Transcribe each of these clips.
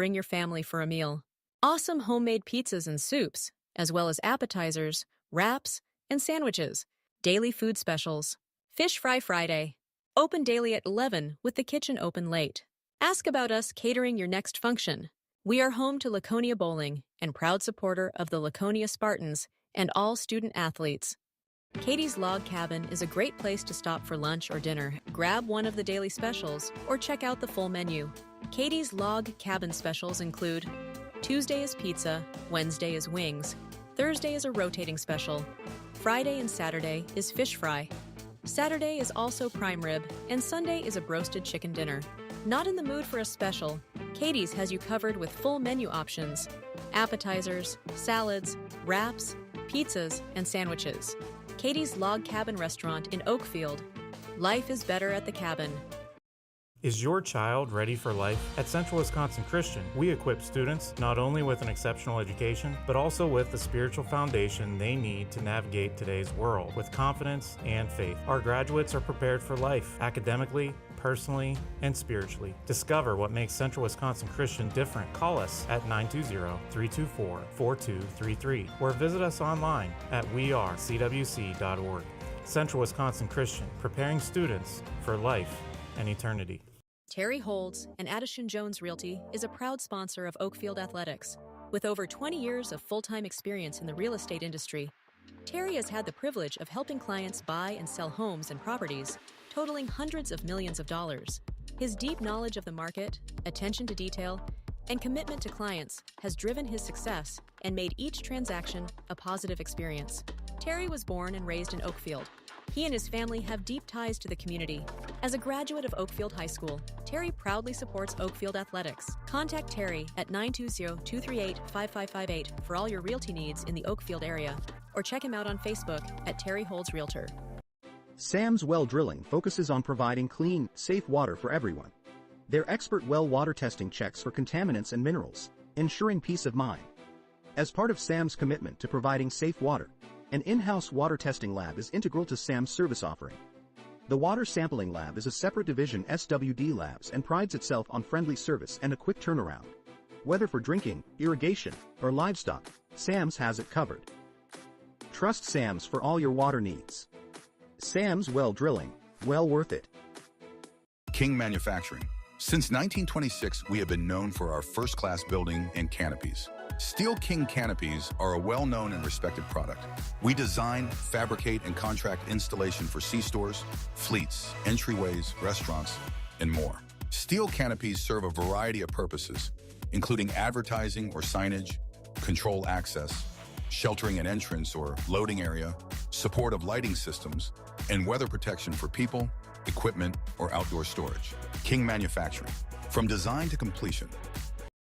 bring your family for a meal. Awesome homemade pizzas and soups, as well as appetizers, wraps, and sandwiches. Daily food specials. Fish Fry Friday. Open daily at 11 with the kitchen open late. Ask about us catering your next function. We are home to Laconia Bowling and proud supporter of the Laconia Spartans and all student athletes. Katie's Log Cabin is a great place to stop for lunch or dinner. Grab one of the daily specials or check out the full menu. Katie's Log Cabin specials include Tuesday is pizza, Wednesday is wings, Thursday is a rotating special, Friday and Saturday is fish fry, Saturday is also prime rib, and Sunday is a broasted chicken dinner. Not in the mood for a special? Katie's has you covered with full menu options, appetizers, salads, wraps, pizzas, and sandwiches. Katie's Log Cabin Restaurant in Oakfield. Life is better at the cabin. Is your child ready for life? At Central Wisconsin Christian, we equip students not only with an exceptional education, but also with the spiritual foundation they need to navigate today's world with confidence and faith. Our graduates are prepared for life, academically, personally, and spiritually. Discover what makes Central Wisconsin Christian different. Call us at 920-324-4233 or visit us online at wearecwc.org. Central Wisconsin Christian, preparing students for life and eternity. Terry Holds and Addison Jones Realty is a proud sponsor of Oakfield Athletics. With over 20 years of full-time experience in the real estate industry, Terry has had the privilege of helping clients buy and sell homes and properties, totaling hundreds of millions of dollars. His deep knowledge of the market, attention to detail, and commitment to clients has driven his success and made each transaction a positive experience. Terry was born and raised in Oakfield. He and his family have deep ties to the community. As a graduate of Oakfield High School, Terry proudly supports Oakfield Athletics. Contact Terry at 920-238-5558 for all your realty needs in the Oakfield area, or check him out on Facebook at Terry Holds Realtor. Sam's Well Drilling focuses on providing clean, safe water for everyone. Their expert well water testing checks for contaminants and minerals, ensuring peace of mind. As part of Sam's commitment to providing safe water, an in-house water testing lab is integral to Sam's service offering. The Water Sampling Lab is a separate division SWD Labs and prides itself on friendly service and a quick turnaround. Whether for drinking, irrigation, or livestock, Sam's has it covered. Trust Sam's for all your water needs. Sam's Well Drilling, well worth it. King Manufacturing. Since 1926, we have been known for our first-class building and canopies. Steel King canopies are a well-known and respected product. We design, fabricate, and contract installation for C-stores, fleets, entryways, restaurants, and more. Steel canopies serve a variety of purposes, including advertising or signage, control access, sheltering an entrance or loading area, support of lighting systems, and weather protection for people, equipment, or outdoor storage. King Manufacturing. From design to completion.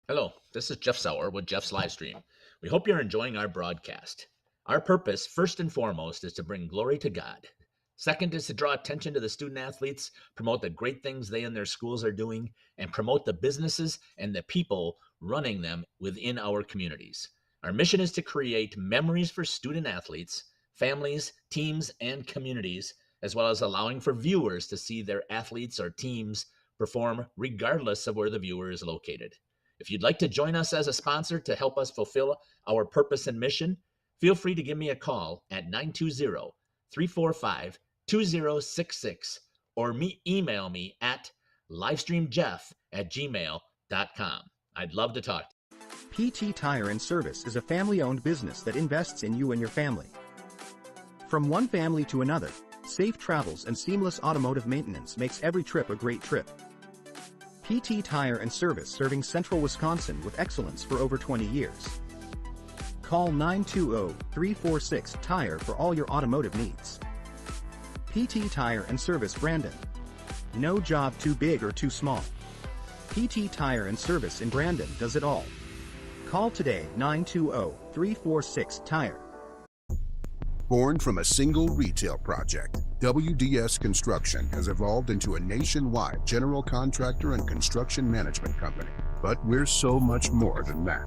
Hello, this is Jeff Sauer with Jeff's Livestream. We hope you're enjoying our broadcast. Our purpose, first and foremost, is to bring glory to God. Second is to draw attention to the student athletes, promote the great things they and their schools are doing, and promote the businesses and the people running them within our communities. Our mission is to create memories for student athletes, families, teams, and communities, as well as allowing for viewers to see their athletes or teams perform regardless of where the viewer is located. If you'd like to join us as a sponsor to help us fulfill our purpose and mission, feel free to give me a call at 920-345-2066 or email me at livestreamjeff@gmail.com. I'd love to talk to you. PT Tire and Service is a family-owned business that invests in you and your family. From one family to another, safe travels and seamless automotive maintenance makes every trip a great trip. PT Tire and Service, serving Central Wisconsin with excellence for over 20 years. Call 920-346-TIRE for all your automotive needs. PT Tire and Service, Brandon. No job too big or too small. PT Tire and Service in Brandon does it all. Call today 920-346-TIRE. Born from a single retail project, WDS Construction has evolved into a nationwide general contractor and construction management company. But we're so much more than that.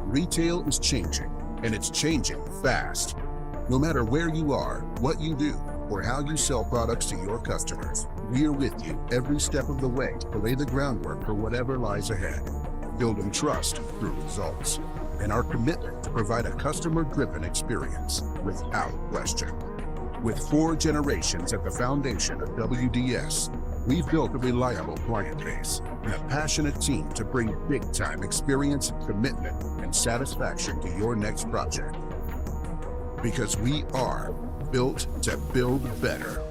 Retail is changing, and it's changing fast. No matter where you are, what you do, or how you sell products to your customers, we're with you every step of the way to lay the groundwork for whatever lies ahead. Building trust through results, and our commitment to provide a customer-driven experience without question. With 4 generations at the foundation of WDS, we've built a reliable client base and a passionate team to bring big-time experience, commitment, and satisfaction to your next project. Because we are built to build better.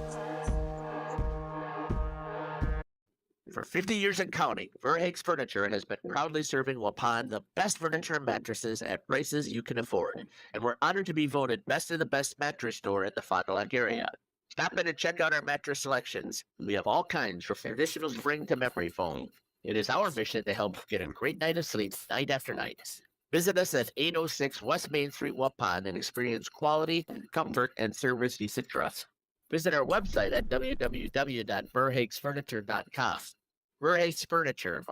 For 50 years and counting, Verhaeg's Furniture has been proudly serving Waupun the best furniture and mattresses at prices you can afford. And we're honored to be voted best of the best mattress store in the Fond du Lac area. Stop in and check out our mattress selections. We have all kinds from traditional spring to memory foam. It is our mission to help get a great night of sleep night after night. Visit us at 806 West Main Street, Waupun, and experience quality, comfort, and service you should trust. Visit our website at www.verhaegsfurniture.com. Verhaeg's Furniture,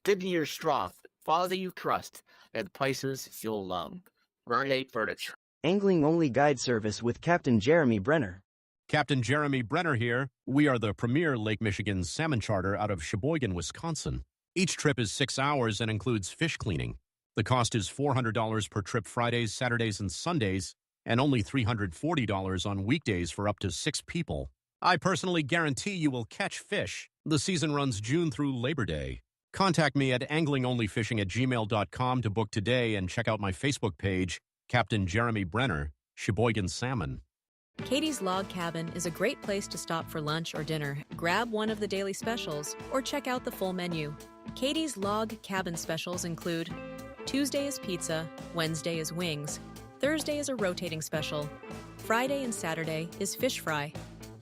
50 years strong, quality you trust, and prices you'll love. Verhaeg Furniture. Angling-only guide service with Captain Jeremy Brenner. Captain Jeremy Brenner here. We are the premier Lake Michigan salmon charter out of Sheboygan, Wisconsin. Each trip is 6 hours and includes fish cleaning. The cost is $400 per trip Fridays, Saturdays, and Sundays, and only $340 on weekdays for up to 6 people. I personally guarantee you will catch fish. The season runs June through Labor Day. Contact me at anglingonlyfishing@gmail.com to book today and check out my Facebook page, Captain Jeremy Brenner, Sheboygan Salmon. Katie's Log Cabin is a great place to stop for lunch or dinner. Grab one of the daily specials or check out the full menu. Katie's Log Cabin specials include Tuesday is pizza, Wednesday is wings, Thursday is a rotating special, Friday and Saturday is fish fry,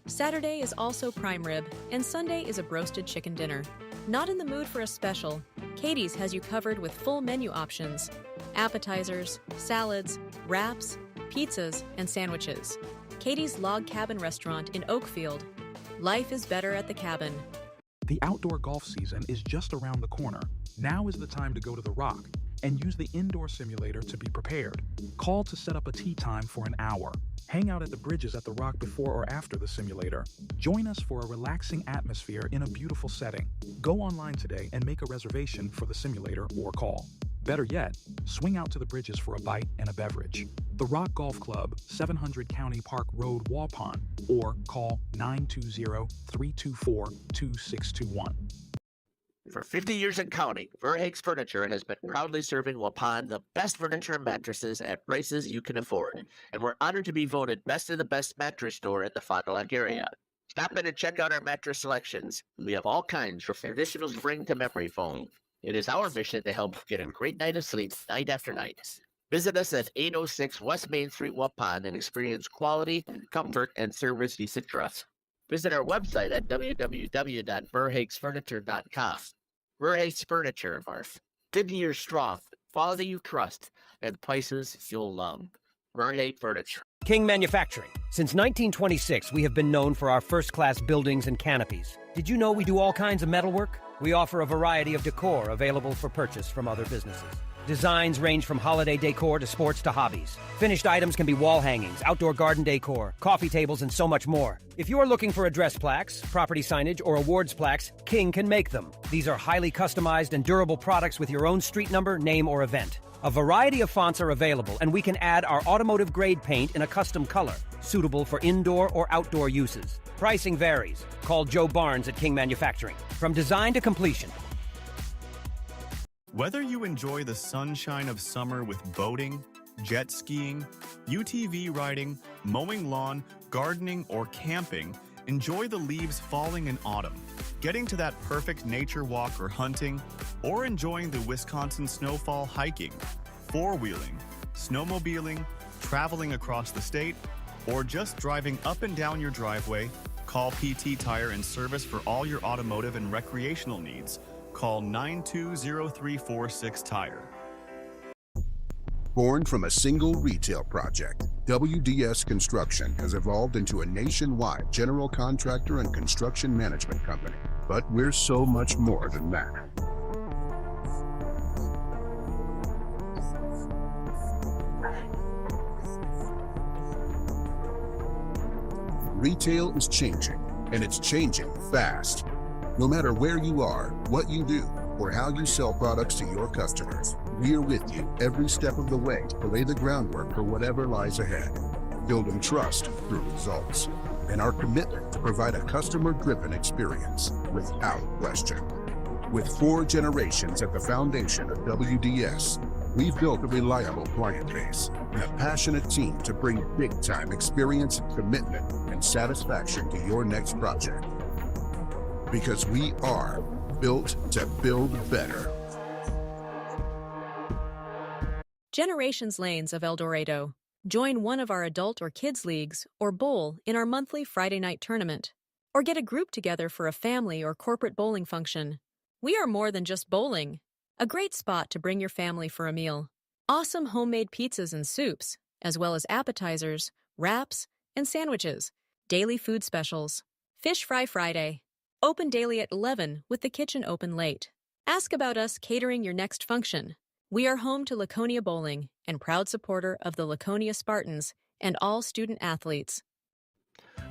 Saturday is also prime rib, and Sunday is a broasted chicken dinner. Not in the mood for a special? Katie's has you covered with full menu options, appetizers, salads, wraps, pizzas, and sandwiches. Katie's Log Cabin Restaurant in Oakfield. Life is better at the cabin. The outdoor golf season is just around the corner. Now is the time to go to the Rock and use the indoor simulator to be prepared. Call to set up a tee time for an hour. Hang out at the bridges at the Rock before or after the simulator. Join us for a relaxing atmosphere in a beautiful setting. Go online today and make a reservation for the simulator or call. Better yet, swing out to the bridges for a bite and a beverage. The Rock Golf Club, 700 County Park Road, Waupun, or call 920-324-2621. For 50 years and counting, Verhaeg's Furniture has been proudly serving Waupun the best furniture and mattresses at prices you can afford. And we're honored to be voted best of the best mattress store in the Fond du Lac area. Stop in and check out our mattress selections. We have all kinds from traditional spring to memory foam. It is our mission to help get a great night of sleep night after night. Visit us at 806 West Main Street, Waupun, and experience quality, comfort, and service you should trust. Visit our website at www.verhaegsfurniture.com. Verhaeg's Furniture, 50 years strong, quality you trust, and prices you'll love. Verhaeg Furniture. King Manufacturing. Since 1926, we have been known for our first-class buildings and canopies. Did you know we do all kinds of metalwork? We offer a variety of decor available for purchase from other businesses. Designs range from holiday decor to sports to hobbies. Finished items can be wall hangings, outdoor garden decor, coffee tables, and so much more. If you are looking for address plaques, property signage, or awards plaques, King can make them. These are highly customized and durable products with your own street number, name, or event. A variety of fonts are available, and we can add our automotive-grade paint in a custom color, suitable for indoor or outdoor uses. Pricing varies. Call Joe Barnes at King Manufacturing. From design to completion. Whether you enjoy the sunshine of summer with boating, jet skiing, UTV riding, mowing lawn, gardening, or camping, enjoy the leaves falling in autumn, getting to that perfect nature walk or hunting, or enjoying the Wisconsin snowfall hiking, four-wheeling, snowmobiling, traveling across the state, or just driving up and down your driveway, call PT Tire and Service for all your automotive and recreational needs. Call 920-346-TIRE. Born from a single retail project, WDS Construction has evolved into a nationwide general contractor and construction management company. But we're so much more than that. Retail is changing, and it's changing fast. No matter where you are, what you do, or how you sell products to your customers, we are with you every step of the way to lay the groundwork for whatever lies ahead. Building trust through results, and our commitment to provide a customer-driven experience without question. With 4 generations at the foundation of WDS, we've built a reliable client base and a passionate team to bring big-time experience, commitment, and satisfaction to your next project. Because we are built to build better. Generations Lanes of El Dorado. Join one of our adult or kids leagues or bowl in our monthly Friday night tournament. Or get a group together for a family or corporate bowling function. We are more than just bowling. A great spot to bring your family for a meal. Awesome homemade pizzas and soups, as well as appetizers, wraps, and sandwiches. Daily food specials. Fish Fry Friday. Open daily at 11 with the kitchen open late. Ask about us catering your next function. We are home to Laconia Bowling and proud supporter of the Laconia Spartans and all student athletes.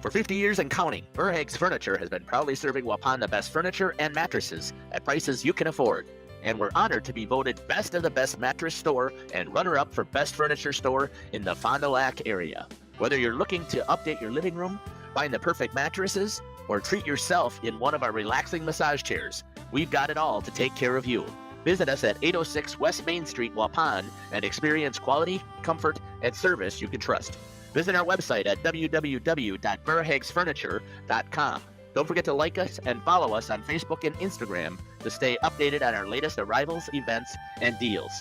For 50 years and counting, Verhaeg's Furniture has been proudly serving Waupun the best furniture and mattresses at prices you can afford. And we're honored to be voted Best of the Best Mattress Store and runner-up for Best Furniture Store in the Fond du Lac area. Whether you're looking to update your living room, find the perfect mattresses, or treat yourself in one of our relaxing massage chairs, we've got it all to take care of you. Visit us at 806 West Main Street, Waupun, and experience quality, comfort, and service you can trust. Visit our website at www.verhaegsfurniture.com. Don't forget to like us and follow us on Facebook and Instagram to stay updated on our latest arrivals, events, and deals.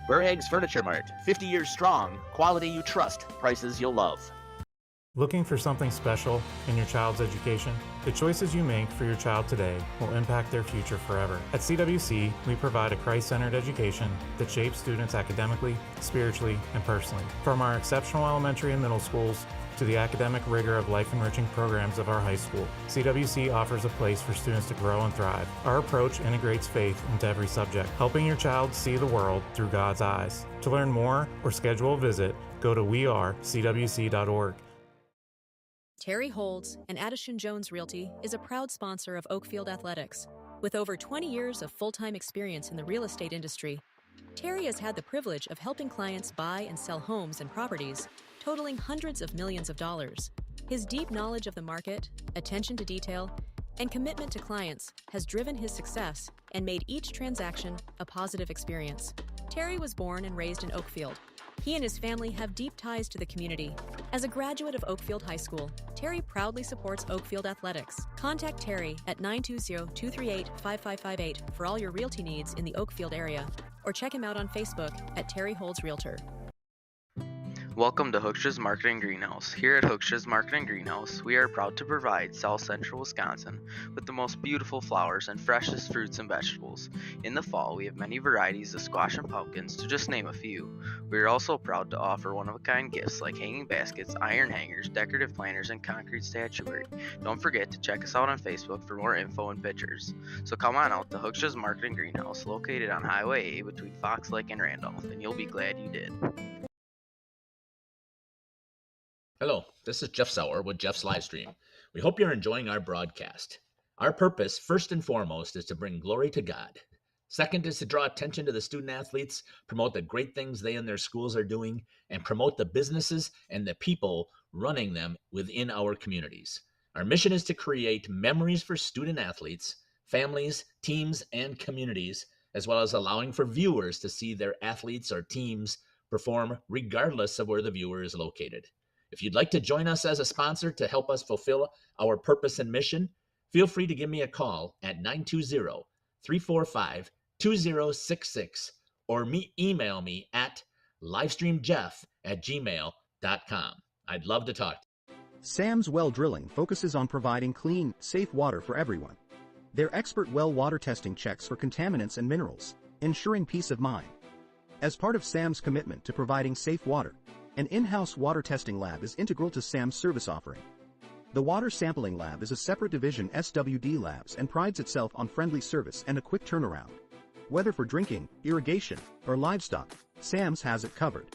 Verhaeg's Furniture Mart, 50 years strong, quality you trust, prices you'll love. Looking for something special in your child's education? The choices you make for your child today will impact their future forever. At CWC, we provide a Christ-centered education that shapes students academically, spiritually, and personally. From our exceptional elementary and middle schools to the academic rigor of life-enriching programs of our high school, CWC offers a place for students to grow and thrive. Our approach integrates faith into every subject, helping your child see the world through God's eyes. To learn more or schedule a visit, go to wearecwc.org. Terry Holds and Addison Jones Realty is a proud sponsor of Oakfield Athletics. With over 20 years of full-time experience in the real estate industry, Terry has had the privilege of helping clients buy and sell homes and properties, totaling hundreds of millions of dollars. His deep knowledge of the market, attention to detail, and commitment to clients has driven his success and made each transaction a positive experience. Terry was born and raised in Oakfield. He and his family have deep ties to the community. As a graduate of Oakfield High School, Terry proudly supports Oakfield Athletics. Contact Terry at 920-238-5558 for all your realty needs in the Oakfield area, or check him out on Facebook at Terry Holds Realtor. Welcome to Hooksha's Marketing Greenhouse. Here at Hooksha's Marketing Greenhouse, we are proud to provide South Central Wisconsin with the most beautiful flowers and freshest fruits and vegetables. In the fall, we have many varieties of squash and pumpkins, to just name a few. We are also proud to offer one-of-a-kind gifts like hanging baskets, iron hangers, decorative planters, and concrete statuary. Don't forget to check us out on Facebook for more info and pictures. So come on out to Hooksha's Marketing Greenhouse, located on Highway A between Fox Lake and Randolph, and you'll be glad you did. Hello, this is Jeff Sauer with Jeff's Livestream. We hope you're enjoying our broadcast. Our purpose, first and foremost, is to bring glory to God. Second is to draw attention to the student athletes, promote the great things they and their schools are doing, and promote the businesses and the people running them within our communities. Our mission is to create memories for student athletes, families, teams, and communities, as well as allowing for viewers to see their athletes or teams perform regardless of where the viewer is located. If you'd like to join us as a sponsor to help us fulfill our purpose and mission, feel free to give me a call at 920-345-2066 or email me at livestreamjeff@gmail.com. I'd love to talk. Sam's Well Drilling focuses on providing clean, safe water for everyone. Their expert well water testing checks for contaminants and minerals, ensuring peace of mind. As part of Sam's commitment to providing safe water, an in-house water testing lab is integral to Sam's service offering. The Water Sampling Lab is a separate division SWD Labs and prides itself on friendly service and a quick turnaround. Whether for drinking, irrigation, or livestock, Sam's has it covered.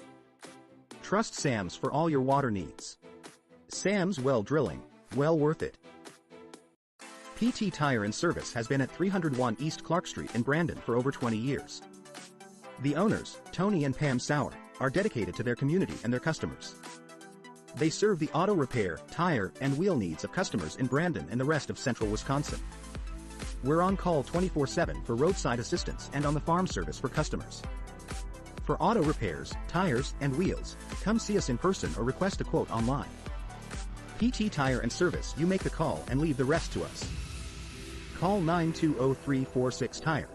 Trust Sam's for all your water needs. Sam's Well Drilling, Well worth it. PT Tire and Service has been at 301 East Clark Street in Brandon for over 20 years. The owners, Tony and Pam Sauer, are dedicated to their community and their customers. They serve the auto repair, tire, and wheel needs of customers in Brandon and the rest of central Wisconsin. We're on call 24/7 for roadside assistance and on the farm service for customers. For auto repairs, tires, and wheels, come see us in person or request a quote online. PT Tire and Service, you make the call and leave the rest to us. Call 920-346-TIRE.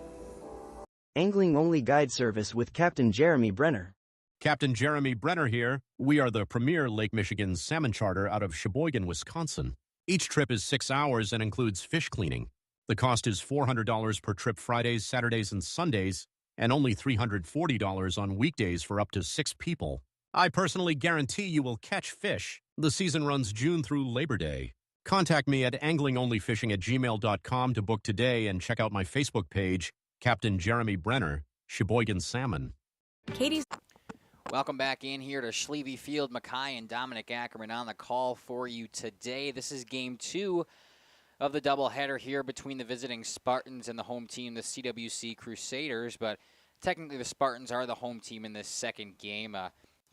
Angling-only guide service with Captain Jeremy Brenner. Captain Jeremy Brenner here. We are the premier Lake Michigan salmon charter out of Sheboygan, Wisconsin. Each trip is 6 hours and includes fish cleaning. The cost is $400 per trip Fridays, Saturdays, and Sundays, and only $340 on weekdays for up to 6 people. I personally guarantee you will catch fish. The season runs June through Labor Day. Contact me at anglingonlyfishing@gmail.com to book today and check out my Facebook page, Captain Jeremy Brenner, Sheboygan Salmon. Katie's. Welcome back in here to Schlieve Field. Mackay and Dominic Ackerman on the call for you today. This is game 2 of the doubleheader here between the visiting Spartans and the home team, the CWC Crusaders. But technically the Spartans are the home team in this second game.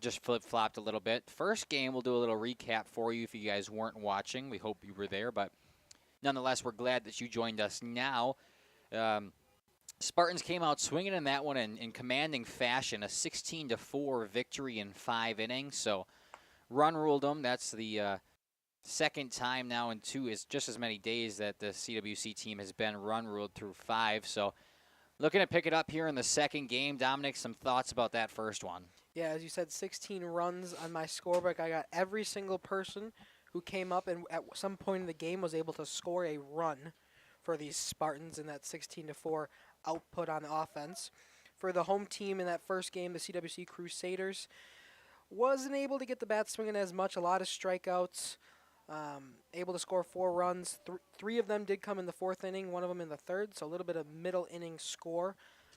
Just flip-flopped a little bit. First game, we'll do a little recap for you if you guys weren't watching. We hope you were there, but nonetheless, we're glad that you joined us now. Spartans came out swinging in that one in commanding fashion, a 16-4 victory in 5 innings. So run ruled them. That's the second time now in just as many days that the CWC team has been run ruled through 5. So looking to pick it up here in the second game. Dominic, some thoughts about that first one? Yeah, as you said, 16 runs on my scorebook. I got every single person who came up and at some point in the game was able to score a run for these Spartans in that 16-4 output on offense. For the home team in that first game, the CWC Crusaders wasn't able to get the bat swinging as much. A lot of strikeouts, able to score 4 runs. 3 of them did come in the 4th inning, 1 of them in the 3rd, so a little bit of middle inning score.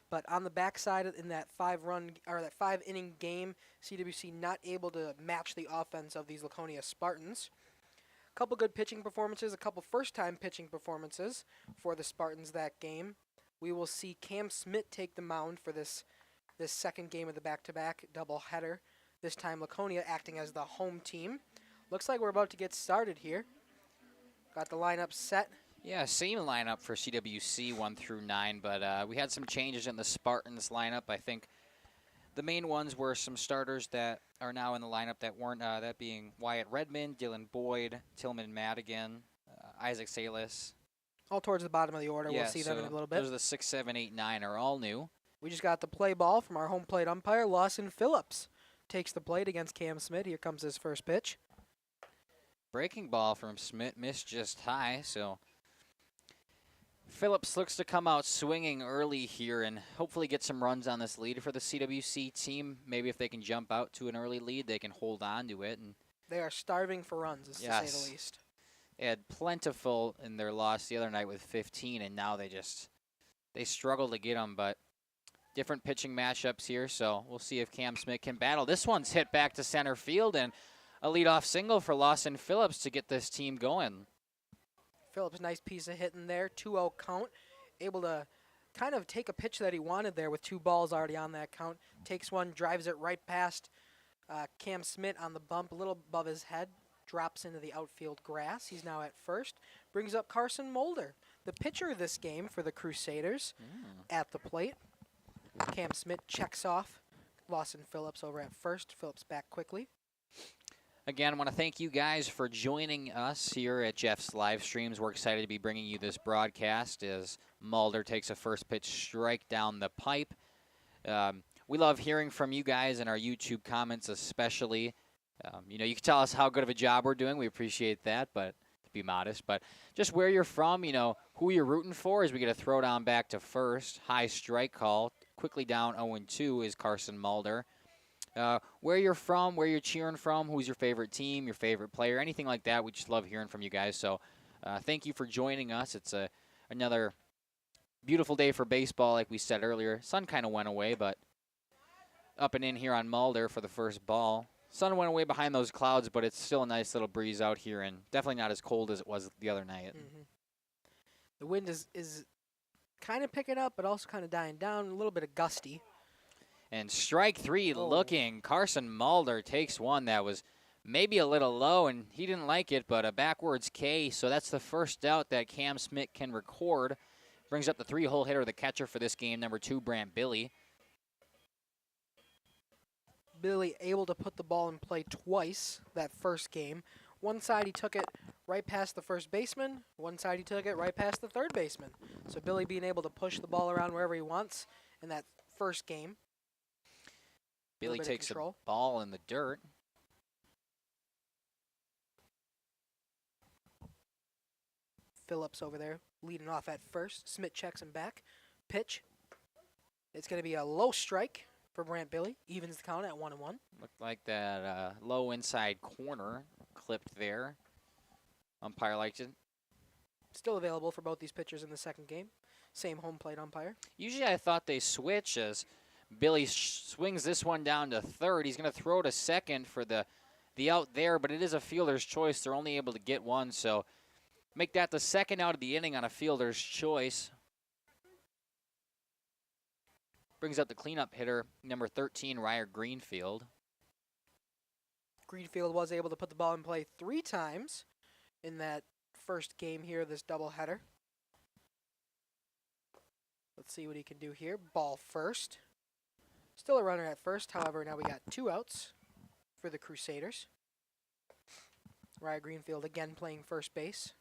But on the backside in that 5-inning game, CWC not able to match the offense of these Laconia Spartans. A couple good pitching performances, a couple first-time pitching performances for the Spartans that game. We will see Cam Smith take the mound for this second game of the back-to-back doubleheader. This time Laconia acting as the home team. Looks like we're about to get started here. Got the lineup set. Yeah, same lineup for CWC 1 through 9, but we had some changes in the Spartans lineup. I think the main ones were some starters that are now in the lineup that weren't, that being Wyatt Redmond, Dylan Boyd, Tillman Madigan, Isaac Salas. All towards the bottom of the order. Yeah, we'll see them in a little bit. Those are the 6, 7, 8, 9 are all new. We just got the play ball from our home plate umpire. Lawson Phillips takes the plate against Cam Smith. Here comes his first pitch. Breaking ball from Smith, missed just high, so Phillips looks to come out swinging early here and hopefully get some runs on this lead for the CWC team. Maybe if they can jump out to an early lead, they can hold on to it. And they are starving for runs, to say the least. They had plentiful in their loss the other night with 15, and now they struggle to get them. But different pitching matchups here, so we'll see if Cam Smith can battle. This one's hit back to center field, and a leadoff single for Lawson Phillips to get this team going. Phillips, nice piece of hitting there, 2-0 count. Able to kind of take a pitch that he wanted there with 2 balls already on that count. Takes one, drives it right past Cam Smith on the bump, a little above his head. Drops into the outfield grass. He's now at first. Brings up Carson Mulder, the pitcher of this game for the Crusaders, at the plate. Cam Smith checks off Lawson Phillips over at first. Phillips back quickly. Again, I want to thank you guys for joining us here at Jeff's live streams. We're excited to be bringing you this broadcast as Mulder takes a first pitch strike down the pipe. We love hearing from you guys in our YouTube comments especially. You can tell us how good of a job we're doing. We appreciate that, but to be modest. But just where you're from, who you're rooting for as we get a throw down back to first. High strike call. Quickly down 0-2 is Carson Mulder. Where you're from, where you're cheering from, who's your favorite team, your favorite player, anything like that. We just love hearing from you guys. So thank you for joining us. It's another beautiful day for baseball, like we said earlier. Sun kind of went away, but up and in here on Mulder for the first ball. Sun went away behind those clouds, but it's still a nice little breeze out here, and definitely not as cold as it was the other night. The wind is kind of picking up, but also kind of dying down, a little bit of gusty. And strike three looking. Carson Mulder takes one that was maybe a little low, and he didn't like it, but a backwards K, so that's the first out that Cam Smith can record. Brings up the 3-hole hitter, the catcher for this game, number 2, Brant Billy. Billy able to put the ball in play twice that first game. One side he took it right past the first baseman. One side he took it right past the third baseman. So Billy being able to push the ball around wherever he wants in that first game. Billy takes a ball in the dirt. Phillips over there leading off at first. Smith checks him back. Pitch. It's going to be a low strike for Brant Billy. Evens the count at 1-1. Looked like that low inside corner clipped there. Umpire liked it. Still available for both these pitchers in the second game. Same home plate umpire. Usually I thought they switch as Billy swings this one down to third. He's going to throw to second for the out there, but it is a fielder's choice. They're only able to get one, so make that the second out of the inning on a fielder's choice. Brings up the cleanup hitter, number 13, Ryer Greenfield. Greenfield was able to put the ball in play 3 times in that first game here, this doubleheader. Let's see what he can do here. Ball first. Still a runner at first, however, now we got 2 outs for the Crusaders. Ryer Greenfield again playing first base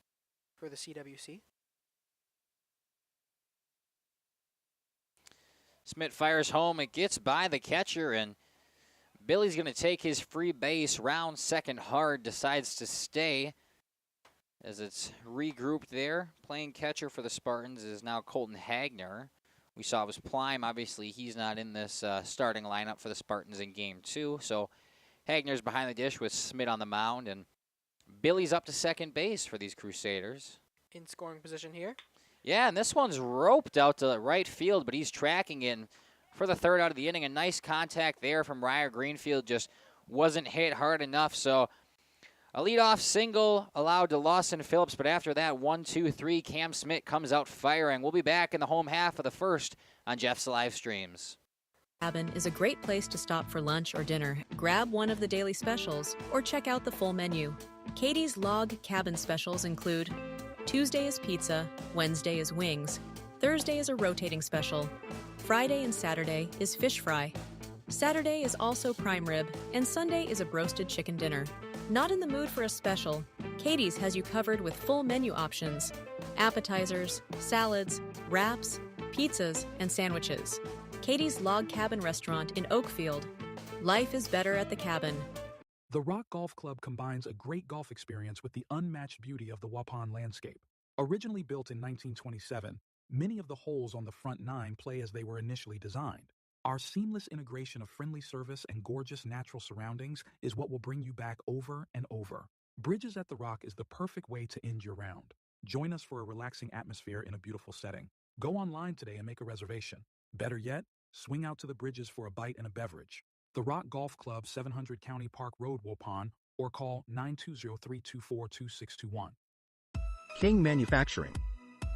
for the CWC. Smith fires home. It gets by the catcher, and Billy's going to take his free base. Round second hard, decides to stay as it's regrouped there. Playing catcher for the Spartans is now Colton Hagner. We saw it was Plime. Obviously, he's not in this starting lineup for the Spartans in Game 2. So Hagner's behind the dish with Smith on the mound, and Billy's up to second base for these Crusaders. In scoring position here. Yeah, and this one's roped out to right field, but he's tracking it. And for the third out of the inning, a nice contact there from Ryer Greenfield, just wasn't hit hard enough. So a leadoff single allowed to Lawson Phillips, but after that, 1-2-3, Cam Smith comes out firing. We'll be back in the home half of the first on Jeff's live streams. Cabin is a great place to stop for lunch or dinner. Grab one of the daily specials or check out the full menu. Katie's Log Cabin specials include Tuesday is pizza, Wednesday is wings, Thursday is a rotating special, Friday and Saturday is fish fry, Saturday is also prime rib, and Sunday is a broasted chicken dinner. Not in the mood for a special? Katie's has you covered with full menu options, appetizers, salads, wraps, pizzas, and sandwiches. Katie's Log Cabin Restaurant in Oakfield. Life is better at the cabin. The Rock Golf Club combines a great golf experience with the unmatched beauty of the Waupun landscape. Originally built in 1927, many of the holes on the front 9 play as they were initially designed. Our seamless integration of friendly service and gorgeous natural surroundings is what will bring you back over and over. Bridges at the Rock is the perfect way to end your round. Join us for a relaxing atmosphere in a beautiful setting. Go online today and make a reservation. Better yet, swing out to the Bridges for a bite and a beverage. The Rock Golf Club, 700 County Park Road, Waupun, or call 920-324-2621. King Manufacturing.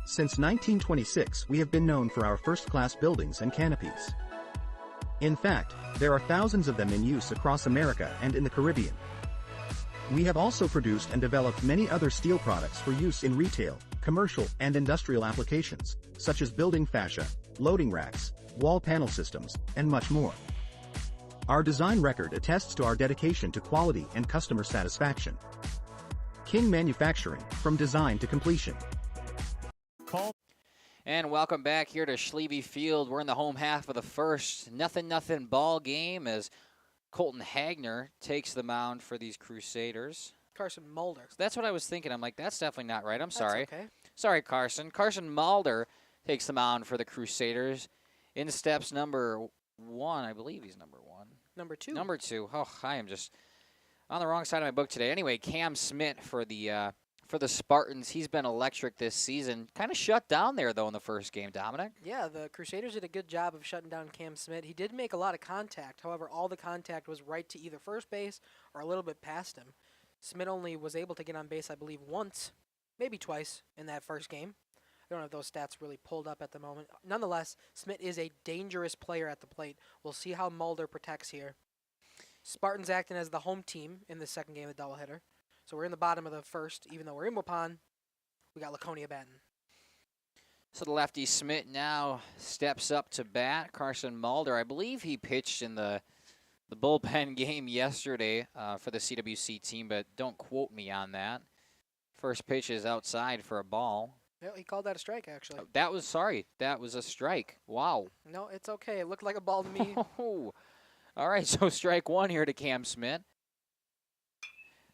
Since 1926, we have been known for our first-class buildings and canopies. In fact, there are thousands of them in use across America and in the Caribbean. We have also produced and developed many other steel products for use in retail, commercial, and industrial applications, such as building fascia, loading racks, wall panel systems, and much more. Our design record attests to our dedication to quality and customer satisfaction. King Manufacturing, from design to completion. And welcome back here to Schlieve Field. We're in the home half of the first. Nothing ball game as Colton Hagner takes the mound for these Crusaders. Carson Mulder. That's what I was thinking. I'm like, that's definitely not right. I'm sorry. That's okay. Sorry, Carson. Carson Mulder takes the mound for the Crusaders. In steps number 1. I believe he's number 1. Number 2. Number 2. Oh, I am just on the wrong side of my book today. Anyway, Cam Smith for the for the Spartans. He's been electric this season. Kind of shut down there, though, in the first game, Dominic. Yeah, the Crusaders did a good job of shutting down Cam Smith. He did make a lot of contact. However, all the contact was right to either first base or a little bit past him. Smith only was able to get on base, I believe, once, maybe twice in that first game. I don't have those stats really pulled up at the moment. Nonetheless, Smith is a dangerous player at the plate. We'll see how Mulder protects here. Spartans acting as the home team in the second game of the doubleheader. So we're in the bottom of the first, even though we're in Waupun. We got Laconia batting. So the lefty Smith now steps up to bat. Carson Mulder, I believe he pitched in the bullpen game yesterday for the CWC team, but don't quote me on that. First pitch is outside for a ball. Yeah, he called that a strike, actually. That was a strike. Wow. No, it's okay. It looked like a ball to me. All right, so strike one here to Cam Smith.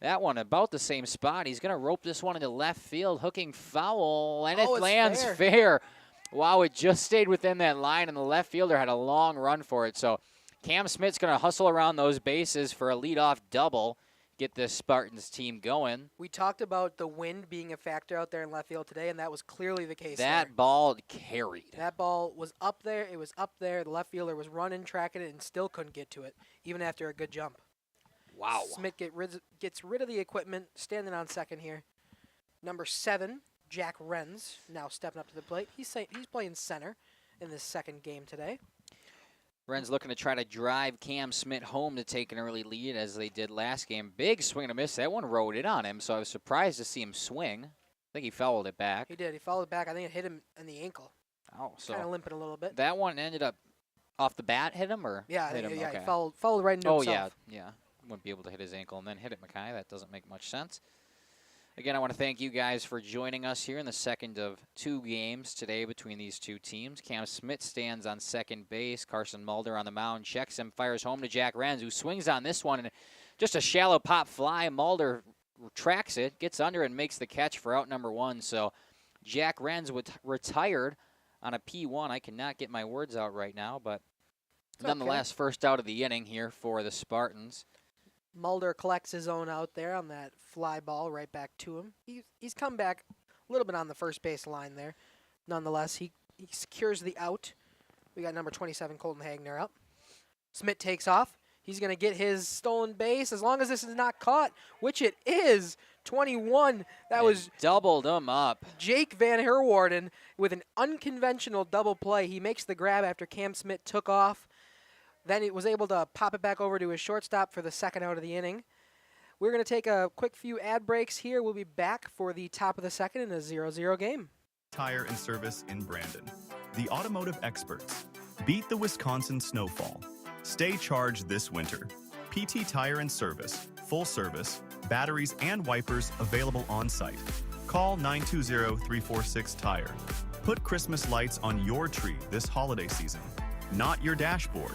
That one about the same spot. He's going to rope this one into left field, hooking foul, and it lands fair. Wow, it just stayed within that line, and the left fielder had a long run for it. So Cam Smith's going to hustle around those bases for a leadoff double, get this Spartans team going. We talked about the wind being a factor out there in left field today, and that was clearly the case. That ball carried. That ball was up there. It was up there. The left fielder was running, tracking it, and still couldn't get to it, even after a good jump. Wow. Smith gets rid of the equipment, standing on second here. Number 7, Jack Renz, now stepping up to the plate. He's playing center in this second game today. Renz looking to try to drive Cam Smith home to take an early lead as they did last game. Big swing and a miss. That one rode in on him, so I was surprised to see him swing. I think he fouled it back. He did. He fouled it back. I think it hit him in the ankle. Oh, so kind of limping a little bit. That one ended up off the bat, hit him, or hit him? Yeah, okay. He fouled right into himself. Yeah. Wouldn't be able to hit his ankle and then hit it, Mackay. That doesn't make much sense. Again, I want to thank you guys for joining us here in the second of 2 games today between these two teams. Cam Smith stands on second base. Carson Mulder on the mound checks him, fires home to Jack Renz, who swings on this one. And just a shallow pop fly. Mulder tracks it, gets under, and makes the catch for out number 1. So Jack Renz retired on a P1. I cannot get my words out right now, but nonetheless, first out of the inning here for the Spartans. Mulder collects his own out there on that fly ball right back to him. He's come back a little bit on the first base line there. Nonetheless, he secures the out. We got number 27, Colton Hagner, up. Smith takes off. He's going to get his stolen base as long as this is not caught, which it is. 21. That was doubled him up. Jake Van Herwarden with an unconventional double play. He makes the grab after Cam Smith took off. Then he was able to pop it back over to his shortstop for the second out of the inning. We're going to take a quick few ad breaks here. We'll be back for the top of the second in a 0-0 game. Tire and Service in Brandon. The automotive experts. Beat the Wisconsin snowfall. Stay charged this winter. PT Tire and Service. Full service. Batteries and wipers available on site. Call 920-346-TIRE. Put Christmas lights on your tree this holiday season, not your dashboard.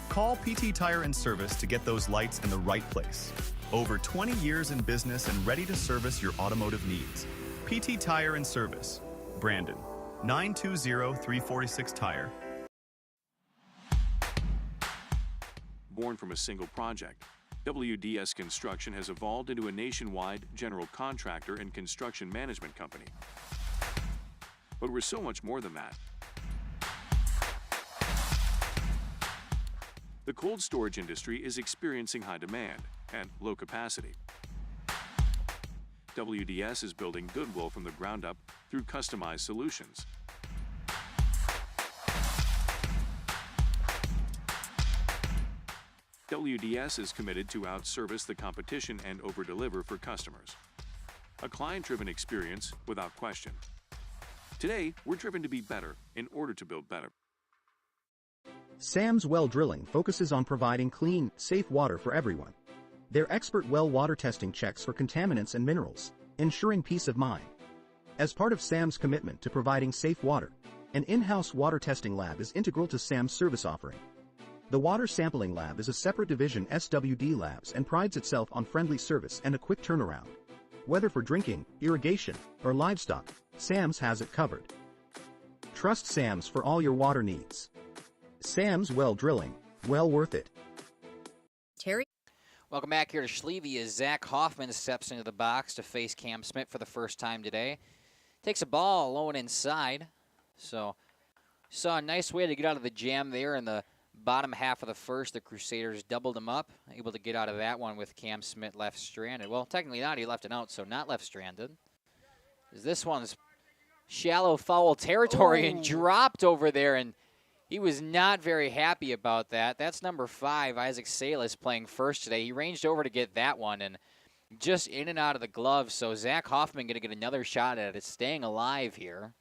Call PT Tire and Service to get those lights in the right place. Over 20 years in business and ready to service your automotive needs. PT Tire and Service. Brandon. 920-346-TIRE. Born from a single project, WDS Construction has evolved into a nationwide general contractor and construction management company. But we're so much more than that. The cold storage industry is experiencing high demand and low capacity. WDS is building goodwill from the ground up through customized solutions. WDS is committed to outservice the competition and overdeliver for customers. A client-driven experience without question. Today, we're driven to be better in order to build better. Sam's Well Drilling focuses on providing clean, safe water for everyone. Their expert well water testing checks for contaminants and minerals, ensuring peace of mind. As part of Sam's commitment to providing safe water, an in-house water testing lab is integral to Sam's service offering. The Water Sampling Lab is a separate division SWD Labs and prides itself on friendly service and a quick turnaround. Whether for drinking, irrigation, or livestock, Sam's has it covered. Trust Sam's for all your water needs. Sam's Well Drilling, well worth it. Terry? Welcome back here to Schlieve as Zach Hoffman steps into the box to face Cam Smith for the first time today. Takes a ball low and inside. So saw a nice way to get out of the jam there in the bottom half of the first. The Crusaders doubled him up, able to get out of that one with Cam Smith left stranded. Well, technically not. He left it out, so not left stranded. This one's shallow foul territory and dropped over there, and he was not very happy about that. That's number 5, Isaac Salas, playing first today. He ranged over to get that one and just in and out of the glove. So Zach Hoffman going to get another shot at it, staying alive here.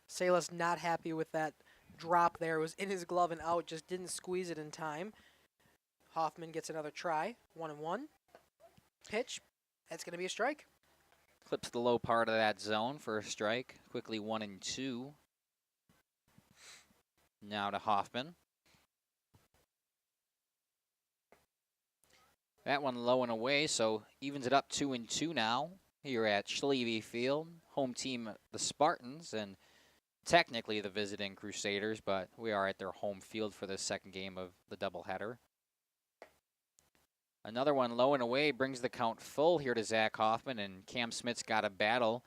Salas not happy with that drop there. It was in his glove and out, just didn't squeeze it in time. Hoffman gets another try, 1-1. Pitch, that's going to be a strike. Clips the low part of that zone for a strike. Quickly 1-2. Now to Hoffman. That one low and away, so evens it up 2-2 now here at Schlieve Field. Home team, the Spartans, and technically the visiting Crusaders, but we are at their home field for the second game of the doubleheader. Another one low and away brings the count full here to Zach Hoffman, and Cam Smith's got to battle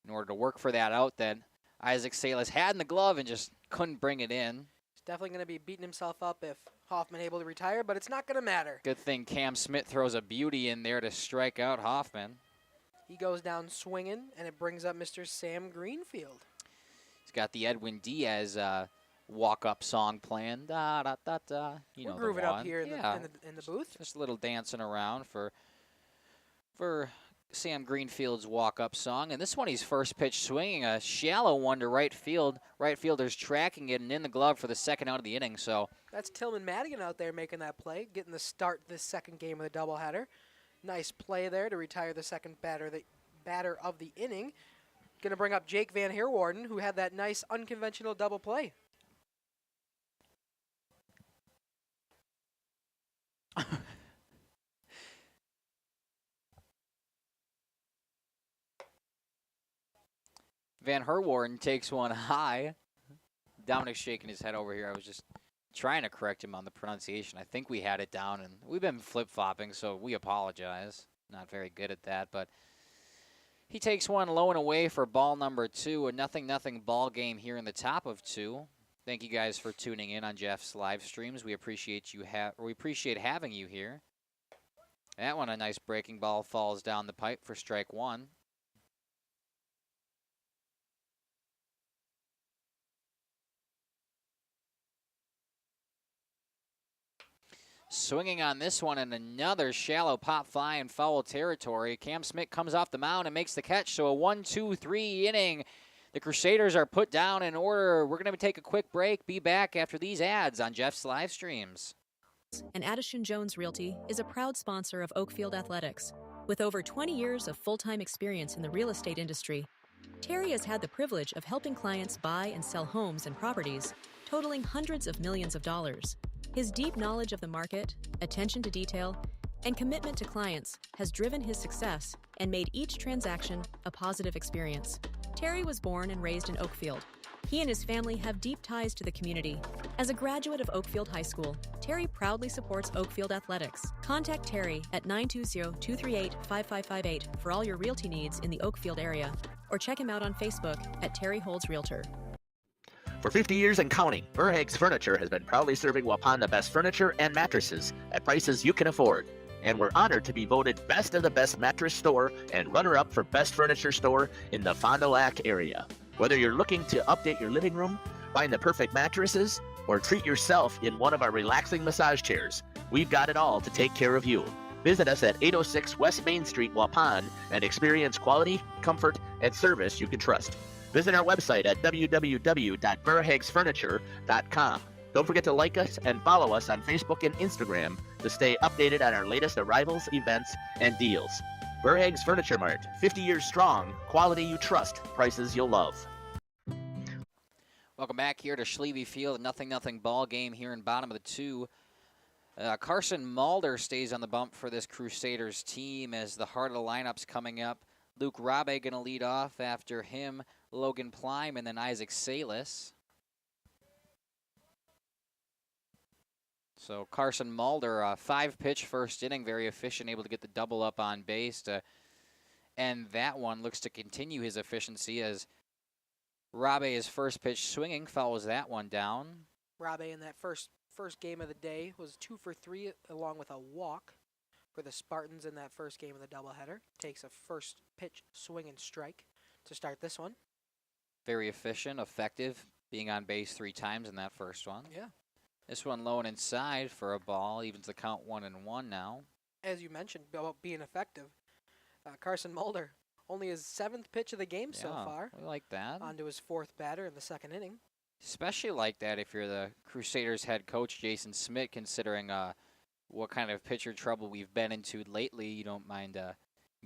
in order to work for that out that Isaac Salas had in the glove and just couldn't bring it in. He's definitely going to be beating himself up if Hoffman able to retire, but it's not going to matter. Good thing Cam Smith throws a beauty in there to strike out Hoffman. He goes down swinging, and it brings up Mr. Sam Greenfield. He's got the Edwin Diaz walk-up song planned. Da, da, da, da. You know, we're grooving up here in the booth. Just a little dancing around for Sam Greenfield's walk-up song. And this one he's first pitch swinging, a shallow one to right field. Right fielder's tracking it and in the glove for the second out of the inning. So that's Tillman Madigan out there making that play, getting the start this second game of the doubleheader. Nice play there to retire the second batter of the inning. Going to bring up Jake Van Heerwarden, who had that nice unconventional double play. Van Heerwarden takes one high. Dominic's shaking his head over here. I was just trying to correct him on the pronunciation. I think we had it down, and we've been flip-flopping, so we apologize. Not very good at that, but he takes one low and away for ball number 2, a 0-0 ball game here in the top of 2. Thank you guys for tuning in on Jeff's live streams. We appreciate having you here. That one, a nice breaking ball, falls down the pipe for strike 1. Swinging on this one, and another shallow pop fly in foul territory. Cam Smith comes off the mound and makes the catch, so a 1-2-3 inning. The Crusaders are put down in order. We're going to take a quick break. Be back after these ads on Jeff's live streams. And Addison Jones Realty is a proud sponsor of Oakfield Athletics. With over 20 years of full-time experience in the real estate industry, Terry has had the privilege of helping clients buy and sell homes and properties, totaling hundreds of millions of dollars. His deep knowledge of the market, attention to detail, and commitment to clients has driven his success and made each transaction a positive experience. Terry was born and raised in Oakfield. He and his family have deep ties to the community. As a graduate of Oakfield High School, Terry proudly supports Oakfield Athletics. Contact Terry at 920-238-5558 for all your realty needs in the Oakfield area, or check him out on Facebook at Terry Holds Realtor. For 50 years and counting, Verhaeg's Furniture has been proudly serving Waupun the best furniture and mattresses at prices you can afford. And we're honored to be voted best of the best mattress store and runner-up for best furniture store in the Fond du Lac area. Whether you're looking to update your living room, find the perfect mattresses, or treat yourself in one of our relaxing massage chairs, we've got it all to take care of you. Visit us at 806 West Main Street, Waupun, and experience quality, comfort, and service you can trust. Visit our website at www.verhaegsfurniture.com. Don't forget to like us and follow us on Facebook and Instagram to stay updated on our latest arrivals, events, and deals. Verhaeg's Furniture Mart, 50 years strong, quality you trust, prices you'll love. Welcome back here to Schlieve Field, a 0-0 ball game here in bottom of the 2. Carson Mulder stays on the bump for this Crusaders team as the heart of the lineup's coming up. Luke Rabe going to lead off, after him Logan Plime, and then Isaac Salas. So Carson Mulder, 5-pitch first inning, very efficient, able to get the double up on base to end that one. Looks to continue his efficiency as Rabe, his first pitch swinging, fouls that one down. Rabe in that first game of the day was 2 for 3 along with a walk for the Spartans in that first game of the doubleheader. Takes a first pitch swing and strike to start this one. Very efficient, effective, being on base 3 times in that first one. Yeah. This one low and inside for a ball, evens the count 1-1 now. As you mentioned about being effective, Carson Mulder, only his 7th pitch of the game so far. We like that. On to his 4th batter in the second inning. Especially like that if you're the Crusaders head coach, Jason Smith, considering what kind of pitcher trouble we've been into lately. You don't mind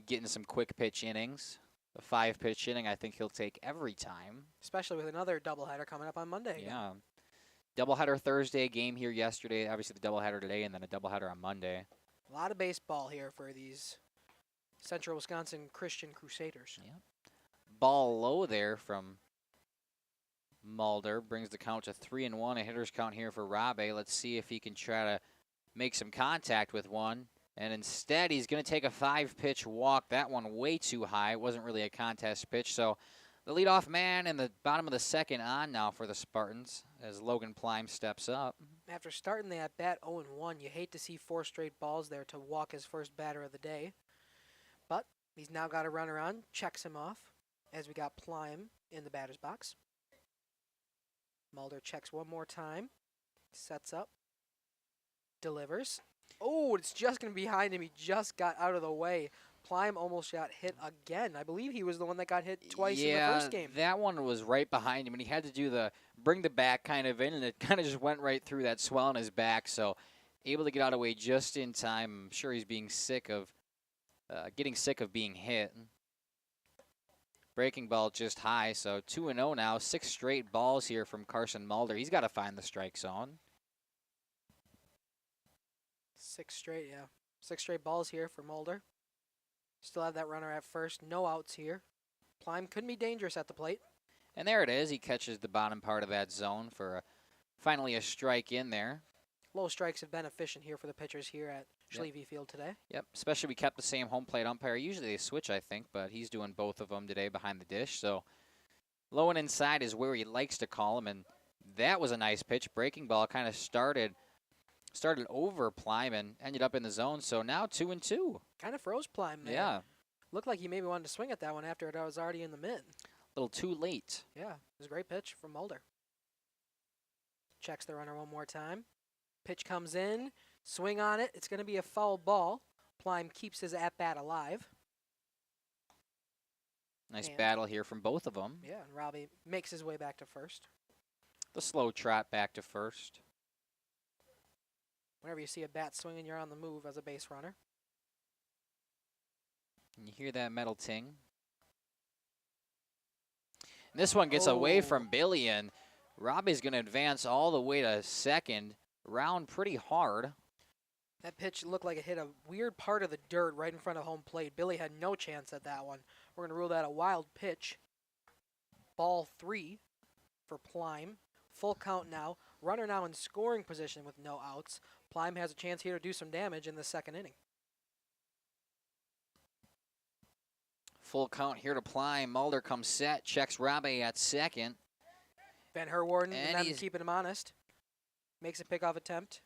getting some quick pitch innings. The 5-pitch inning, I think he'll take every time. Especially with another doubleheader coming up on Monday. Yeah. Doubleheader Thursday, game here yesterday. Obviously the doubleheader today, and then a doubleheader on Monday. A lot of baseball here for these Central Wisconsin Christian Crusaders. Yeah. Ball low there from Mulder. Brings the count to 3-1. A hitter's count here for Rabe. Let's see if he can try to make some contact with one. And instead, he's going to take a 5-pitch walk. That one way too high. It wasn't really a contest pitch. So the leadoff man in the bottom of the second on now for the Spartans as Logan Plime steps up. After starting the at-bat 0-1, you hate to see 4 straight balls there to walk his first batter of the day. But he's now got a runner on, checks him off as we got Plime in the batter's box. Mulder checks one more time, sets up, delivers. Oh, it's just going to be behind him. He just got out of the way. Plime almost got hit again. I believe he was the one that got hit twice in the first game. That one was right behind him, and he had to do the bring the back kind of in, and it kind of just went right through that swell in his back. So able to get out of the way just in time. I'm sure he's being sick of getting sick of being hit. Breaking ball just high, so 2-0 now. 6 straight balls here from Carson Mulder. He's got to find the strike zone. 6 straight, yeah. 6 straight balls here for Mulder. Still have that runner at first. No outs here. Plime could be dangerous at the plate. And there it is. He catches the bottom part of that zone for finally a strike in there. Low strikes have been efficient here for the pitchers here at Schlieve Field today. Yep, especially we kept the same home plate umpire. Usually they switch, I think, but he's doing both of them today behind the dish. So low and inside is where he likes to call them, and that was a nice pitch. Breaking ball kind of started over Plime and ended up in the zone. So now 2-2. Kind of froze Plime there. Yeah. Looked like he maybe wanted to swing at that one after it was already in the mid. A little too late. Yeah, it was a great pitch from Mulder. Checks the runner one more time. Pitch comes in, swing on it. It's going to be a foul ball. Plime keeps his at-bat alive. Nice battle here from both of them. Yeah, and Robbie makes his way back to first. The slow trot back to first. Whenever you see a bat swinging, you're on the move as a base runner. And you hear that metal ting. And this one gets away from Billy, and Robbie's going to advance all the way to second. Round pretty hard. That pitch looked like it hit a weird part of the dirt right in front of home plate. Billy had no chance at that one. We're going to rule that a wild pitch. Ball 3 for Plime. Full count now. Runner now in scoring position with no outs. Plime has a chance here to do some damage in the second inning. Full count here to Plime. Mulder comes set, checks Rabe at second. Van Herwarden and he's keeping him honest. Makes a pickoff attempt.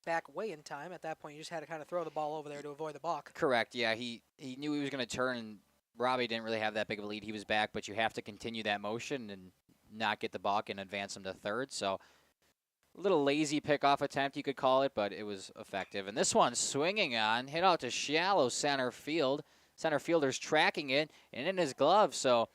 Back way in time. At that point, you just had to kind of throw the ball over there to avoid the balk. Correct, yeah. He knew he was going to turn, and Robbie didn't really have that big of a lead. He was back, but you have to continue that motion and not get the balk and advance him to third. So a little lazy pickoff attempt, you could call it, but it was effective. And this one swinging on, hit out to shallow center field. Center fielder's tracking it, and in his glove. So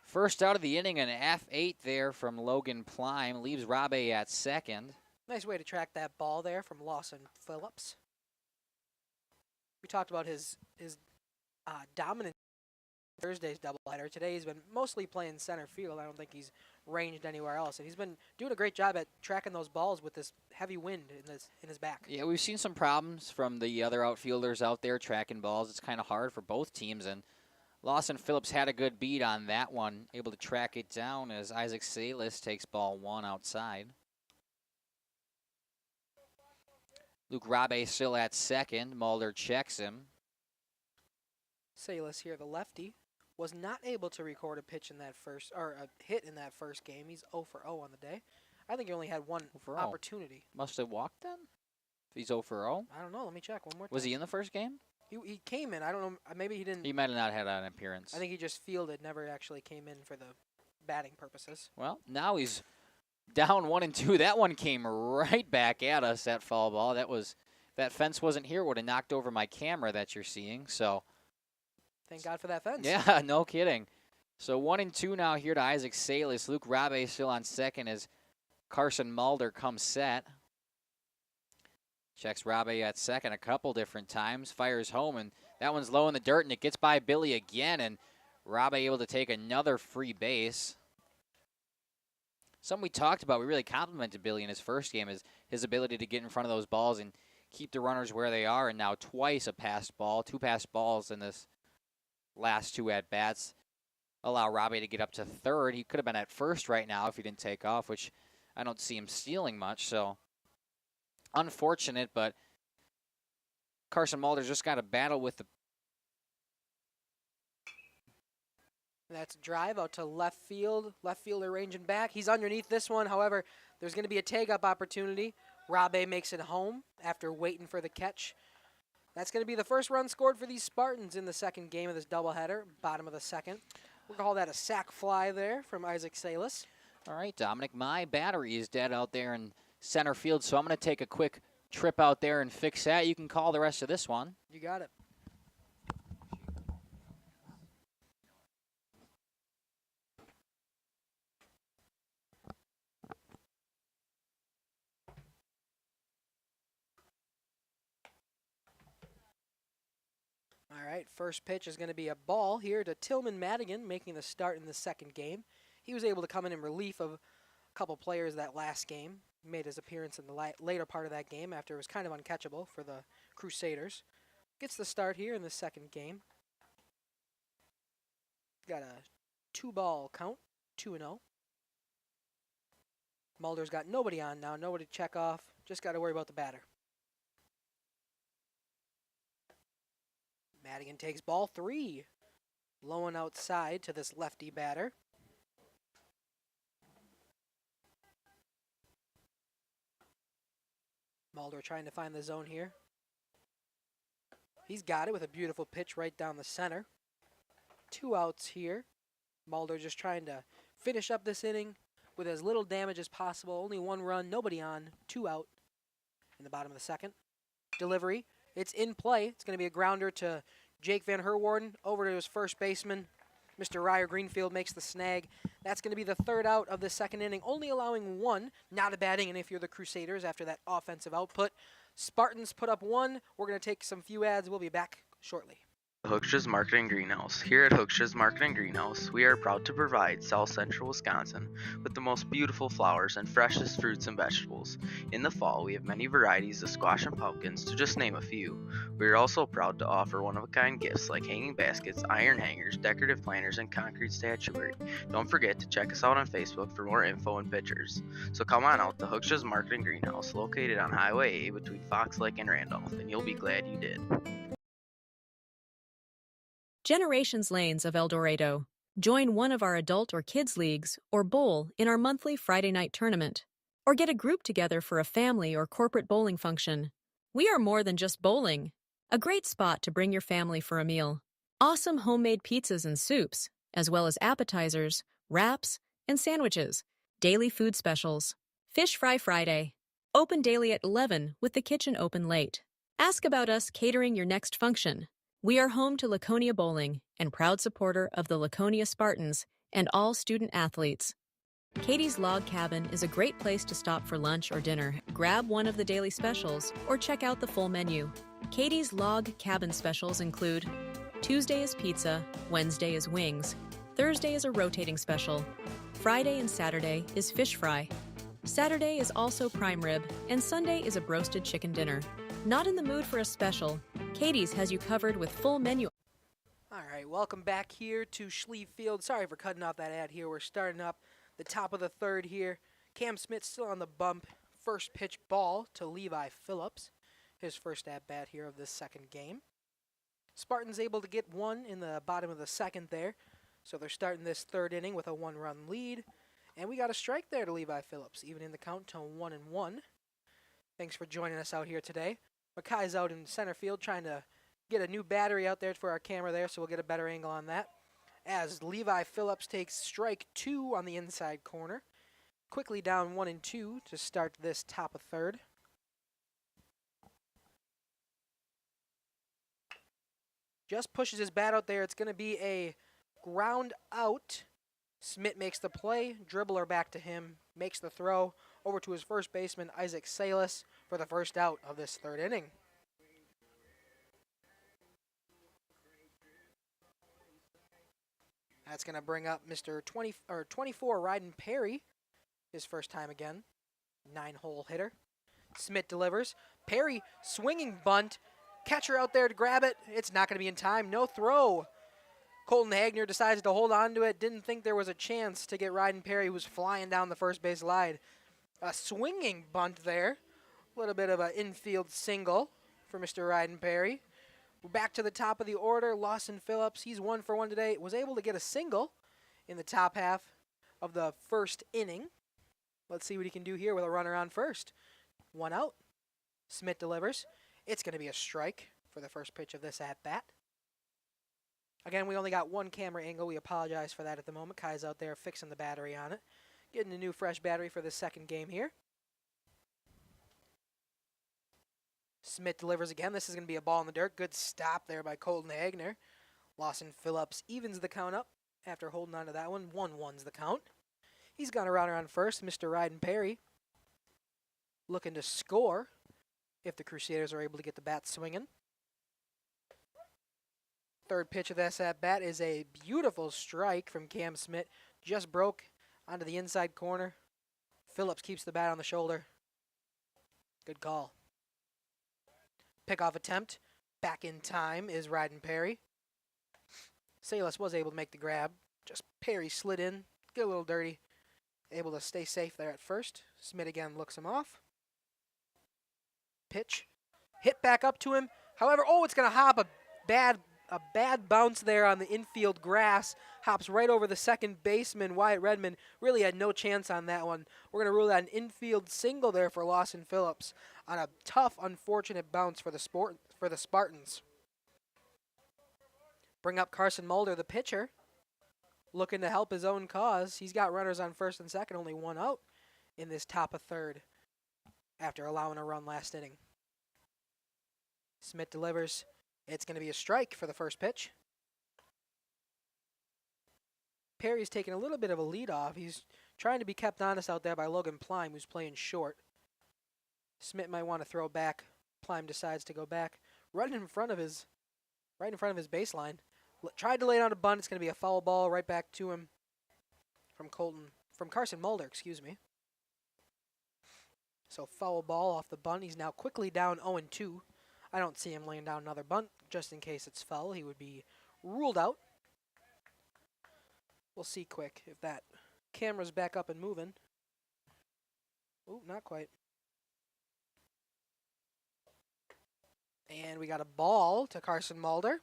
first out of the inning, an F8 there from Logan Plime. Leaves Rabe at second. Nice way to track that ball there from Lawson Phillips. We talked about his dominant Thursday's doubleheader. Today he's been mostly playing center field. I don't think he's ranged anywhere else, and he's been doing a great job at tracking those balls with this heavy wind in his back. Yeah, we've seen some problems from the other outfielders out there tracking balls. It's kind of hard for both teams, and Lawson Phillips had a good beat on that one, able to track it down as Isaac Salis takes ball 1 outside. Luke Rabe still at second. Mulder checks him. Salas here, the lefty, was not able to record a pitch in that first, or a hit in that first game. He's 0 for 0 on the day. I think he only had one opportunity. Must have walked then? If he's 0 for 0? I don't know. Let me check one more time. Was he in the first game? He came in. I don't know. Maybe he didn't. He might have not had an appearance. I think he just fielded, never actually came in for the batting purposes. Well, now he's down 1-2. That one came right back at us, that foul ball. That fence wasn't here, would have knocked over my camera that you're seeing. So thank God for that fence. Yeah, no kidding. So 1-2 now here to Isaac Salas. Luke Rabe still on second as Carson Mulder comes set. Checks Rabe at second a couple different times. Fires home, and that one's low in the dirt, and it gets by Billy again, and Rabe able to take another free base. Something we talked about, we really complimented Billy in his first game, is his ability to get in front of those balls and keep the runners where they are, and now twice a passed ball, 2 passed balls in this last 2 at-bats. Allow Rabe to get up to third. He could have been at first right now if he didn't take off, which I don't see him stealing much, so unfortunate, but Carson Mulder's just got to battle with the... That's a drive out to left field. Left fielder ranging back. He's underneath this one. However, there's going to be a take-up opportunity. Rabe makes it home after waiting for the catch. That's going to be the first run scored for these Spartans in the second game of this doubleheader, bottom of the second. We'll call that a sac fly there from Isaac Salas. All right, Dominic, my battery is dead out there in center field, so I'm going to take a quick trip out there and fix that. You can call the rest of this one. You got it. All right, first pitch is going to be a ball here to Tillman Madigan, making the start in the second game. He was able to come in relief of a couple players that last game. Made his appearance in the later part of that game after it was kind of uncatchable for the Crusaders. Gets the start here in the second game. Got a 2-ball count, 2-0. Mulder's got nobody on now, nobody to check off. Just got to worry about the batter. Madigan takes ball 3. Low and outside to this lefty batter. Mulder trying to find the zone here. He's got it with a beautiful pitch right down the center. 2 outs here. Mulder just trying to finish up this inning with as little damage as possible. Only 1 run, nobody on, 2 out in the bottom of the second. Delivery. It's in play. It's going to be a grounder to Jake Van Herwarden over to his first baseman. Mr. Ryer Greenfield makes the snag. That's going to be the 3rd out of the second inning, only allowing 1. Not a bad inning if you're the Crusaders after that offensive output. Spartans put up 1. We're going to take some few ads. We'll be back shortly. Hoekstra Marketing Greenhouse. Here at Hoekstra Marketing Greenhouse, we are proud to provide South Central Wisconsin with the most beautiful flowers and freshest fruits and vegetables. In the fall, we have many varieties of squash and pumpkins, to just name a few. We are also proud to offer one-of-a-kind gifts like hanging baskets, iron hangers, decorative planters, and concrete statuary. Don't forget to check us out on Facebook for more info and pictures. So come on out to Hoekstra Marketing Greenhouse, located on Highway A between Fox Lake and Randolph, and you'll be glad you did. Generations Lanes of El Dorado. Join one of our adult or kids leagues or bowl in our monthly Friday night tournament. Or get a group together for a family or corporate bowling function. We are more than just bowling. A great spot to bring your family for a meal. Awesome homemade pizzas and soups, as well as appetizers, wraps, and sandwiches. Daily food specials. Fish Fry Friday. Open daily at 11 with the kitchen open late. Ask about us catering your next function. We are home to Laconia Bowling and proud supporter of the Laconia Spartans and all student athletes. Katie's Log Cabin is a great place to stop for lunch or dinner. Grab one of the daily specials or check out the full menu. Katie's Log Cabin specials include Tuesday is pizza, Wednesday is wings, Thursday is a rotating special, Friday and Saturday is fish fry. Saturday is also prime rib, and Sunday is a broasted chicken dinner. Not in the mood for a special? Katie's has you covered with full menu. All right, welcome back here to Schlieve Field. Sorry for cutting off that ad here. We're starting up the top of the 3rd here. Cam Smith still on the bump. First pitch ball to Levi Phillips. his first at-bat here of this second game. Spartans able to get one in the bottom of the second there, so they're starting this third inning with a one-run lead. And we got a strike there to Levi Phillips, even in the count to 1-1. Thanks for joining us out here today. Makai's out in center field trying to get a new battery out there for our camera there, so we'll get a better angle on that. As Levi Phillips takes strike 2 on the inside corner. Quickly down 1-2 to start this top of third. Just pushes his bat out there. It's going to be a ground out. Smith makes the play, dribbler back to him, makes the throw over to his first baseman, Isaac Salas, for the first out of this third inning. That's going to bring up Mr. 24, Ryden Perry, his first time again. 9-hole hitter. Smith delivers. Perry swinging bunt. Catcher out there to grab it. It's not going to be in time. No throw. Colton Hagner decides to hold on to it. Didn't think there was a chance to get Ryden Perry, who was flying down the first base line. A swinging bunt there. A little bit of an infield single for Mr. Ryden Perry. We're back to the top of the order. Lawson Phillips, he's 1 for 1 today. Was able to get a single in the top half of the first inning. Let's see what he can do here with a runner on first. 1 out. Smith delivers. It's going to be a strike for the first pitch of this at-bat. Again, we only got one camera angle. We apologize for that at the moment. Kai's out there fixing the battery on it. Getting a new fresh battery for the second game here. Smith delivers again. This is going to be a ball in the dirt. Good stop there by Colton Hagner. Lawson Phillips evens the count up after holding on to that one. 1-1's the count. He's got a runner on first, Mr. Ryden Perry. Looking to score if the Crusaders are able to get the bat swinging. Third pitch of this at-bat is a beautiful strike from Cam Smith. Just broke onto the inside corner. Phillips keeps the bat on the shoulder. Good call. Pickoff attempt. Back in time is Ryden Perry. Salas was able to make the grab. Just Perry slid in. Get a little dirty. Able to stay safe there at first. Smith again looks him off. Pitch. Hit back up to him. However, it's going to hop a bad bounce there on the infield grass. Hops right over the second baseman, Wyatt Redmond. Really had no chance on that one. We're going to rule that an infield single there for Lawson Phillips on a tough, unfortunate bounce for the Spartans. Bring up Carson Mulder, the pitcher, looking to help his own cause. He's got runners on first and second, only 1 out in this top of third after allowing a run last inning. Smith delivers. It's going to be a strike for the first pitch. Perry's taking a little bit of a lead off. He's trying to be kept honest out there by Logan Plime, who's playing short. Smith might want to throw back. Plime decides to go back. Right in front of his baseline. Tried to lay down a bunt. It's going to be a foul ball right back to him from Carson Mulder, excuse me. So foul ball off the bunt. He's now quickly down 0-2. I don't see him laying down another bunt. Just in case it's foul, he would be ruled out. We'll see quick if that camera's back up and moving. Ooh, not quite. And we got a ball to Carson Mulder.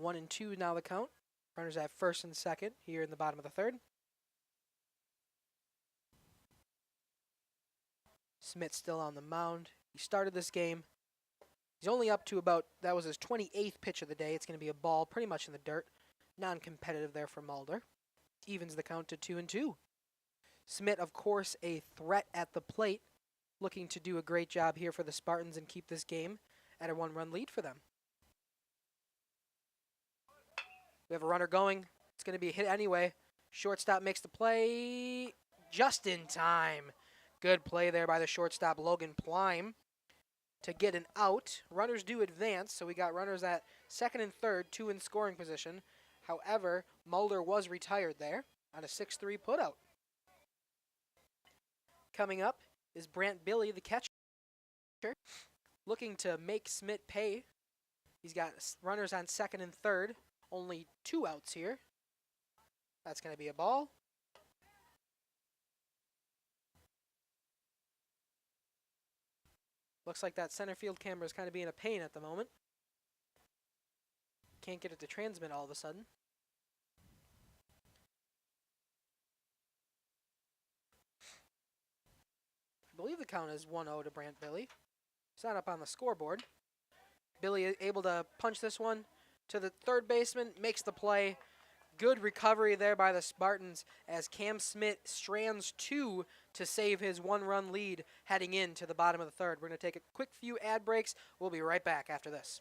1-2 now the count. Runners at first and second here in the bottom of the third. Smith still on the mound. He started this game. He's only up to that was his 28th pitch of the day. It's going to be a ball pretty much in the dirt. Non-competitive there for Mulder. Evens the count to 2-2. Smith, of course, a threat at the plate. Looking to do a great job here for the Spartans and keep this game at a 1-run lead for them. We have a runner going. It's going to be a hit anyway. Shortstop makes the play just in time. Good play there by the shortstop, Logan Plime, to get an out. Runners do advance, so we got runners at second and third, 2 in scoring position. However, Mulder was retired there on a 6-3 putout. Coming up is Brant Billy, the catcher, looking to make Smith pay. He's got runners on second and third, only 2 outs here. That's going to be a ball. Looks like that center field camera is kind of being a pain at the moment. Can't get it to transmit all of a sudden. I believe the count is 1-0 to Brant Billy. It's not up on the scoreboard. Billy able to punch this one to the third baseman, makes the play. Good recovery there by the Spartans as Cam Smith strands two to save his one-run lead heading into the bottom of the third. We're going to take a quick few ad breaks. We'll be right back after this.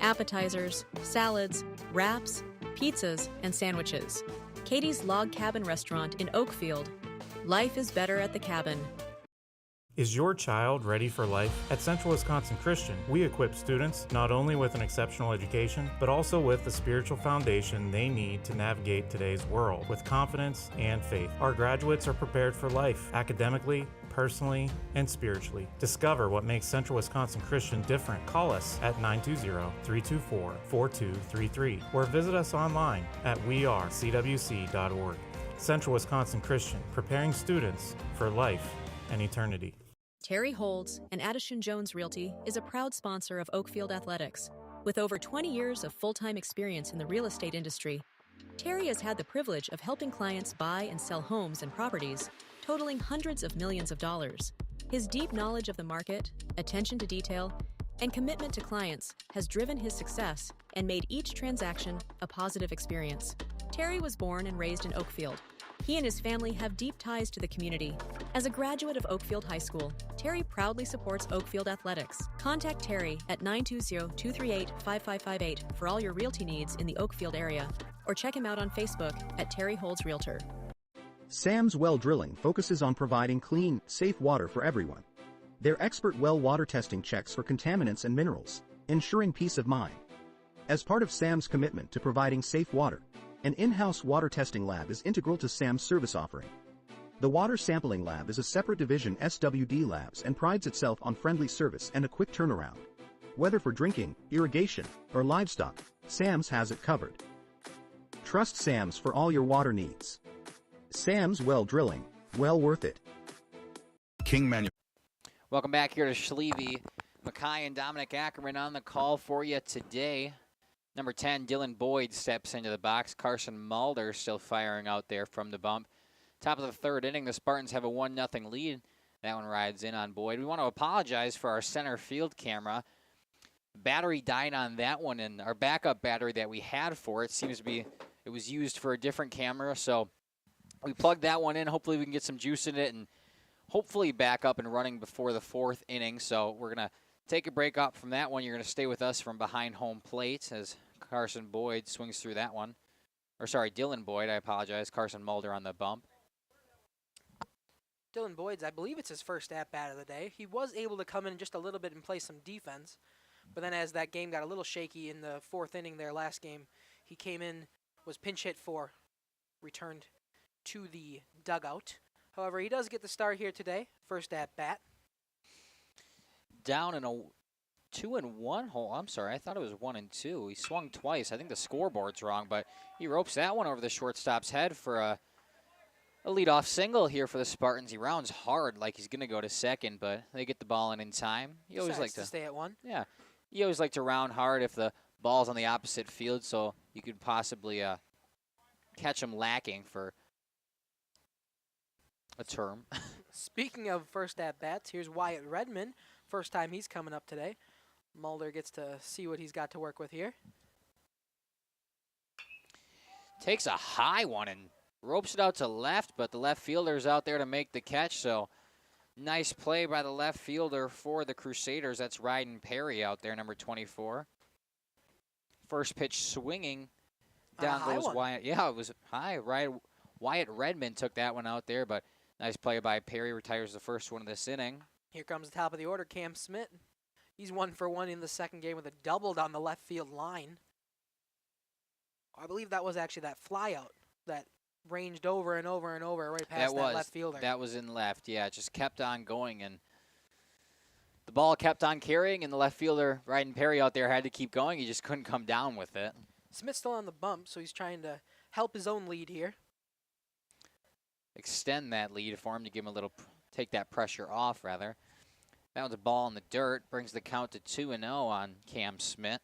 Appetizers, salads, wraps, pizzas, and sandwiches. Katie's Log Cabin Restaurant in Oakfield. Life is better at the cabin. Is your child ready for life? At Central Wisconsin Christian, we equip students not only with an exceptional education, but also with the spiritual foundation they need to navigate today's world with confidence and faith. Our graduates are prepared for life, academically, personally, and spiritually. Discover what makes Central Wisconsin Christian different. Call us at 920-324-4233 or visit us online at wearecwc.org. Central Wisconsin Christian, preparing students for life and eternity. Terry Holds and Addison Jones Realty is a proud sponsor of Oakfield Athletics. With over 20 years of full-time experience in the real estate industry, Terry has had the privilege of helping clients buy and sell homes and properties, totaling hundreds of millions of dollars. His deep knowledge of the market, attention to detail, and commitment to clients has driven his success and made each transaction a positive experience. Terry was born and raised in Oakfield. He and his family have deep ties to the community. As a graduate of Oakfield High School, Terry proudly supports Oakfield Athletics. Contact Terry at 920-238-5558 for all your realty needs in the Oakfield area, or check him out on Facebook at Terry Holds Realtor. Sam's Well Drilling focuses on providing clean, safe water for everyone. Their expert well water testing checks for contaminants and minerals, ensuring peace of mind. As part of Sam's commitment to providing safe water, an in-house water testing lab is integral to Sam's service offering. The Water Sampling Lab is a separate division SWD Labs and prides itself on friendly service and a quick turnaround. Whether for drinking, irrigation, or livestock, Sam's has it covered. Trust Sam's for all your water needs. Sam's Well Drilling, well worth it. Welcome back here to Schlieve. Mackay and Dominic Ackerman on the call for you today. Number 10, Dylan Boyd steps into the box. Carson Mulder still firing out there from the bump. Top of the third inning, the Spartans have a 1-0 lead. That one rides in on Boyd. We want to apologize for our center field camera. Battery died on that one, and our backup battery that we had for it seems to be, it was used for a different camera. So we plugged that one in. Hopefully we can get some juice in it and hopefully back up and running before the fourth inning. So we're going to take a break up from that one. You're going to stay with us from behind home plate as Carson Boyd swings through that one. Or sorry, Dylan Boyd, I apologize. Carson Mulder on the bump. Dylan Boyd's, I believe it's his first at-bat of the day. He was able to come in just a little bit and play some defense. But then as that game got a little shaky in the fourth inning there last game, he came in, was pinch hit for, returned to the dugout. However, he does get the start here today, first at-bat. Down in a 2-1 hole. I'm sorry, I thought it was 1-2. He swung twice. I think the scoreboard's wrong, but he ropes that one over the shortstop's head for a leadoff single here for the Spartans. He rounds hard like he's going to go to second, but they get the ball in time. You always like to stay at one. Yeah, you always like to round hard if the ball's on the opposite field, so you could possibly catch him lacking for a term. Speaking of first at-bats, here's Wyatt Redmond. First time he's coming up today. Mulder gets to see what he's got to work with here. Takes a high one and ropes it out to left, but the left fielder's out there to make the catch, so nice play by the left fielder for the Crusaders. That's Ryden Perry out there, number 24. First pitch swinging. Down goes Wyatt. Yeah, it was high. Wyatt Redmond took that one out there, but nice play by Perry. Retires the first one of this inning. Here comes the top of the order, Cam Smith. He's 1 for 1 in the second game with a double down the left field line. I believe that was actually that fly out that ranged over and over and over right past that left fielder. That was in left, yeah. It just kept on going, and the ball kept on carrying, and the left fielder, Ryden Perry, out there had to keep going. He just couldn't come down with it. Smith's still on the bump, so he's trying to help his own lead here. Extend that lead for him to give him a little, take that pressure off, rather. That one's a ball in the dirt. Brings the count to 2-0 on Cam Smith.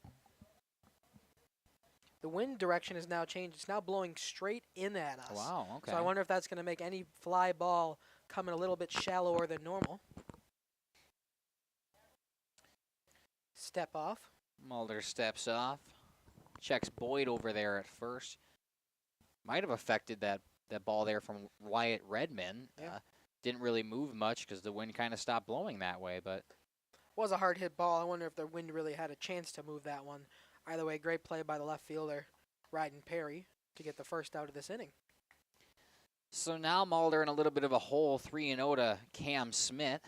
The wind direction has now changed. It's now blowing straight in at us. Wow, okay. So I wonder if that's going to make any fly ball come in a little bit shallower than normal. Step off. Mulder steps off. Checks Boyd over there at first. Might have affected that ball there from Wyatt Redmond. Yeah. Didn't really move much because the wind kind of stopped blowing that way, but Was a hard hit ball. I wonder if the wind really had a chance to move that one. Either way, great play by the left fielder, Ryden Perry, to get the first out of this inning. so now Mulder in a little bit of a hole, 3-0 to Cam Smith.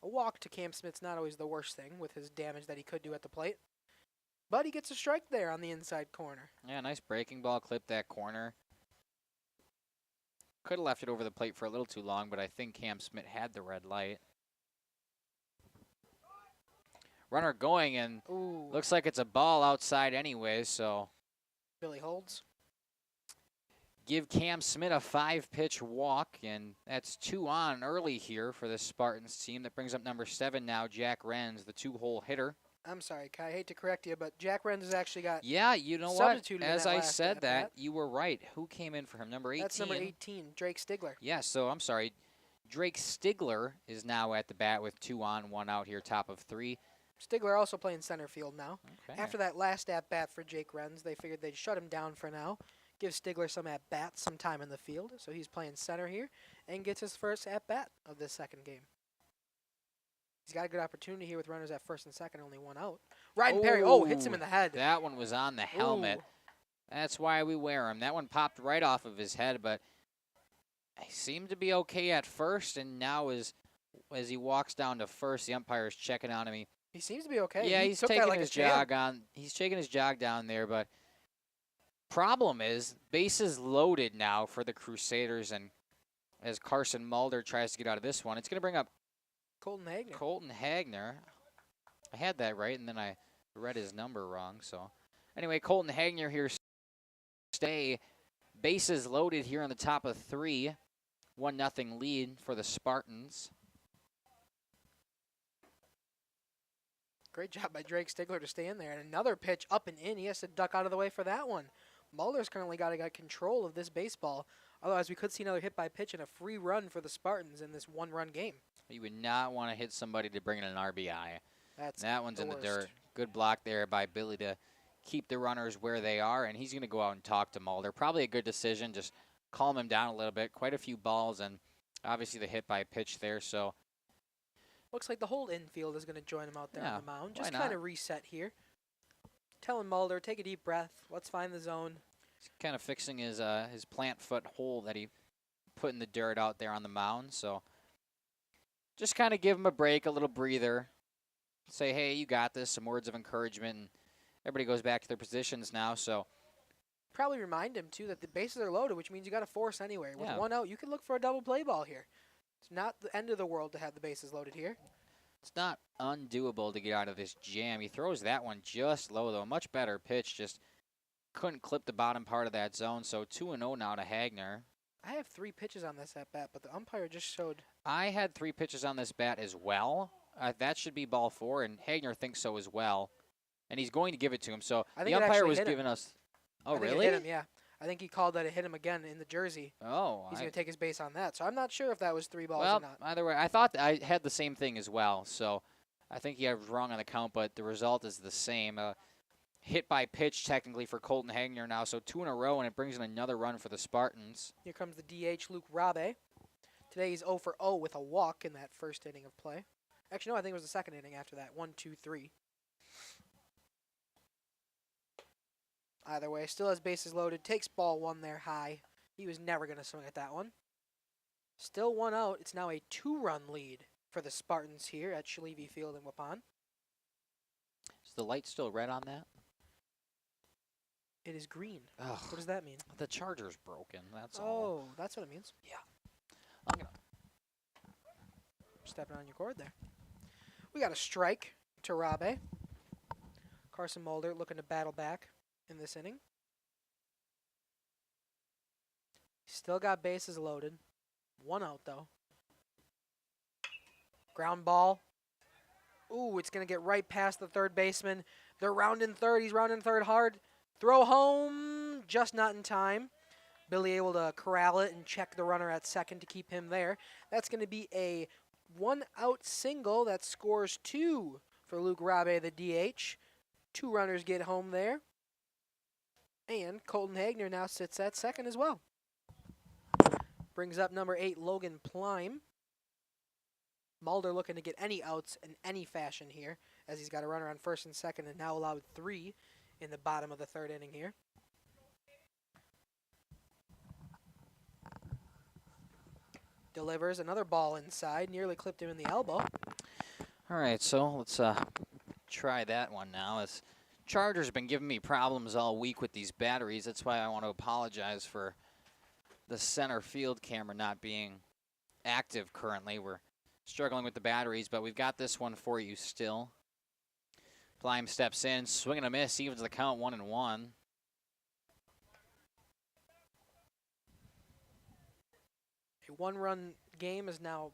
A walk to Cam Smith's not always the worst thing with his damage that he could do at the plate. But he gets a strike there on the inside corner. Yeah, nice breaking ball, clipped that corner. Could have left it over the plate for a little too long, but I think Cam Smith had the red light. Runner going, and Ooh. looks like it's a ball outside anyway, so Billy holds. give Cam Smith a 5-pitch walk, and that's 2 on early here for the Spartans team. That brings up number 7 now, Jack Renz, the 2-hole hitter. I'm sorry, Kai, I hate to correct you, but Jack Renz has actually got Yeah, you know what? substituted in As that I last said that, at-bat. you were right. Who came in for him? Number 18. That's number 18, Drake Stigler. Yeah, so I'm sorry. Drake Stigler is now at the bat with 2 on, 1 out here, top of 3. Stigler also playing center field now. Okay. After that last at-bat for Jake Renz, they figured they'd shut him down for now, give Stigler some at-bats, some time in the field. So he's playing center here and gets his first at-bat of this second game. He's got a good opportunity here with runners at first and second, only 1 out. Ryden Perry, hits him in the head. That one was on the helmet. Ooh. That's why we wear them. That one popped right off of his head, but he seemed to be okay at first, and now as he walks down to first, the umpire's checking on him. He seems to be okay. Yeah, He he's took that taking like a his champ. jog on. He's taking his jog down there, but problem is bases loaded now for the Crusaders, and as Carson Mulder tries to get out of this one, it's going to bring up Colton Hagner. I had that right, and then I read his number wrong. So anyway, Colton Hagner here stay. Bases loaded here on the top of 3. 1-0 lead for the Spartans. Great job by Drake Stigler to stay in there. And another pitch up and in. He has to duck out of the way for that one. Mulder's currently got control of this baseball. Otherwise, we could see another hit by pitch and a free run for the Spartans in this 1-run game. You would not want to hit somebody to bring in an RBI. That one's the in the worst. dirt. Good block there by Billy to keep the runners where they are, and he's going to go out and talk to Mulder. Probably a good decision. Just calm him down a little bit. Quite a few balls, and obviously the hit by pitch there. So Looks like the whole infield is going to join him out there Yeah, on the mound. why Just not? kind of reset here. Telling Mulder, take a deep breath. Let's find the zone. he's kind of fixing his plant foot hole that he put in the dirt out there on the mound. So just kind of give him a break, a little breather. Say, hey, you got this. Some words of encouragement. And everybody goes back to their positions now. So Probably remind him, too, that the bases are loaded, which means you got to force anyway. With Yeah. 1 out, you can look for a double play ball here. It's not the end of the world to have the bases loaded here. it's not undoable to get out of this jam. He throws that one just low, though. Much better pitch. Just couldn't clip the bottom part of that zone. So 2-0 now to Hagner. I have 3 pitches on this at bat, but the umpire just showed. I had 3 pitches on this bat as well. That should be ball 4, and Hagner thinks so as well. And he's going to give it to him. So I the think it umpire actually was hit him. giving us. Oh, I think really? It hit him, yeah. I think he called that it hit him again in the jersey. Oh, He's going to take his base on that. So I'm not sure if that was 3 balls well, or not. either way, I thought I had the same thing as well. So I think he was wrong on the count, but the result is the same. Hit by pitch technically for Colton Hagner now. So 2 in a row, and it brings in another run for the Spartans. Here comes the DH, Luke Rabe. Today he's 0 for 0 with a walk in that first inning of play. Actually, no, I think it was the second inning after that. 1, 2, 3. Either way, still has bases loaded. Takes ball 1 there high. He was never going to swing at that one. Still 1 out. It's now a 2-run lead for the Spartans here at Schlieve Field in Waupun. Is the light still red on that? It is green. Ugh. What does that mean? The charger's broken. That's all. Oh, that's what it means. Yeah. I'm gonna Stepping on your cord there. We got a strike to Rabe. Carson Mulder looking to battle back in this inning. Still got bases loaded. 1 out, though. Ground ball. Ooh, it's going to get right past the third baseman. They're rounding third. He's rounding third hard. Throw home, just not in time. Billy able to corral it and check the runner at second to keep him there. That's going to be a one-out single that scores 2 for Luke Rabe, the DH. 2 runners get home there. And Colton Hagner now sits at second as well. Brings up number 8, Logan Plime. Mulder looking to get any outs in any fashion here, as he's got a runner on first and second and now allowed 3 in the bottom of the third inning here. Delivers another ball inside, nearly clipped him in the elbow. All right, so let's try that one now. As Chargers have been giving me problems all week with these batteries. That's why I want to apologize for the center field camera not being active currently. We're struggling with the batteries, but we've got this one for you still. Plime steps in, swing and a miss, evens the count 1-1. A one-run game is now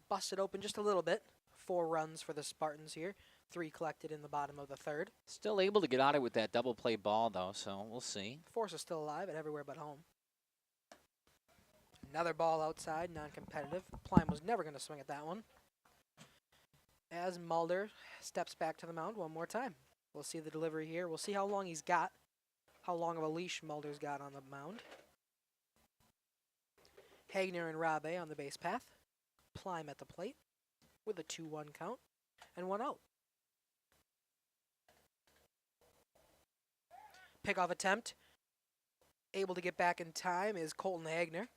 busted open just a little bit. 4 runs for the Spartans here. 3 collected in the bottom of the third. Still able to get out of it with that double play ball, though, so we'll see. Force is still alive at everywhere but home. Another ball outside, non-competitive. Plime was never going to swing at that one. As Mulder steps back to the mound one more time. We'll see the delivery here. We'll see how long he's got, how long of a leash Mulder's got on the mound. Hagner and Rabe on the base path. Plime at the plate with a 2-1 count and 1 out. Pickoff attempt. Able to get back in time is Colton Hagner.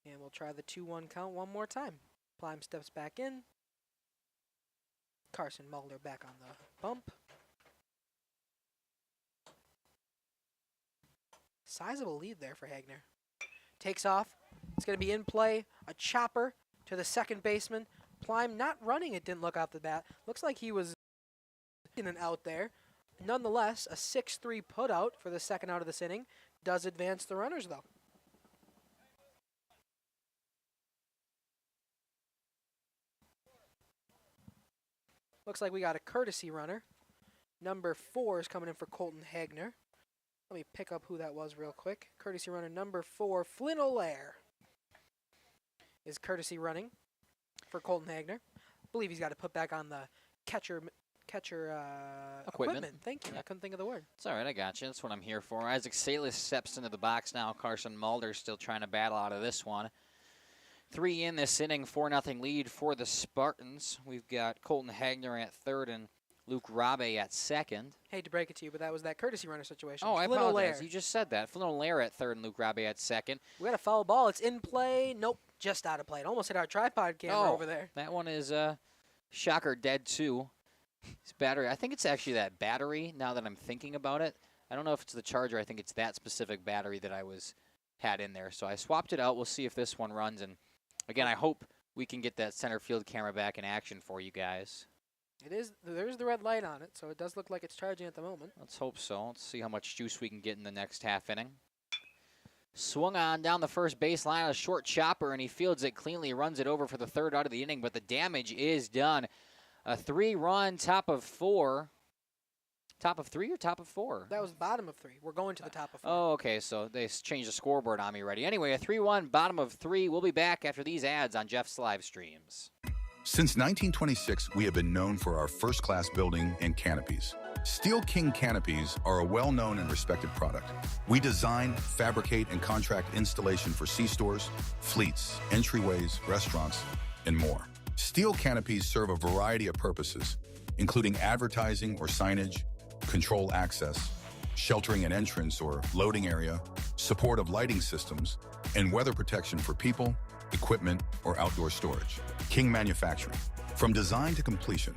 And we'll try the 2-1 count one more time. Plime steps back in. Carson Mulder back on the bump. Sizable lead there for Hagner. Takes off. It's going to be in play. A chopper to the second baseman. Plime not running it, didn't look off the bat. Looks like he was in and out there. Nonetheless, a 6-3 putout for the second out of this inning. Does advance the runners, though. Looks like we got a courtesy runner. Number 4 is coming in for Colton Hagner. Let me pick up who that was real quick. Courtesy runner number 4, Flynn O'Lear, is courtesy running for Colton Hagner. I believe he's got to put back on the catcher equipment. Thank you. Yeah. I couldn't think of the word. It's all right. I got you. That's what I'm here for. Isaac Salas steps into the box now. Carson Mulder still trying to battle out of this one. 3 in this inning, 4-0 lead for the Spartans. We've got Colton Hagner at third and Luke Rabe at second. Hate to break it to you, but that was that courtesy runner situation. Oh, I apologize. You just said that. Flynn O'Lear at third and Luke Rabe at second. We got a foul ball. It's in play. Nope, just out of play. It almost hit our tripod camera over there. That one is shocker dead too. It's battery. I think it's actually that battery now that I'm thinking about it. I don't know if it's the charger. I think it's that specific battery that I had in there. So I swapped it out. We'll see if this one runs. And again, I hope we can get that center field camera back in action for you guys. It is. There's the red light on it, so it does look like it's charging at the moment. Let's hope so. Let's see how much juice we can get in the next half inning. Swung on down the first baseline, a short chopper, and he fields it cleanly, runs it over for the third out of the inning, but the damage is done. A 3-run top of 4. Top of 3 or top of 4? That was bottom of 3. We're going to the top of 4. Oh, okay, so they changed the scoreboard on me already. Anyway, a 3-1, bottom of 3. We'll be back after these ads on Jeff's live streams. Since 1926, we have been known for our first-class building and canopies. Steel King canopies are a well-known and respected product. We design, fabricate, and contract installation for C-stores, fleets, entryways, restaurants, and more. Steel canopies serve a variety of purposes, including advertising or signage, control access, sheltering an entrance or loading area, support of lighting systems, and weather protection for people, equipment, or outdoor storage. King Manufacturing, from design to completion.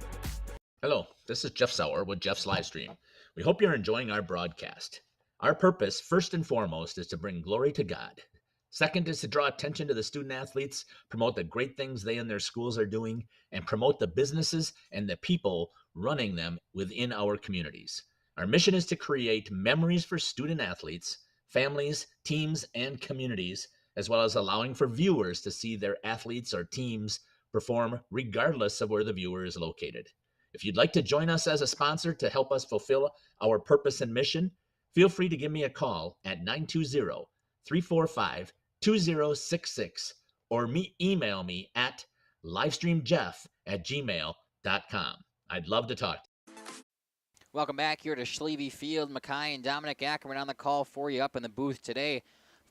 Hello, this is Jeff Sauer with Jeff's Livestream. We hope you're enjoying our broadcast. Our purpose, first and foremost, is to bring glory to God. Second is to draw attention to the student athletes, promote the great things they and their schools are doing, and promote the businesses and the people running them within our communities. Our mission is to create memories for student athletes, families, teams, and communities as well as allowing for viewers to see their athletes or teams perform regardless of where the viewer is located. If you'd like to join us as a sponsor to help us fulfill our purpose and mission, feel free to give me a call at 920-345-2066 or email me at livestreamjeff@gmail.com. I'd love to talk to you. Welcome back here to Schlieve Field. Mackay and Dominic Ackerman on the call for you up in the booth today.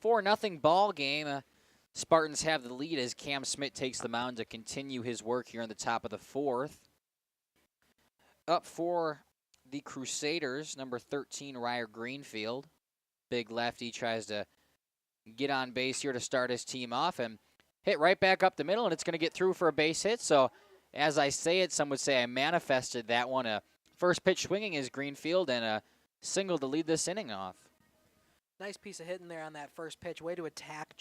4-0 ball game. Spartans have the lead as Cam Smith takes the mound to continue his work here in the top of the fourth. Up for the Crusaders, number 13, Ryer Greenfield. Big lefty tries to get on base here to start his team off and hit right back up the middle, and it's going to get through for a base hit. So as I say it, some would say I manifested that one. First pitch swinging is Greenfield, and a single to lead this inning off. Nice piece of hitting there on that first pitch. Way to attack.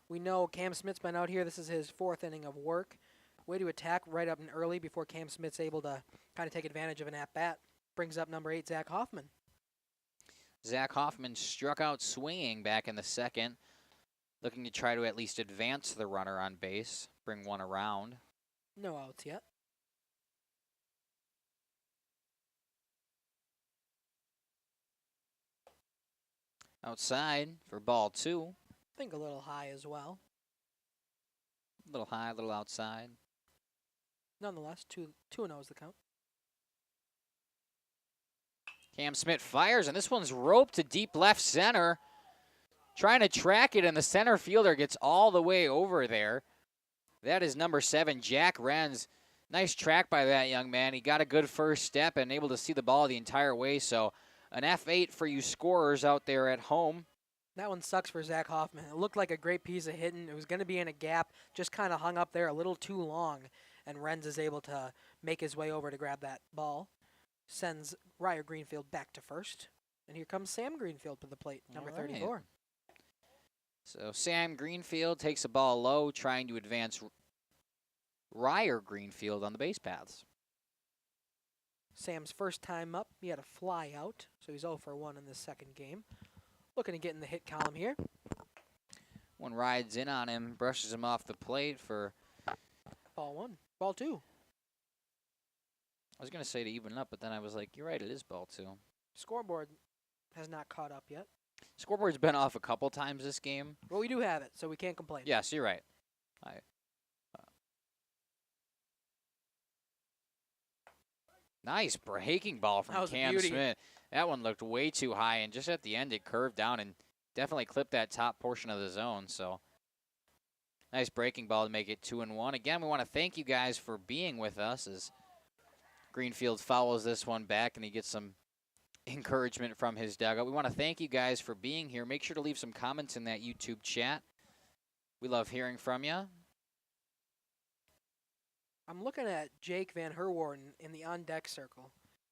We know Cam Smith's been out here. This is his fourth inning of work. Way to attack right up and early before Cam Smith's able to kind of take advantage of an at-bat. Brings up number 8, Zach Hoffman. Zach Hoffman struck out swinging back in the second, looking to try to at least advance the runner on base, bring one around. No outs yet. Outside for ball 2. I think a little high as well. A little high, a little outside. Nonetheless, 2-0 is the count. Cam Smith fires, and this one's roped to deep left center. Trying to track it, and the center fielder gets all the way over there. That is number 7, Jack Renz. Nice track by that young man. He got a good first step and able to see the ball the entire way. So an F8 for you scorers out there at home. That one sucks for Zach Hoffman. It looked like a great piece of hitting. It was going to be in a gap, just kind of hung up there a little too long, and Renz is able to make his way over to grab that ball. Sends Ryer Greenfield back to first. And here comes Sam Greenfield to the plate, number 34. So Sam Greenfield takes a ball low, trying to advance Ryer Greenfield on the base paths. Sam's first time up, he had a fly out, so he's 0 for 1 in the second game. Looking to get in the hit column here. One rides in on him, brushes him off the plate for ball 1. Ball 2. I was going to say to even up, but then I was like, you're right, it is ball 2. Scoreboard has not caught up yet. Scoreboard's been off a couple times this game. Well, we do have it, so we can't complain. Yes, you're right. Nice breaking ball from Cam Smith. That one looked way too high, and just at the end it curved down and definitely clipped that top portion of the zone. So nice breaking ball to make it 2-1. Again, we want to thank you guys for being with us as Greenfield follows this one back and he gets some encouragement from his dugout. We want to thank you guys for being here. Make sure to leave some comments in that YouTube chat. We love hearing from you. I'm looking at Jake Van Herwarden in the on-deck circle,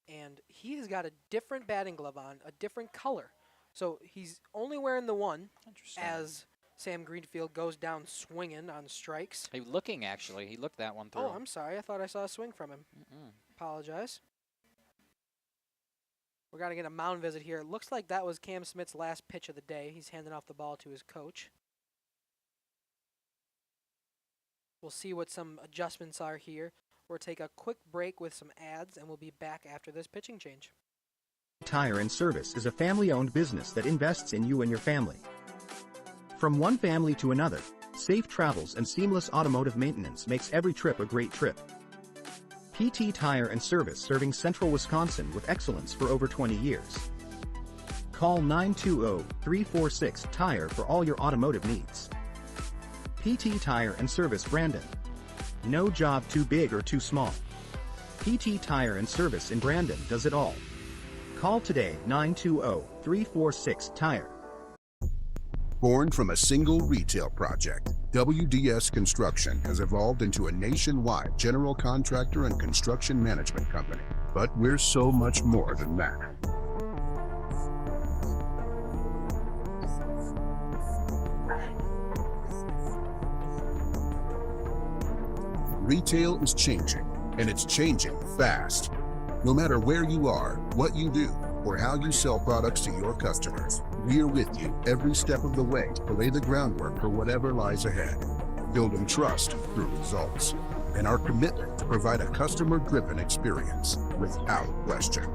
and he has got a different batting glove on, a different color. So he's only wearing the one as Sam Greenfield goes down swinging on strikes. He looking, actually. He looked that one through. Oh, I'm sorry. I thought I saw a swing from him. Apologize. We're going to get a mound visit here. It looks like that was Cam Smith's last pitch of the day. He's handing off the ball to his coach. We'll see what some adjustments are here. We'll take a quick break with some ads, and we'll be back after this pitching change. Tire and Service is a family-owned business that invests in you and your family. From one family to another, safe travels and seamless automotive maintenance makes every trip a great trip. PT Tire and Service, serving Central Wisconsin with excellence for over 20 years. Call 920-346-TIRE for all your automotive needs. PT Tire and Service, Brandon. No job too big or too small. PT Tire and Service in Brandon does it all. Call today, 920-346-TIRE. Born from a single retail project, WDS Construction has evolved into a nationwide general contractor and construction management company. But we're so much more than that. Retail is changing, and it's changing fast. No matter where you are, what you do, or how you sell products to your customers, We're with you every step of the way to lay the groundwork for whatever lies ahead, building trust through results, and our commitment to provide a customer-driven experience without question.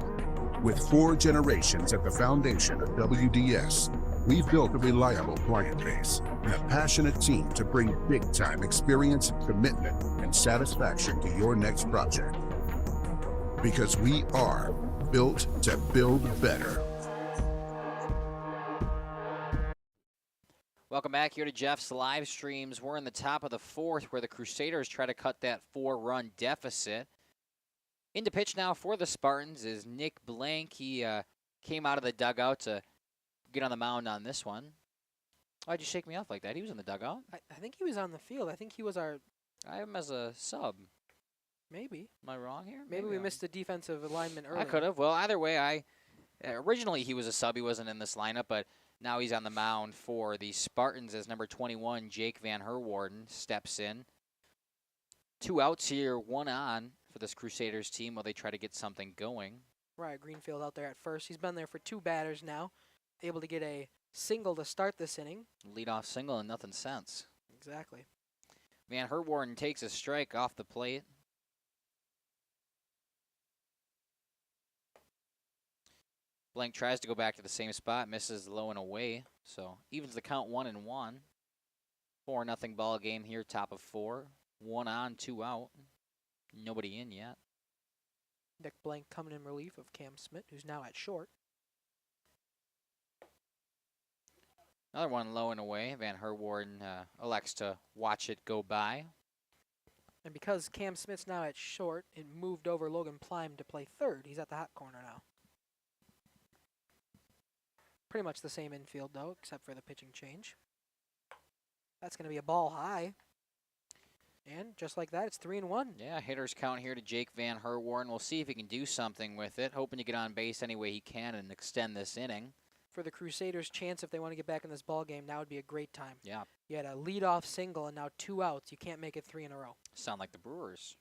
With 4 generations at the foundation of WDS, we've built a reliable client base and a passionate team to bring big-time experience, commitment, and satisfaction to your next project. Because we are built to build better. Welcome back here to Jeff's live streams. We're in the top of the 4th where the Crusaders try to cut that 4-run deficit. Into pitch now for the Spartans is Nick Blank. He came out of the dugout to get on the mound on this one. Why'd you shake me off like that? He was in the dugout. I think he was on the field. I think he was our... I have him as a sub. Maybe. Am I wrong here? Maybe we missed the defensive alignment earlier. I could have. Well, either way, originally he was a sub. He wasn't in this lineup, but now he's on the mound for the Spartans as number 21, Jake Van Herwarden, steps in. 2 outs here, 1 on for this Crusaders team while they try to get something going. Right, Greenfield out there at first. He's been there for 2 batters now. Able to get a single to start this inning. Leadoff single and nothing since. Exactly. Van Herwarden takes a strike off the plate. Blank tries to go back to the same spot, misses low and away, so evens the count 1-1. 4-0 ball game here, top of 4. 1 on, 2 out. Nobody in yet. Nick Blank coming in relief of Cam Smith, who's now at short. Another one low and away. Van Herwarden elects to watch it go by. And because Cam Smith's now at short, it moved over Logan Plime to play third. He's at the hot corner now. Pretty much the same infield, though, except for the pitching change. That's going to be a ball high. And just like that, it's 3-1. Yeah, hitter's count here to Jake Van Herwarden. We'll see if he can do something with it. Hoping to get on base any way he can and extend this inning. For the Crusaders' chance, if they want to get back in this ball game, now would be a great time. Yeah. You had a leadoff single and now 2 outs. You can't make it 3 in a row. Sound like the Brewers.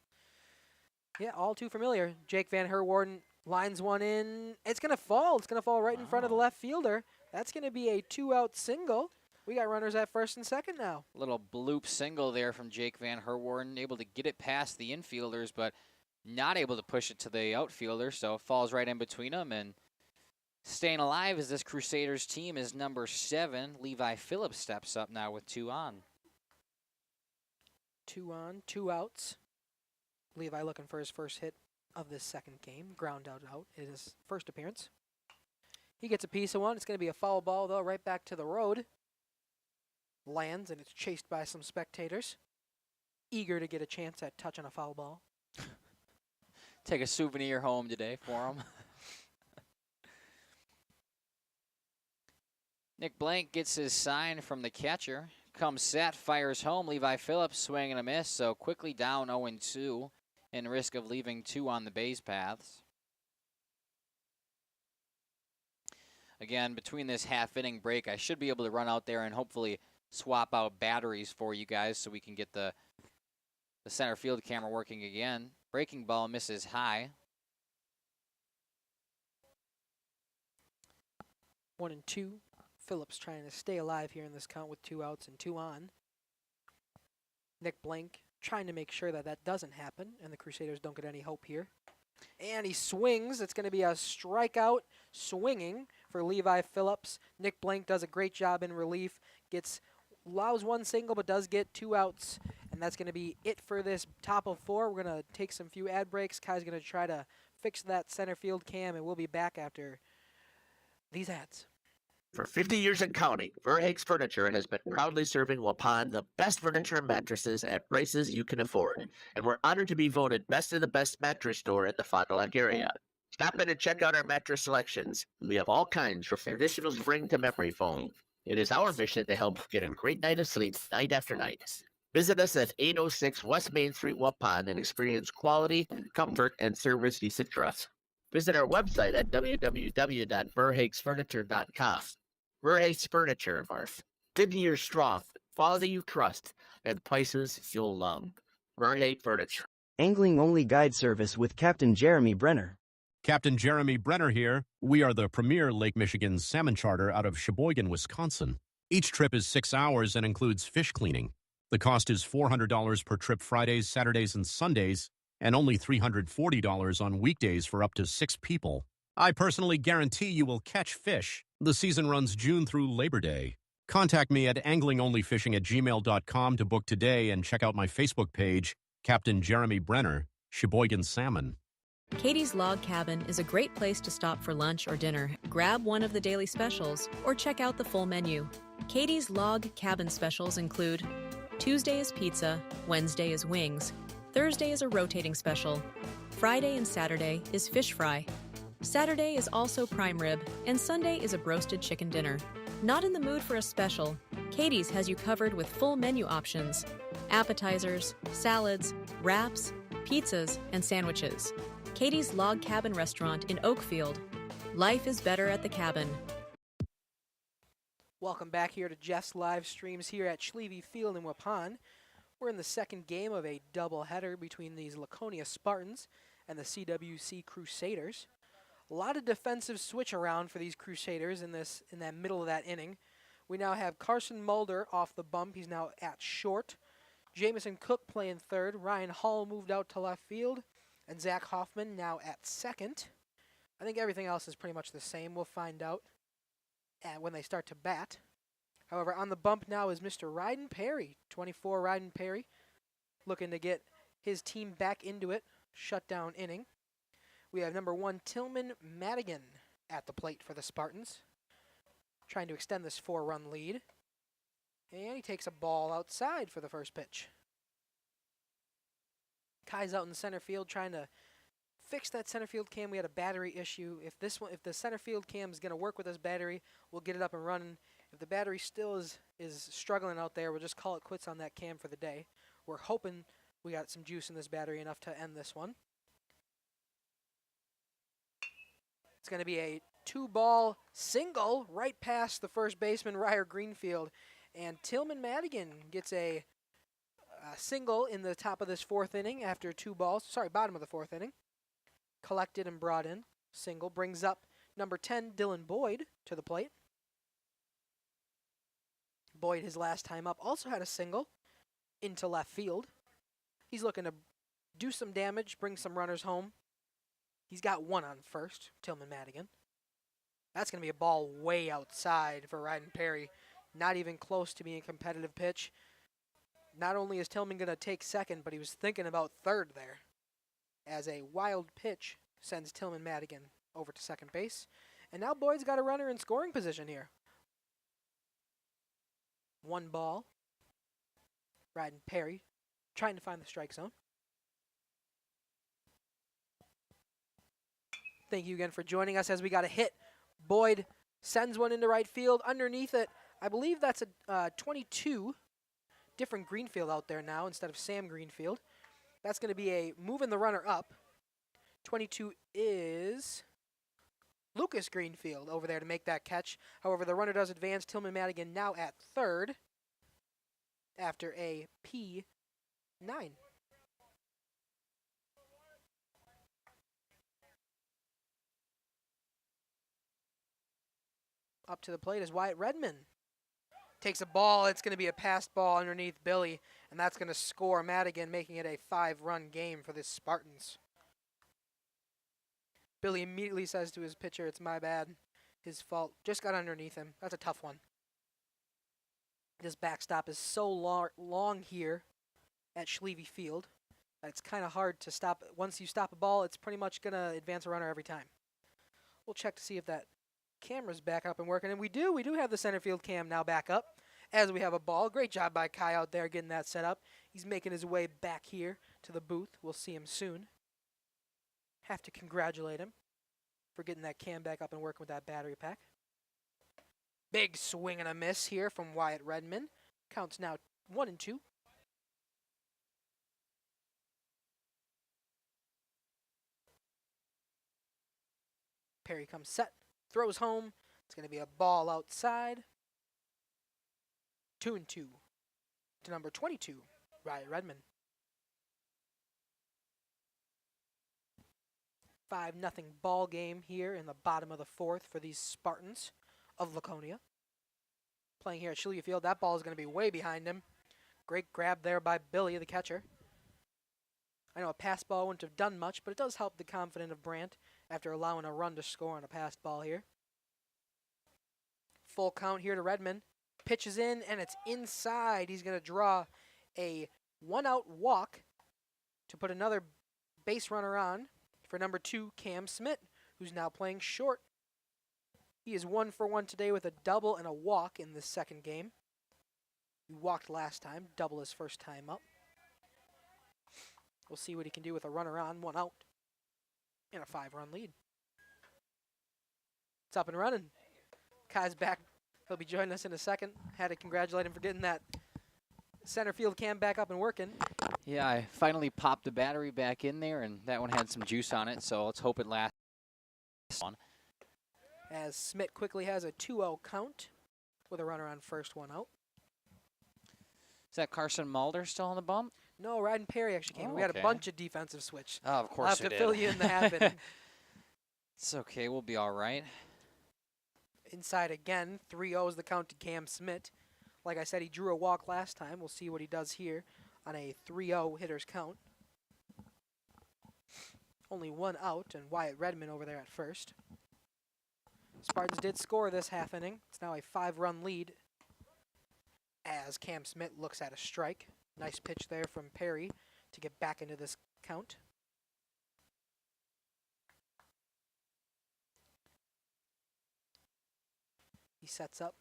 Yeah, all too familiar. Jake Van Herwarden lines one in. It's going to fall. It's going to fall right in front of the left fielder. That's going to be a 2-out single. We got runners at first and second now. Little bloop single there from Jake Van Herwarden. Able to get it past the infielders, but not able to push it to the outfielder, so it falls right in between them. And staying alive as this Crusaders team is number 7. Levi Phillips steps up now with 2 on. 2 on, 2 outs. Levi looking for his first hit of this second game. Ground out in his first appearance. He gets a piece of one. It's going to be a foul ball, though, right back to the road. Lands, and it's chased by some spectators. Eager to get a chance at touching a foul ball. Take a souvenir home today for him. Nick Blank gets his sign from the catcher. Comes set, fires home. Levi Phillips swing and a miss, so quickly down 0-2 and risk of leaving 2 on the base paths. Again, between this half-inning break, I should be able to run out there and hopefully swap out batteries for you guys so we can get the center field camera working again. Breaking ball misses high. 1-2. Phillips trying to stay alive here in this count with 2 outs and 2 on. Nick Blank trying to make sure that that doesn't happen and the Crusaders don't get any hope here. And he swings. It's going to be a strikeout swinging for Levi Phillips. Nick Blank does a great job in relief. Allows 1 single but does get 2 outs. And that's going to be it for this top of 4. We're going to take some few ad breaks. Kai's going to try to fix that center field cam, and we'll be back after these ads. For 50 years and counting, Verhaeg's Furniture has been proudly serving Waupun the best furniture and mattresses at prices you can afford. And we're honored to be voted best of the best mattress store in the Fond du Lac area. Stop in and check out our mattress selections. We have all kinds from traditional spring to memory foam. It is our mission to help you get a great night of sleep night after night. Visit us at 806 West Main Street, Waupun, and experience quality, comfort, and service you should trust. Visit our website at www.verhaegsfurniture.com. Verhaeg's Furniture, Marf. 50 years strong, quality you trust, and prices you'll love. Verhaeg Furniture. Angling-only guide service with Captain Jeremy Brenner. Captain Jeremy Brenner here. We are the premier Lake Michigan salmon charter out of Sheboygan, Wisconsin. Each trip is 6 hours and includes fish cleaning. The cost is $400 per trip Fridays, Saturdays, and Sundays, and only $340 on weekdays for up to 6 people. I personally guarantee you will catch fish. The season runs June through Labor Day. Contact me at anglingonlyfishing@gmail.com to book today and check out my Facebook page, Captain Jeremy Brenner, Sheboygan Salmon. Katie's Log Cabin is a great place to stop for lunch or dinner, grab one of the daily specials, or check out the full menu. Katie's Log Cabin specials include Tuesday is pizza, Wednesday is wings, Thursday is a rotating special, Friday and Saturday is fish fry, Saturday is also prime rib, and Sunday is a broasted chicken dinner. Not in the mood for a special? Katie's has you covered with full menu options, appetizers, salads, wraps, pizzas, and sandwiches. Katie's Log Cabin Restaurant in Oakfield. Life is better at the cabin. Welcome back here to Jeff's live streams here at Schlieve Field in Waupun. We're in the second game of a doubleheader between these Laconia Spartans and the CWC Crusaders. A lot of defensive switch around for these Crusaders in that middle of that inning. We now have Carson Mulder off the bump. He's now at short. Jamison Cook playing third. Ryan Hall moved out to left field. And Zach Hoffman now at second. I think everything else is pretty much the same. We'll find out when they start to bat. However, on the bump now is Mr. Ryden Perry, 24 Ryden Perry, looking to get his team back into it. Shutdown inning. We have number 1 Tillman Madigan at the plate for the Spartans, trying to extend this 4-run lead. And he takes a ball outside for the first pitch. Kai's out in center field trying to fix that center field cam. We had a battery issue. If the center field cam is going to work with this battery, we'll get it up and running. If the battery still is struggling out there, we'll just call it quits on that cam for the day. We're hoping we got some juice in this battery enough to end this one. It's going to be a 2-ball single right past the first baseman, Ryer Greenfield. And Tillman Madigan gets a single in the top of this 4th inning after 2 balls. Sorry, bottom of the 4th inning. Collected and brought in. Single brings up number 10, Dylan Boyd, to the plate. Boyd, his last time up, also had a single into left field. He's looking to do some damage, bring some runners home. He's got 1 on first, Tillman Madigan. That's going to be a ball way outside for Ryden Perry. Not even close to being a competitive pitch. Not only is Tillman going to take second, but he was thinking about third there, as a wild pitch sends Tillman Madigan over to second base. And now Boyd's got a runner in scoring position here. 1 ball. Ryden Perry trying to find the strike zone. Thank you again for joining us as we got a hit. Boyd sends one into right field. Underneath it, I believe that's a 22. Different Greenfield out there now instead of Sam Greenfield. That's going to be a moving the runner up. 22 is Lucas Greenfield over there to make that catch. However, the runner does advance. Tillman Madigan now at third after a P9. Up to the plate is Wyatt Redmond. Takes a ball. It's going to be a passed ball underneath Billy, and that's going to score Madigan, making it a 5-run game for the Spartans. Billy immediately says to his pitcher, "It's my bad. His fault. Just got underneath him." That's a tough one. This backstop is so long here at Schlieve Field that it's kind of hard to stop. Once you stop a ball, it's pretty much going to advance a runner every time. We'll check to see if that camera's back up and working, and we do have the center field cam now back up as we have a ball. Great job by Kai out there getting that set up. He's making his way back here to the booth. We'll see him soon. Have to congratulate him for getting that cam back up and working with that battery pack. Big swing and a miss here from Wyatt Redmond. Counts now 1-2. Perry comes set. Throws home. It's going to be a ball outside. 2-2 to number 22, Wyatt Redmond. 5-0 ball game here in the bottom of the fourth for these Spartans of Laconia. Playing here at Schlieve Field. That ball is going to be way behind him. Great grab there by Billy, the catcher. I know a pass ball wouldn't have done much, but it does help the confidence of Brandt after allowing a run to score on a passed ball here. Full count here to Redmond. Pitches in, and it's inside. He's going to draw a one-out walk to put another base runner on for number 2, Cam Smith, who's now playing short. He is 1 for 1 today with a double and a walk in this second game. He walked last time, double his first time up. We'll see what he can do with a runner on, 1 out, and a 5-run lead. It's up and running. Kai's back. He'll be joining us in a second. Had to congratulate him for getting that center field cam back up and working. Yeah, I finally popped the battery back in there, and that one had some juice on it, so let's hope it lasts. As Smith quickly has a 2-0 count with a runner on first, 1 out. Is that Carson Mulder still on the bump? No, Ryden Perry actually came. Oh, we had okay. a bunch of defensive switch. Oh, of course I'll have we to did. fill you in the half inning. It's okay, we'll be all right. Inside again, 3-0 the count to Cam Smith. Like I said, he drew a walk last time. We'll see what he does here on a 3-0 hitter's count. Only 1 out, and Wyatt Redmond over there at first. Spartans did score this half inning. It's now a 5-run lead as Cam Smith looks at a strike. Nice pitch there from Perry to get back into this count. He sets up.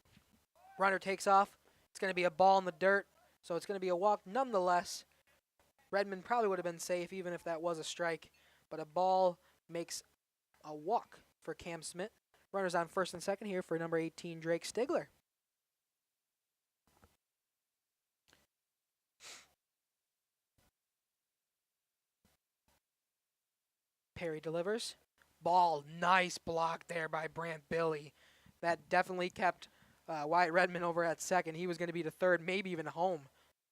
Runner takes off. It's going to be a ball in the dirt, so it's going to be a walk nonetheless. Redmond probably would have been safe even if that was a strike, but a ball makes a walk for Cam Smith. Runners on first and second here for number 18, Drake Stigler. Perry delivers. Ball, nice block there by Brant Billy. That definitely kept Wyatt Redmond over at second. He was going to be to third, maybe even home.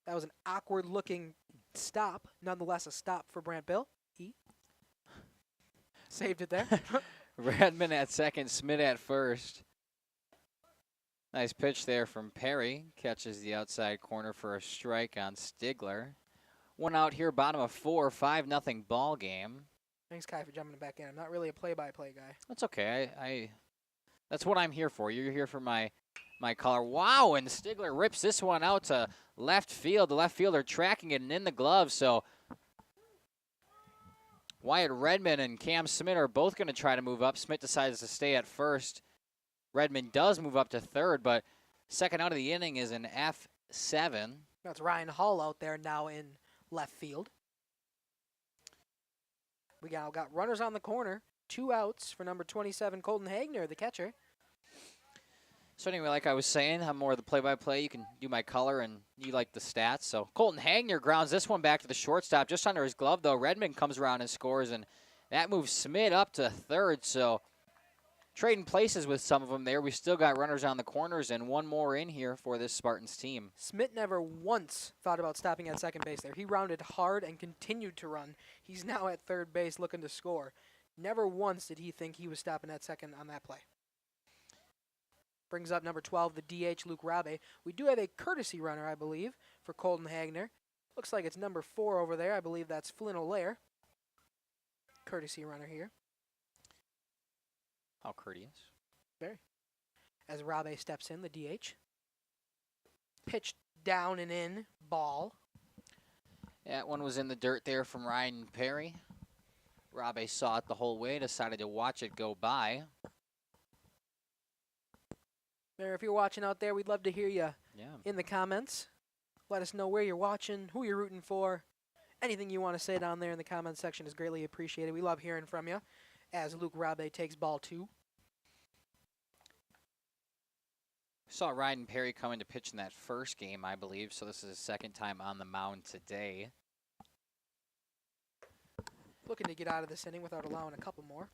That was an awkward-looking stop. Nonetheless, a stop for Brant Bill. He saved it there. Redmond at second, Smith at first. Nice pitch there from Perry. Catches the outside corner for a strike on Stigler. 1 out here, bottom of 4, 5-0 ball game. Thanks, Kai, for jumping back in. I'm not really a play-by-play guy. That's okay. I that's what I'm here for. You're here for my caller. Wow, and Stigler rips this one out to left field. The left fielder tracking it and in the glove. So Wyatt Redmond and Cam Smith are both going to try to move up. Smith decides to stay at first. Redmond does move up to third, but second out of the inning is an F7. That's Ryan Hall out there now in left field. We got runners on the corner. 2 outs for number 27, Colton Hagner, the catcher. So anyway, like I was saying, I'm more of the play-by-play. You can do my color, and you like the stats. So Colton Hagner grounds this one back to the shortstop, just under his glove, though. Redmond comes around and scores, and that moves Smith up to third. So trading places with some of them there. We still got runners on the corners, and one more in here for this Spartans team. Smith never once thought about stopping at second base there. He rounded hard and continued to run. He's now at third base looking to score. Never once did he think he was stopping at second on that play. Brings up number 12, the DH, Luke Rabe. We do have a courtesy runner, I believe, for Colton Hagner. Looks like it's number 4 over there. I believe that's Flynn O'Lear. Courtesy runner here. How courteous. Very. As Rabe steps in, the DH. Pitched down and in, ball. That one was in the dirt there from Ryan Perry. Rabe saw it the whole way, decided to watch it go by. There, if you're watching out there, we'd love to hear you in the comments. Let us know where you're watching, who you're rooting for. Anything you want to say down there in the comments section is greatly appreciated. We love hearing from you as Luke Rabe takes ball 2. Saw Ryan Perry coming to pitch in that first game, I believe, so this is his second time on the mound today. Looking to get out of this inning without allowing a couple more.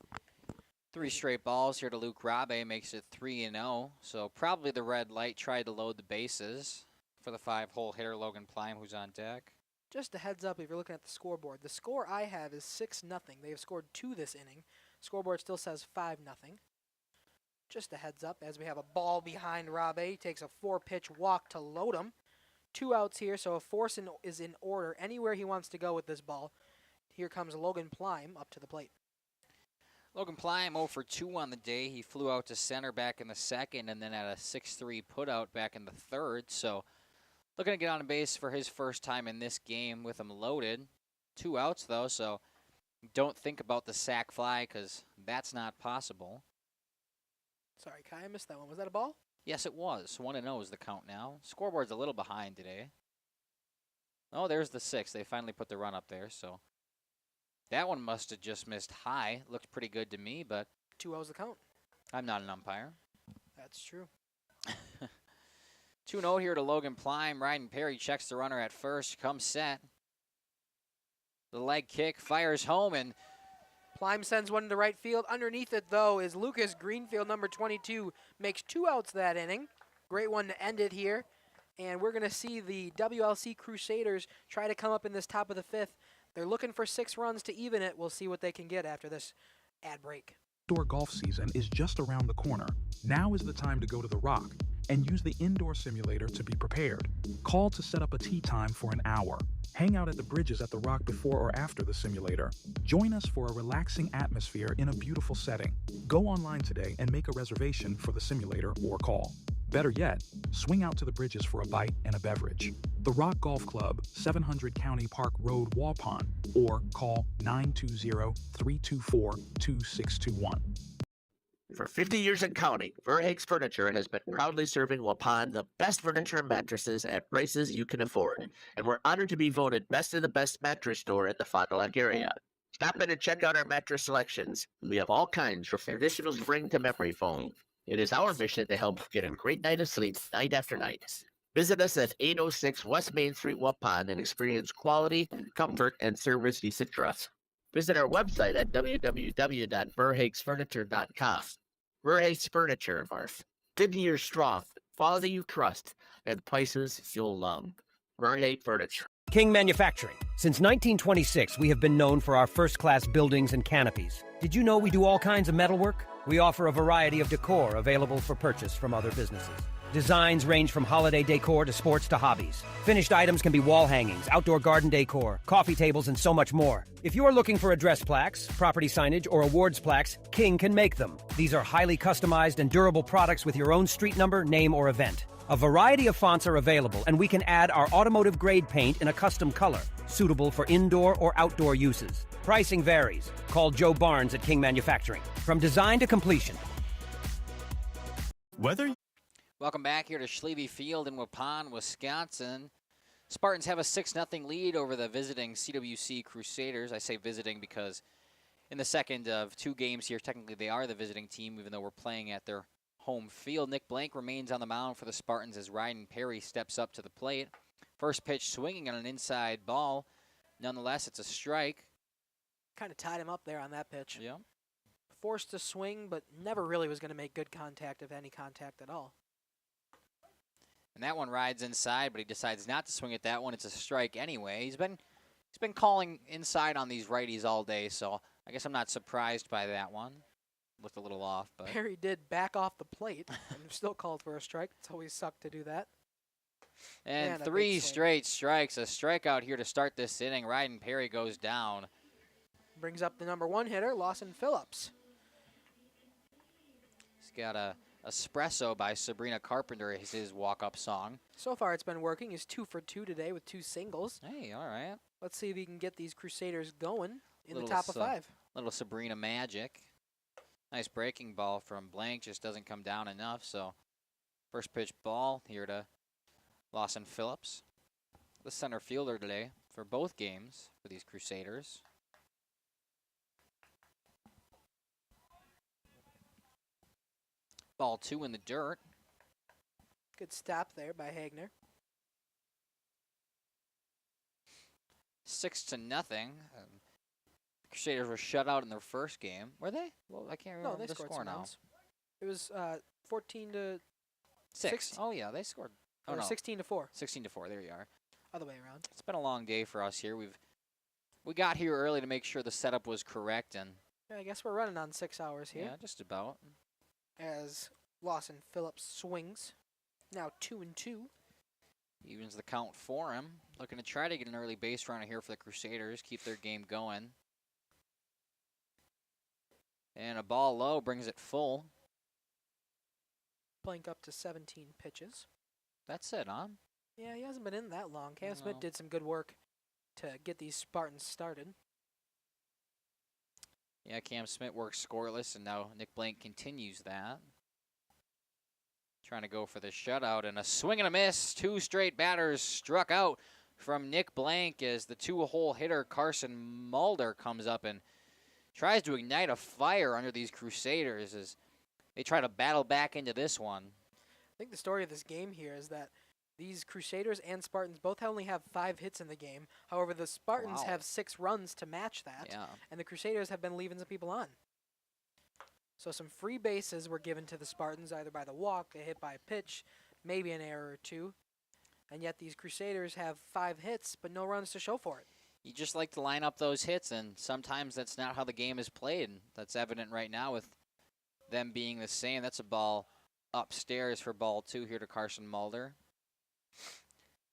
3 straight balls here to Luke Rabe, makes it 3-0. So probably the red light tried to load the bases for the 5-hole hitter, Logan Plime, who's on deck. Just a heads up if you're looking at the scoreboard. The score I have is 6-0. They have scored 2 this inning. Scoreboard still says 5-0. Just a heads up as we have a ball behind Rabe. He takes a 4-pitch walk to load him. 2 outs here, so a force is in order anywhere he wants to go with this ball. Here comes Logan Plime up to the plate. Logan Plime 0 for 2 on the day. He flew out to center back in the second and then had a 6-3 putout back in the third. So looking to get on base for his first time in this game with him loaded. 2 outs, though, so don't think about the sac fly because that's not possible. Sorry, Kai, I missed that one. Was that a ball? Yes, it was. 1-0 is the count now. Scoreboard's a little behind today. Oh, there's the 6. They finally put the run up there, so that one must have just missed high. Looked pretty good to me, but 2-0's the count. I'm not an umpire. That's true. 2-0 here to Logan Plime. Ryden Perry checks the runner at first. Comes set. The leg kick fires home, and Plime sends one to right field. Underneath it, though, is Lucas Greenfield, number 22. Makes 2 outs that inning. Great one to end it here. And we're going to see the WLC Crusaders try to come up in this top of the 5th. They're looking for 6 runs to even it. We'll see what they can get after this ad break. Outdoor golf season is just around the corner. Now is the time to go to the Rock and use the indoor simulator to be prepared. Call to set up a tee time for an hour. Hang out at the bridges at the Rock before or after the simulator. Join us for a relaxing atmosphere in a beautiful setting. Go online today and make a reservation for the simulator or call. Better yet, swing out to the bridges for a bite and a beverage. The Rock Golf Club, 700 County Park Road, Waupun, or call 920-324-2621. For 50 years and counting, Verhaeg's Furniture has been proudly serving Waupun the best furniture and mattresses at prices you can afford. And we're honored to be voted best of the best mattress store in the Fond du Lac area. Stop in and check out our mattress selections. We have all kinds from traditional spring to memory foam. It is our mission to help you get a great night of sleep night after night. Visit us at 806 West Main Street, Waupun, and experience quality, comfort, and service you should trust. Visit our website at www.verhaegsfurniture.com. Verhaeg's Furniture, 50 years strong, quality you trust, and prices you'll love. Verhaeg Furniture. King Manufacturing. Since 1926, we have been known for our first-class buildings and canopies. Did you know we do all kinds of metalwork? We offer a variety of decor available for purchase from other businesses. Designs range from holiday decor to sports to hobbies. Finished items can be wall hangings, outdoor garden decor, coffee tables, and so much more. If you are looking for address plaques, property signage, or awards plaques, King can make them. These are highly customized and durable products with your own street number, name, or event. A variety of fonts are available, and we can add our automotive-grade paint in a custom color, suitable for indoor or outdoor uses. Pricing varies. Call Joe Barnes at King Manufacturing. From design to completion. Welcome back here to Schlieve Field in Waupun, Wisconsin. Spartans have a 6-0 lead over the visiting CWC Crusaders. I say visiting because in the second of 2 games here, technically they are the visiting team, even though we're playing at their home field. Nick Blank remains on the mound for the Spartans as Ryden Perry steps up to the plate. First pitch swinging on an inside ball. Nonetheless, it's a strike. Kind of tied him up there on that pitch. Yeah. Forced to swing, but never really was going to make good contact, if any contact at all. And that one rides inside, but he decides not to swing at that one. It's a strike anyway. He's been calling inside on these righties all day, so I guess I'm not surprised by that one. Looked a little off, but Perry did back off the plate and still called for a strike. It's always sucked to do that. And 3 straight strikes. A strikeout here to start this inning. Ryden Perry goes down. Brings up the number 1 hitter, Lawson Phillips. He's got a Espresso by Sabrina Carpenter is his walk-up song. So far it's been working. He's 2 for 2 today with 2 singles. Hey, all right. Let's see if he can get these Crusaders going in the top of 5. Little Sabrina magic. Nice breaking ball from Blank, just doesn't come down enough. So first pitch ball here to Lawson Phillips, the center fielder today for both games for these Crusaders. Ball 2 in the dirt. Good stop there by Hagner. 6-0. Crusaders were shut out in their first game. Were they? Well, I can't remember the score now. It was 14-6. Oh yeah, they scored. Oh no, 16-4. 16-4. There you are. Other way around. It's been a long day for us here. We got here early to make sure the setup was correct, and Yeah, I guess we're running on 6 hours here. yeah, just about. As Lawson Phillips swings. Now 2-2. Evens the count for him. Looking to try to get an early base runner here for the Crusaders, keep their game going. And a ball low brings it full. Blank up to 17 pitches. That's it, huh? Yeah, he hasn't been in that long. Cam Smith No. did some good work to get these Spartans started. Yeah, Cam Smith works scoreless, and now Nick Blank continues that. Trying to go for the shutout, and a swing and a miss. 2 straight batters struck out from Nick Blank as the 2-hole hitter Carson Mulder comes up and tries to ignite a fire under these Crusaders as they try to battle back into this one. I think the story of this game here is that these Crusaders and Spartans both only have 5 hits in the game. However, the Spartans Wow. have 6 runs to match that, Yeah. and the Crusaders have been leaving some people on. So some free bases were given to the Spartans, either by the walk, a hit by a pitch, maybe an error or two. And yet these Crusaders have 5 hits, but no runs to show for it. You just like to line up those hits, and sometimes that's not how the game is played, and that's evident right now with them being the same. That's a ball upstairs for ball 2 here to Carson Mulder.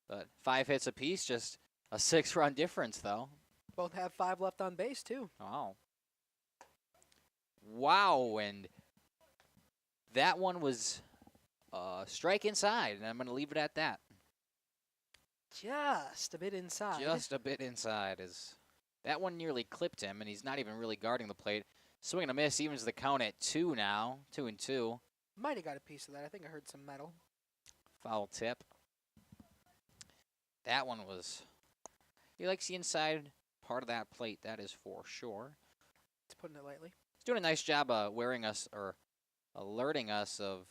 But 5 hits apiece, just a 6-run difference, though. Both have 5 left on base, too. Wow. Wow, and that one was strike inside, and I'm going to leave it at that. Just a bit inside. Just a bit inside. That one nearly clipped him, and he's not even really guarding the plate. Swing and a miss, evens the count at 2 now, 2-2. Might have got a piece of that. I think I heard some metal. Foul tip. That one was, he likes the inside part of that plate, that is for sure. It's putting it lightly. He's doing a nice job wearing us, or alerting us of.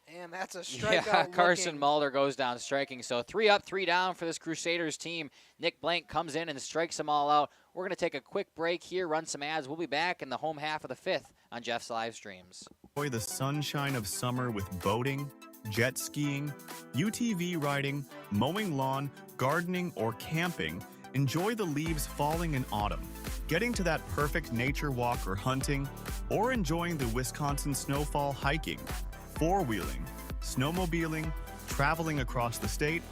And that's a strikeout. Yeah, Carson looking. Mulder goes down striking. So 3 up, 3 down for this Crusaders team. Nick Blank comes in and strikes them all out. We're going to take a quick break here, run some ads. We'll be back in the home half of the 5th on Jeff's live streams. Enjoy the sunshine of summer with boating, jet skiing, UTV riding, mowing lawn, gardening, or camping. Enjoy the leaves falling in autumn, getting to that perfect nature walk or hunting, or enjoying the Wisconsin snowfall hiking, four-wheeling, snowmobiling, traveling across the state,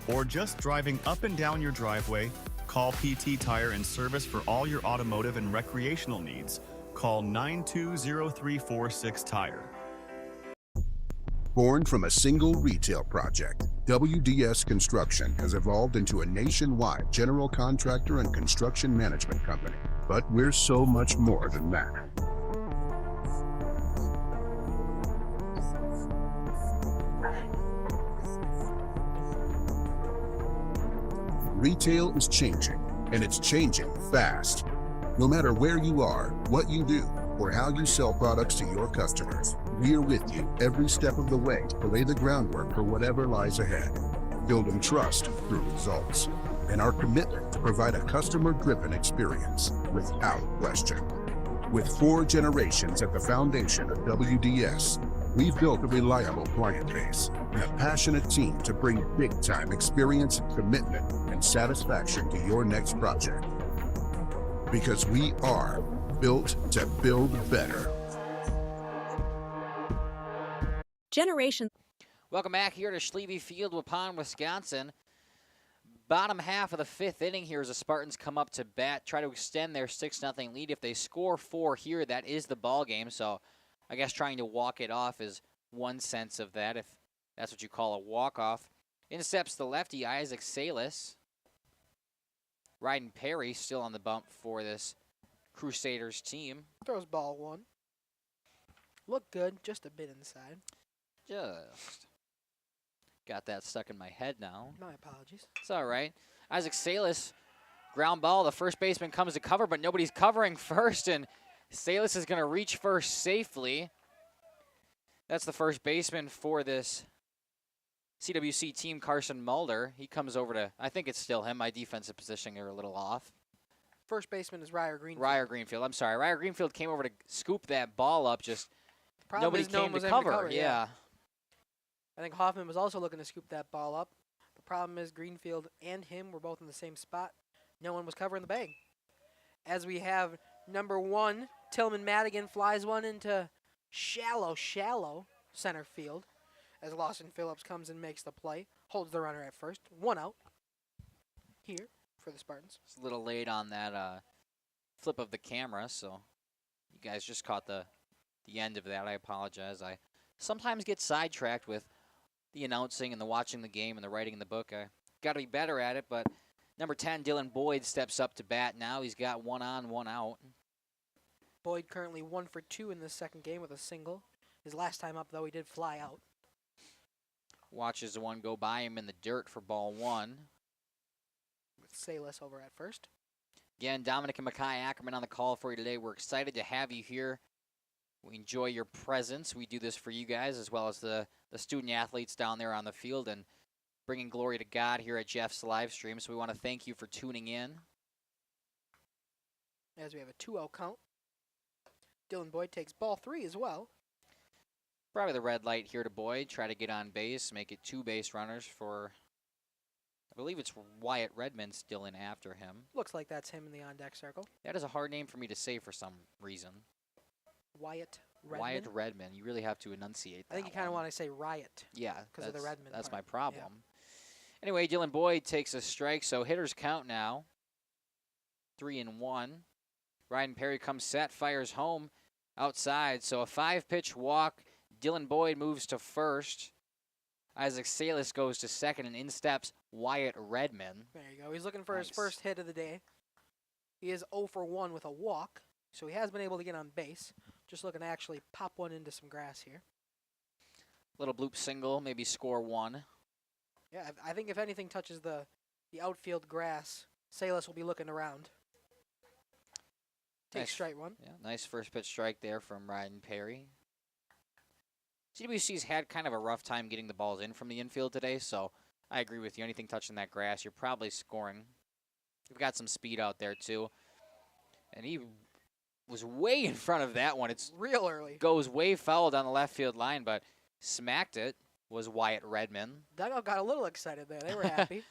or just driving up and down your driveway. Call PT Tire and Service for all your automotive and recreational needs. Call 920-346 Tire. Born from a single retail project, WDS Construction has evolved into a nationwide general contractor and construction management company. But we're so much more than that. Retail is changing, and it's changing fast. No matter where you are, what you do, or how you sell products to your customers, we are with you every step of the way to lay the groundwork for whatever lies ahead. Building trust through results, and our commitment to provide a customer-driven experience without question. With 4 generations at the foundation of WDS, we've built a reliable client base and a passionate team to bring big-time experience, commitment, and satisfaction to your next project. Because we are built to build better. Generation. Welcome back here to Schlieve Field, Waupun, Wisconsin. Bottom half of the 5th inning here as the Spartans come up to bat, try to extend their 6-0 lead. If they score 4 here, that is the ball game. So I guess trying to walk it off is one sense of that, if that's what you call a walk-off. In steps the lefty, Isaac Salas. Ryden Perry still on the bump for this Crusaders team. Throws ball 1. Look good, just a bit inside. Just got that stuck in my head now. My apologies. It's all right. Isaac Salas, ground ball. The first baseman comes to cover, but nobody's covering first, and Salas is going to reach first safely. That's the first baseman for this CWC team, Carson Mulder. He comes over to, I think it's still him. My defensive positioning are a little off. First baseman is Ryer Greenfield. Ryer Greenfield, I'm sorry. Ryer Greenfield came over to scoop that ball up, just nobody no one came was to able cover. Yeah. I think Hoffman was also looking to scoop that ball up. The problem is Greenfield and him were both in the same spot. No one was covering the bag. As we have number 1, Tillman Madigan flies one into shallow center field. As Lawson Phillips comes and makes the play. Holds the runner at first. 1 out here for the Spartans. It's a little late on that flip of the camera, so you guys just caught the end of that. I apologize. I sometimes get sidetracked with the announcing and the watching the game and the writing in the book. I got to be better at it, but number 10, Dylan Boyd, steps up to bat now. He's got 1 on, 1 out. Boyd currently 1 for 2 in this second game with a single. His last time up, though, he did fly out. Watches the one go by him in the dirt for ball 1. With Salas over at first. Again, Dominic and Mackay Ackerman on the call for you today. We're excited to have you here. We enjoy your presence. We do this for you guys as well as the student athletes down there on the field and bringing glory to God here at Jeff's live stream. So we want to thank you for tuning in. As we have a 2-0 count. Dylan Boyd takes ball 3 as well. Probably the red light here to Boyd. Try to get on base, make it 2 base runners for, I believe it's Wyatt Redmond still in after him. Looks like that's him in the on-deck circle. That is a hard name for me to say for some reason. Wyatt Redmond. Wyatt Redmond. You really have to enunciate that. I think you kind of want to say Riot. Yeah. Because of the Redmond That's part. my problem. Yeah. Anyway, Dylan Boyd takes a strike, so hitters count now. 3-1. Ryan Perry comes set, fires home outside. So a 5-pitch walk. Dylan Boyd moves to first. Isaac Salas goes to second, and in steps Wyatt Redmond. There you go. He's looking for his first hit of the day. He is 0 for 1 with a walk, so he has been able to get on base. Just looking to actually pop one into some grass here. Little bloop single, maybe score 1. Yeah, I think if anything touches the outfield grass, Salas will be looking around. Take strike 1. Yeah, nice first pitch strike there from Ryan Perry. CWC's had kind of a rough time getting the balls in from the infield today, so I agree with you. Anything touching that grass, you're probably scoring. We've got some speed out there, too. And he was way in front of that one. It's real early. Goes way foul down the left field line, but smacked it was Wyatt Redmond. Dugout got a little excited there. They were happy.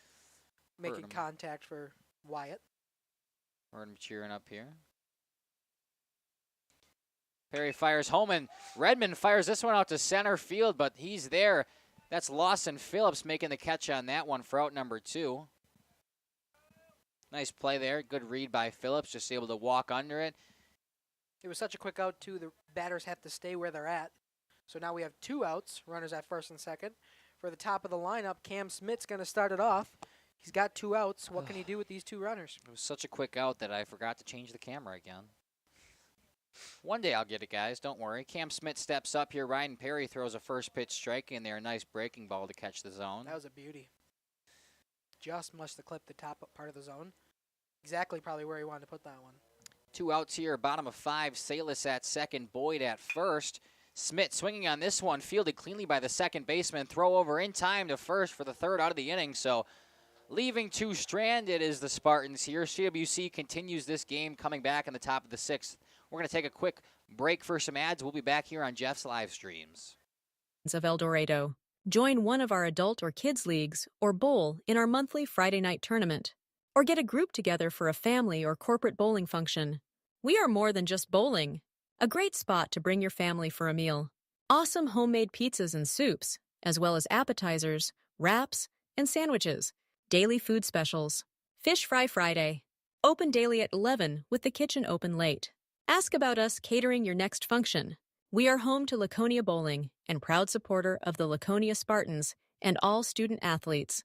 Making contact for Wyatt. Heard him cheering up here. Perry fires home, and Redmond fires this one out to center field, but he's there. That's Lawson Phillips making the catch on that one for out number 2. Nice play there. Good read by Phillips, just able to walk under it. It was such a quick out, too. The batters have to stay where they're at. So now we have 2 outs, runners at first and second. For the top of the lineup, Cam Smith's going to start it off. He's got 2 outs. What can he do with these 2 runners? It was such a quick out that I forgot to change the camera again. One day I'll get it, guys. Don't worry. Cam Smith steps up here. Ryan Perry throws a first pitch strike in there. A nice breaking ball to catch the zone. That was a beauty. Just must have clipped the top part of the zone. Exactly probably where he wanted to put that one. 2 outs here. Bottom of 5. Salas at second. Boyd at first. Smith swinging on this one. Fielded cleanly by the second baseman. Throw over in time to first for the 3rd out of the inning. So leaving 2 stranded is the Spartans here. CWC continues this game coming back in the top of the 6th. We're going to take a quick break for some ads. We'll be back here on Jeff's live streams. Of El Dorado. Join one of our adult or kids leagues or bowl in our monthly Friday night tournament. Or get a group together for a family or corporate bowling function. We are more than just bowling. A great spot to bring your family for a meal. Awesome homemade pizzas and soups, as well as appetizers, wraps, and sandwiches. Daily food specials. Fish Fry Friday. Open daily at 11 with the kitchen open late. Ask about us catering your next function. We are home to Laconia Bowling and proud supporter of the Laconia Spartans and all student athletes.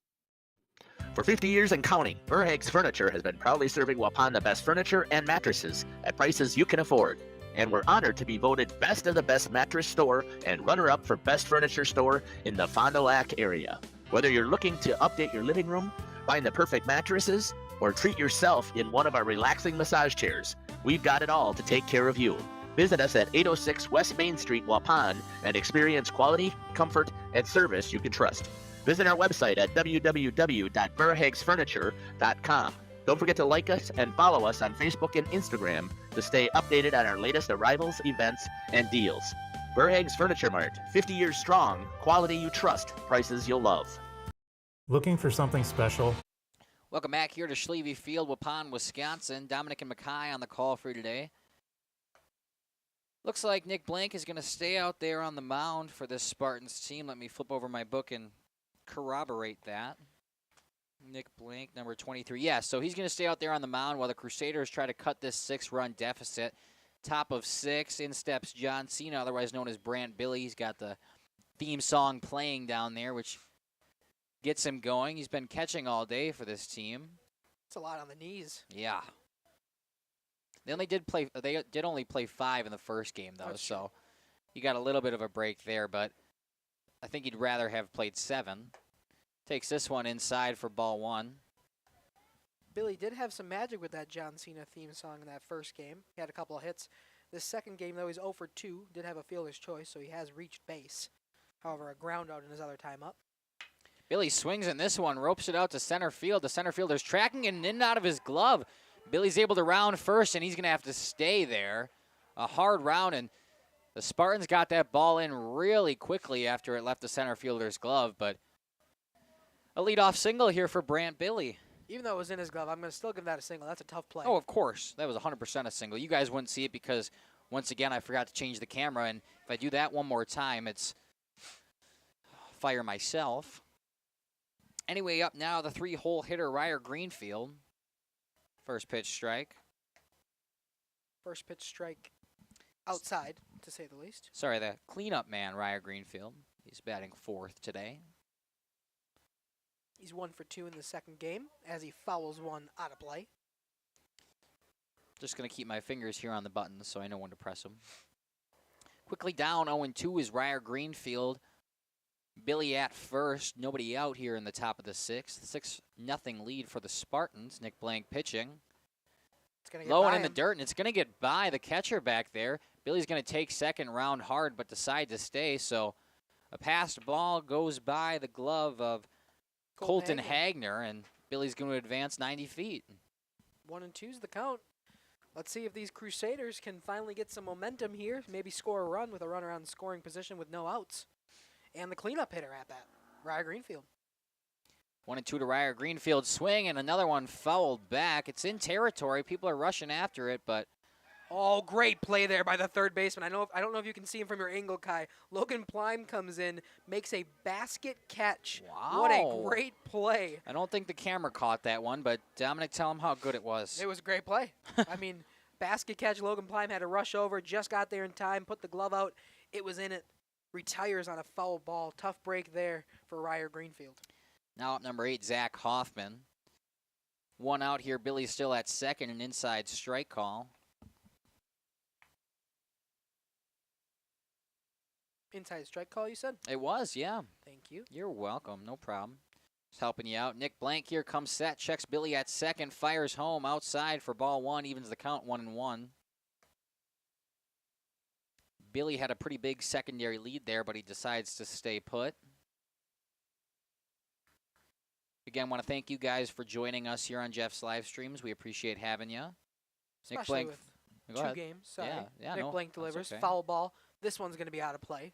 For 50 years and counting, Verhaeg's Furniture has been proudly serving Waupun the best furniture and mattresses at prices you can afford. And we're honored to be voted Best of the Best Mattress Store and runner-up for Best Furniture Store in the Fond du Lac area. Whether you're looking to update your living room, find the perfect mattresses, or treat yourself in one of our relaxing massage chairs, we've got it all to take care of you. Visit us at 806 West Main Street, Waupun, and experience quality, comfort, and service you can trust. Visit our website at www.verhaegsfurniture.com. Don't forget to like us and follow us on Facebook and Instagram to stay updated on our latest arrivals, events, and deals. Verhaeg's Furniture Mart, 50 years strong, quality you trust, prices you'll love. Looking for something special? Welcome back here to Schlieve Field, Waupun, Wisconsin. Dominic and Mackay on the call for you today. Looks like Nick Blank is going to stay out there on the mound for this Spartans team. Let me flip over my book and corroborate that. Nick Blank, number 23. Yeah, so he's going to stay out there on the mound while the Crusaders try to cut this 6-run deficit. Top of 6, in steps John Cena, otherwise known as Brant Billy. He's got the theme song playing down there, which gets him going. He's been catching all day for this team. It's a lot on the knees. Yeah. They did only play 5 in the first game, though, so you got a little bit of a break there, but I think you'd rather have played 7. Takes this one inside for ball 1. Billy did have some magic with that John Cena theme song in that first game. He had a couple of hits. This second game, though, he's 0 for 2. Did have a fielder's choice, so he has reached base. However, a ground out in his other time up. Billy swings in this one, ropes it out to center field. The center fielder's tracking it in and out of his glove. Billy's able to round first, and he's going to have to stay there. A hard round, and the Spartans got that ball in really quickly after it left the center fielder's glove, but a leadoff single here for Brant Billy. Even though it was in his glove, I'm going to still give that a single. That's a tough play. Oh, of course. That was 100% a single. You guys wouldn't see it because, once again, I forgot to change the camera, and if I do that one more time, it's fire myself. Anyway, up now, the 3-hole hitter, Ryer Greenfield. First pitch strike. First pitch strike outside, to say the least. Sorry, the cleanup man, Ryer Greenfield. He's batting 4th today. He's 1 for 2 in the second game as he fouls one out of play. Just going to keep my fingers here on the buttons so I know when to press them. Quickly down, 0-2 is Ryer Greenfield. Billy at first, nobody out here in the top of the 6th. 6-0 lead for the Spartans. Nick Blank pitching. It's gonna get low by and in the him. dirt, and it's going to get by the catcher back there. Billy's going to take second round hard, but decide to stay. So a passed ball goes by the glove of Colton Hagner, and Billy's going to advance 90 feet. 1-2's the count. Let's see if these Crusaders can finally get some momentum here. Maybe score a run with a runner on scoring position with no outs. And the cleanup hitter at bat, Ryer Greenfield. 1-2 to Ryer Greenfield swing, and another one fouled back. It's in territory. People are rushing after it, but oh, great play there by the third baseman. I don't know if you can see him from your angle, Kai. Logan Plime comes in, makes a basket catch. Wow. What a great play. I don't think the camera caught that one, but Dominic, tell him how good it was. It was a great play. I mean, basket catch. Logan Plime had to rush over, just got there in time, put the glove out. It was in it. Retires on a foul ball. Tough break there for Ryer Greenfield. Now up number 8, Zach Hoffman. 1 out here. Billy's still at second, an inside strike call. Inside strike call, you said? It was, yeah. Thank you. You're welcome. No problem. Just helping you out. Nick Blank here comes set, checks Billy at second, fires home outside for ball 1, evens the count 1-1. Billy had a pretty big secondary lead there, but he decides to stay put. Again, want to thank you guys for joining us here on Jeff's live streams. We appreciate having you. Especially Nick Blank, with go 2 ahead. games. Sorry. Yeah, Nick no, Blank that's delivers. okay. Foul ball. This one's going to be out of play.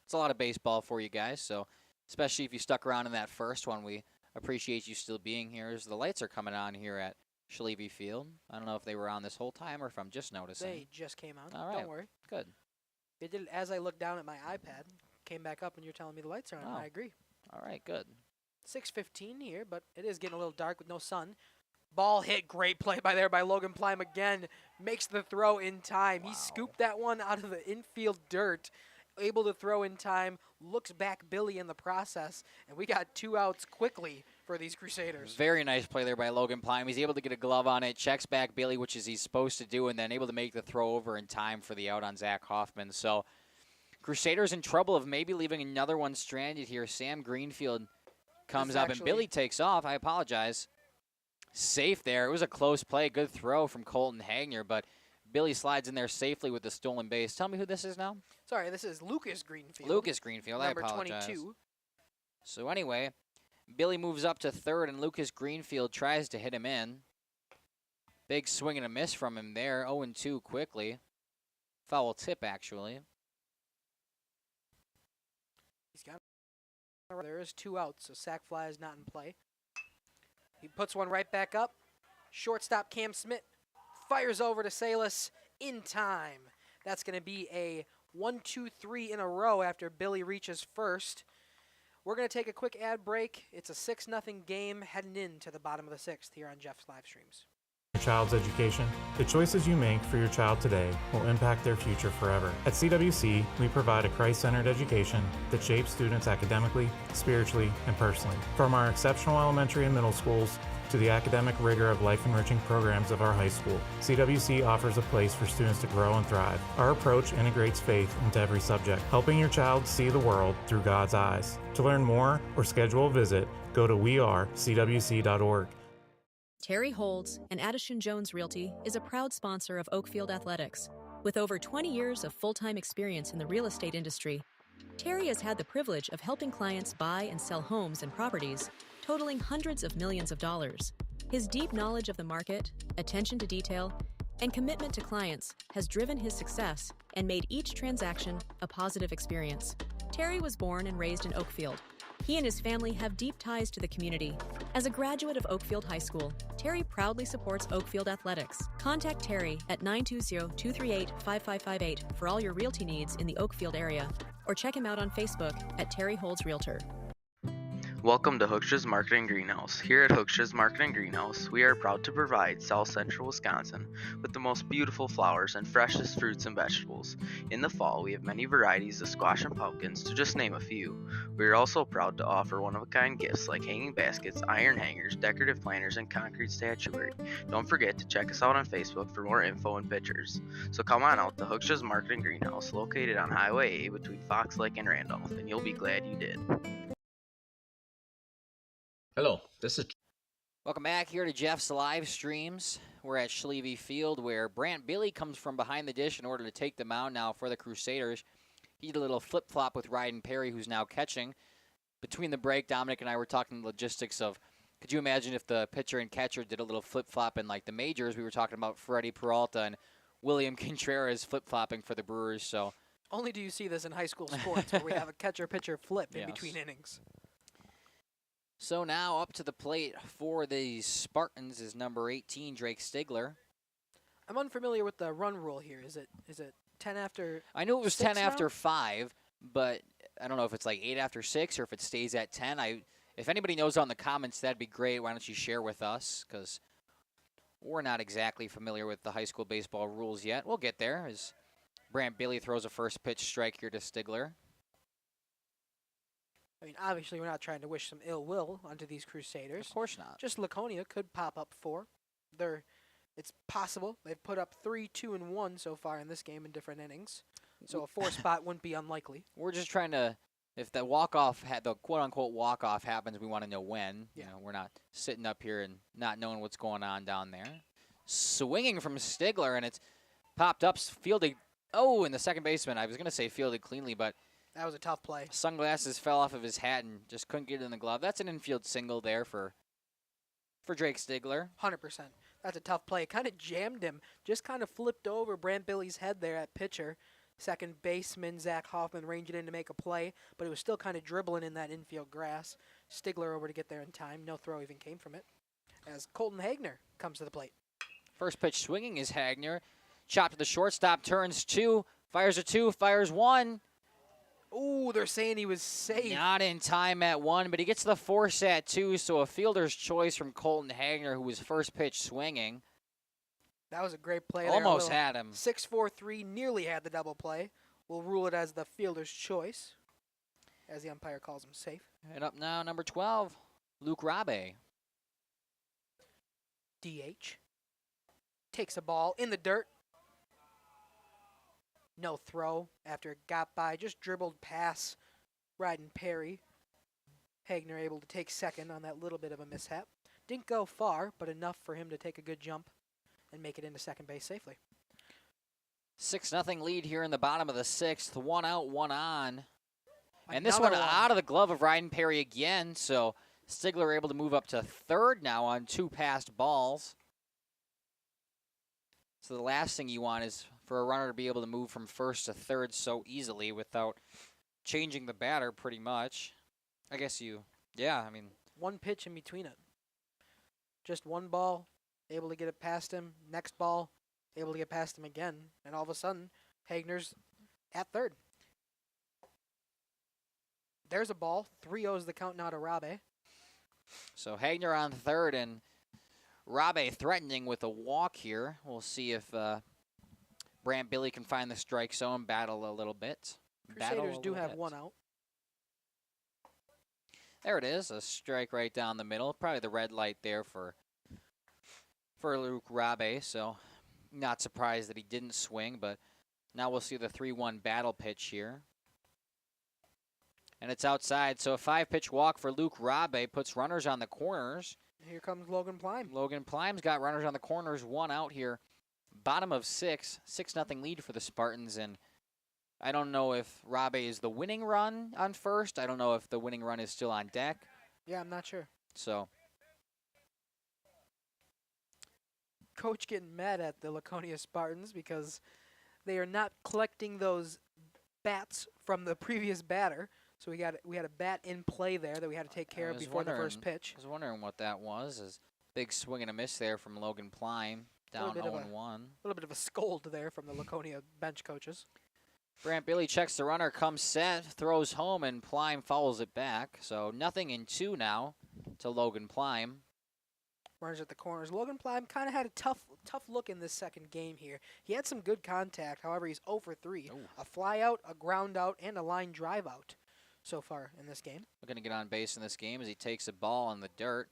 It's a lot of baseball for you guys, so especially if you stuck around in that first one, we appreciate you still being here as the lights are coming on here at Schlieve Field. I don't know if they were on this whole time or if I'm just noticing. They just came on. All right. Don't worry. Good. They did it as I looked down at my iPad. Came back up and you're telling me the lights are on. Oh. I agree. All right, good. 6:15 here, but it is getting a little dark with no sun. Ball hit. Great play by Logan Plime again. Makes the throw in time. He scooped that one out of the infield dirt. Able to throw in time. Looks back Billy in the process. And we got 2 outs quickly for these Crusaders. Very nice play there by Logan Plime. He's able to get a glove on it, checks back Billy, which is he's supposed to do, and then able to make the throw over in time for the out on Zach Hoffman. So Crusaders in trouble of maybe leaving another one stranded here. Sam Greenfield comes up, and Billy takes off. I apologize. Safe there. It was a close play. Good throw from Colton Hagner, but Billy slides in there safely with the stolen base. Tell me who this is now. Sorry, this is Lucas Greenfield. Lucas Greenfield, number I apologize. 22. So anyway, Billy moves up to third, and Lucas Greenfield tries to hit him in. Big swing and a miss from him there. 0-2 quickly. Foul tip, actually. He's got There is 2 outs, so sac fly is not in play. He puts one right back up. Shortstop Cam Smith fires over to Salas in time. That's going to be a 1-2-3 in a row after Billy reaches first. We're going to take a quick ad break. It's a 6-0 game heading into the bottom of the 6th here on Jeff's live streams. Your child's education. The choices you make for your child today will impact their future forever. At CWC, we provide a Christ-centered education that shapes students academically, spiritually, and personally. From our exceptional elementary and middle schools to the academic rigor of life-enriching programs of our high school, CWC offers a place for students to grow and thrive. Our approach integrates faith into every subject, helping your child see the world through God's eyes. To learn more or schedule a visit, go to wearecwc.org. Terry Holds and Addison Jones Realty is a proud sponsor of Oakfield Athletics. With over 20 years of full-time experience in the real estate industry, Terry has had the privilege of helping clients buy and sell homes and properties totaling hundreds of millions of dollars. His deep knowledge of the market, attention to detail, and commitment to clients has driven his success and made each transaction a positive experience. Terry was born and raised in Oakfield. He and his family have deep ties to the community. As a graduate of Oakfield High School, Terry proudly supports Oakfield Athletics. Contact Terry at 920-238-5558 for all your realty needs in the Oakfield area, or check him out on Facebook at Terry Holds Realtor. Welcome to Hooksha's Marketing Greenhouse. Here at Hooksha's Marketing Greenhouse, we are proud to provide South Central Wisconsin with the most beautiful flowers and freshest fruits and vegetables. In the fall, we have many varieties of squash and pumpkins, to just name a few. We are also proud to offer one-of-a-kind gifts like hanging baskets, iron hangers, decorative planters, and concrete statuary. Don't forget to check us out on Facebook for more info and pictures. So come on out to Hooksha's Marketing Greenhouse, located on Highway A between Fox Lake and Randolph, and you'll be glad you did. Hello, this is... Welcome back here to Jeff's live streams. We're at Schlieve Field where Brant Billy comes from behind the dish in order to take the mound now for the Crusaders. He did a little flip-flop with Ryden Perry, who's now catching. Between the break, Dominic and I were talking logistics of, could you imagine if the pitcher and catcher did a little flip-flop in like the majors? We were talking about Freddie Peralta and William Contreras flip-flopping for the Brewers. So only do you see this in high school sports where we have a catcher-pitcher flip in between innings. So now up to the plate for the Spartans is number 18, Drake Stigler. I'm unfamiliar with the run rule here. Is it 10 after? I knew it was 10 now? after 5, but I don't know if it's like 8 after 6 or if it stays at 10. If anybody knows out in the comments, that'd be great. Why don't you share with us? Because we're not exactly familiar with the high school baseball rules yet. We'll get there as Brant Billy throws a first pitch strike here to Stigler. I mean, obviously, we're not trying to wish some ill will onto these Crusaders. Of course not. Just Laconia could pop up 4. It's possible. They've put up 3, 2, and 1 so far in this game in different innings. So a 4 spot wouldn't be unlikely. We're just trying to, if the walk-off, the quote-unquote walk-off happens, we want to know when. Yeah. You know, we're not sitting up here and not knowing what's going on down there. Swinging from Stigler, and it's popped up, fielded. Oh, and the second baseman, I was going to say fielded cleanly, but that was a tough play. Sunglasses fell off of his hat and just couldn't get it in the glove. That's an infield single there for Drake Stigler. 100%. That's a tough play. Kind of jammed him. Just kind of flipped over Brant Billy's head there at pitcher. Second baseman Zach Hoffman ranged it in to make a play, but it was still kind of dribbling in that infield grass. Stigler over to get there in time. No throw even came from it. As Colton Hagner comes to the plate. First pitch swinging is Hagner. Chop to the shortstop, turns 2, fires a 2, fires 1. Ooh, they're saying he was safe. Not in time at 1, but he gets the force at 2, so a fielder's choice from Colton Hagner, who was first pitch swinging. That was a great play. Almost had him. 6-4-3, nearly had the double play. We'll rule it as the fielder's choice, as the umpire calls him safe. And up now, number 12, Luke Rabe. DH. Takes a ball in the dirt. No throw after it got by. Just dribbled past Ryden Perry. Hagner able to take second on that little bit of a mishap. Didn't go far, but enough for him to take a good jump and make it into second base safely. 6-0 lead here in the bottom of the 6th. 1 out, 1 on. And this Another one out of the glove of Ryden Perry again, so Stigler able to move up to third now on 2 passed balls. So the last thing you want is for a runner to be able to move from first to third so easily without changing the batter pretty much. I guess yeah, I mean. One pitch in between it. Just one ball, able to get it past him. Next ball, able to get past him again. And all of a sudden, Hagner's at third. There's a ball. 3-0's the count now to Rabe. So Hagner on third, and Rabe threatening with a walk here. We'll see if Brant Billy can find the strike zone, battle a little bit. Crusaders do have one out. There it is, a strike right down the middle. Probably the red light there for Luke Rabe, so not surprised that he didn't swing, but now we'll see the 3-1 battle pitch here. And it's outside, so a 5-pitch walk for Luke Rabe puts runners on the corners. Here comes Logan Plime. Logan Plime's got runners on the corners, one out here. Bottom of 6-0 lead for the Spartans, and I don't know if Rabe is the winning run on first. I don't know if the winning run is still on deck. Yeah, I'm not sure. So, Coach getting mad at the Laconia Spartans because they are not collecting those bats from the previous batter. So we had a bat in play there that we had to take care of before the first pitch. I was wondering what that was. Is big swing and a miss there from Logan Plime, down 0-1. A little bit of a scold there from the Laconia bench coaches. Brant Billy checks the runner, comes set, throws home, and Plime fouls it back. So 0-2 now to Logan Plime. Runners at the corners. Logan Plime kind of had a tough look in this second game here. He had some good contact. However, he's 0 for 3. Ooh. A fly out, a ground out, and a line drive out so far in this game. We're going to get on base in this game as he takes a ball in the dirt.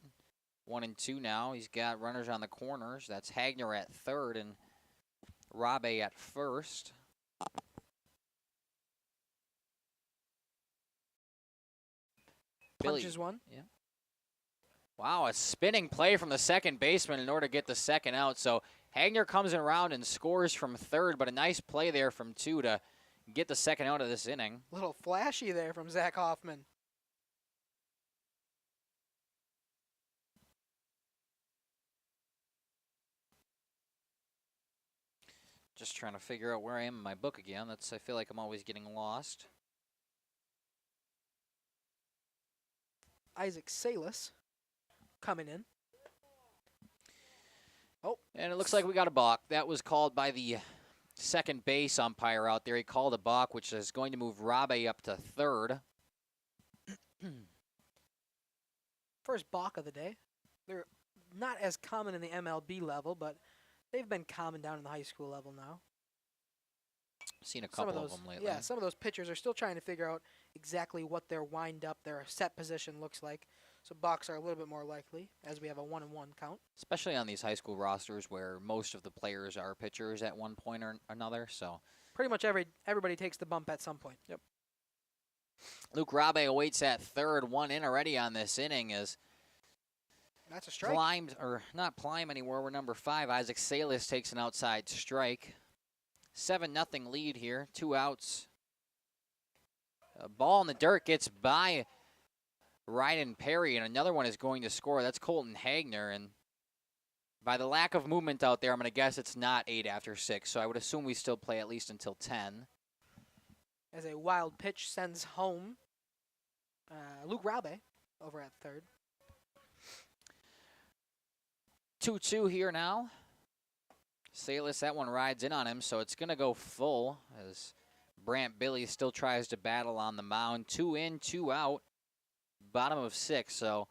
1-2 now. He's got runners on the corners. That's Hagner at third and Rabe at first. Punches one. Yeah. Wow, a spinning play from the second baseman in order to get the second out. So Hagner comes around and scores from third, but a nice play there from 2 to get the second out of this inning. Little flashy there from Zach Hoffman. Just trying to figure out where I am in my book again. I feel like I'm always getting lost. Isaac Salas coming in. Oh. And it looks like we got a balk. That was called by the second base umpire out there. He called a balk, which is going to move Rabe up to third. First balk of the day. They're not as common in the MLB level, but they've been common down in the high school level now. Seen a couple of them lately. Yeah, some of those pitchers are still trying to figure out exactly what their their set position looks like. So balks are a little bit more likely as we have a 1-1 count. Especially on these high school rosters where most of the players are pitchers at one point or another. So pretty much everybody takes the bump at some point. Yep. Luke Rabe awaits at third, 1 in already on this inning as that's a strike. Not Plime anymore. We're number 5. Isaac Salas takes an outside strike. 7-0 lead here. 2 outs. A ball in the dirt gets by Ryan Perry, and another one is going to score. That's Colton Hagner, and by the lack of movement out there, I'm going to guess it's not 8 after 6, so I would assume we still play at least until 10. As a wild pitch sends home Luke Rabe over at third. 2-2 here now. Salas, that one rides in on him, so it's going to go full as Brant Billy still tries to battle on the mound. 2 in, 2 out, bottom of 6. So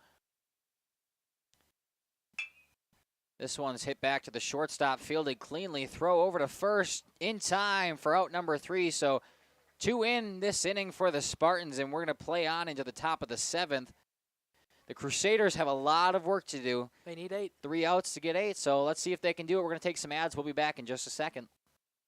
this one's hit back to the shortstop, fielded cleanly, throw over to first in time for out number 3. So 2 in this inning for the Spartans, and we're going to play on into the top of the 7th. The Crusaders have a lot of work to do. They need 8. 3 outs to get 8, so let's see if they can do it. We're going to take some ads. We'll be back in just a second.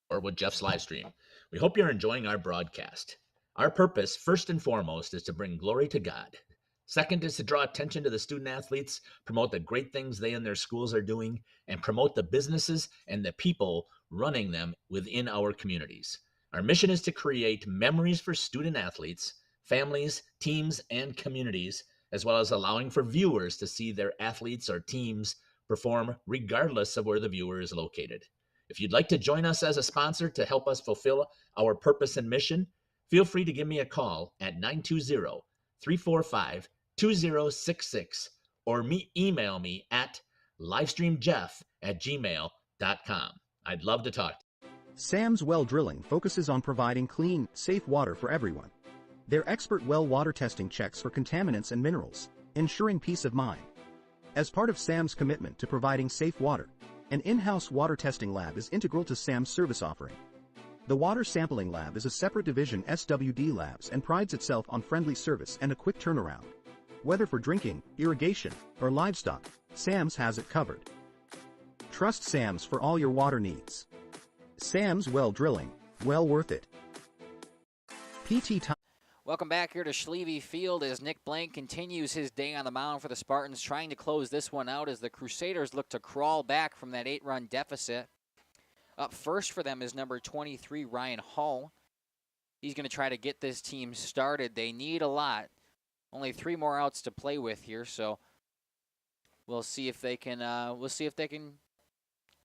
Or with Jeff's live stream. We hope you're enjoying our broadcast. Our purpose, first and foremost, is to bring glory to God. Second is to draw attention to the student athletes, promote the great things they and their schools are doing, and promote the businesses and the people running them within our communities. Our mission is to create memories for student athletes, families, teams, and communities, as well as allowing for viewers to see their athletes or teams perform regardless of where the viewer is located. If you'd like to join us as a sponsor to help us fulfill our purpose and mission, feel free to give me a call at 345-2066 or email me at livestreamjeff@gmail.com. I'd love to talk. Sam's Well Drilling focuses on providing clean, safe water for everyone. Their expert well water testing checks for contaminants and minerals, ensuring peace of mind. As part of Sam's commitment to providing safe water, an in-house water testing lab is integral to Sam's service offering. The Water Sampling Lab is a separate division SWD Labs and prides itself on friendly service and a quick turnaround. Whether for drinking, irrigation, or livestock, Sam's has it covered. Trust Sam's for all your water needs. Sam's Well Drilling, well worth it. PT time. Welcome back here to Schlieve Field as Nick Blank continues his day on the mound for the Spartans, trying to close this one out as the Crusaders look to crawl back from that 8-run deficit. Up first for them is number 23, Ryan Hull. He's going to try to get this team started. They need a lot. Only 3 more outs to play with here, so we'll see if they can.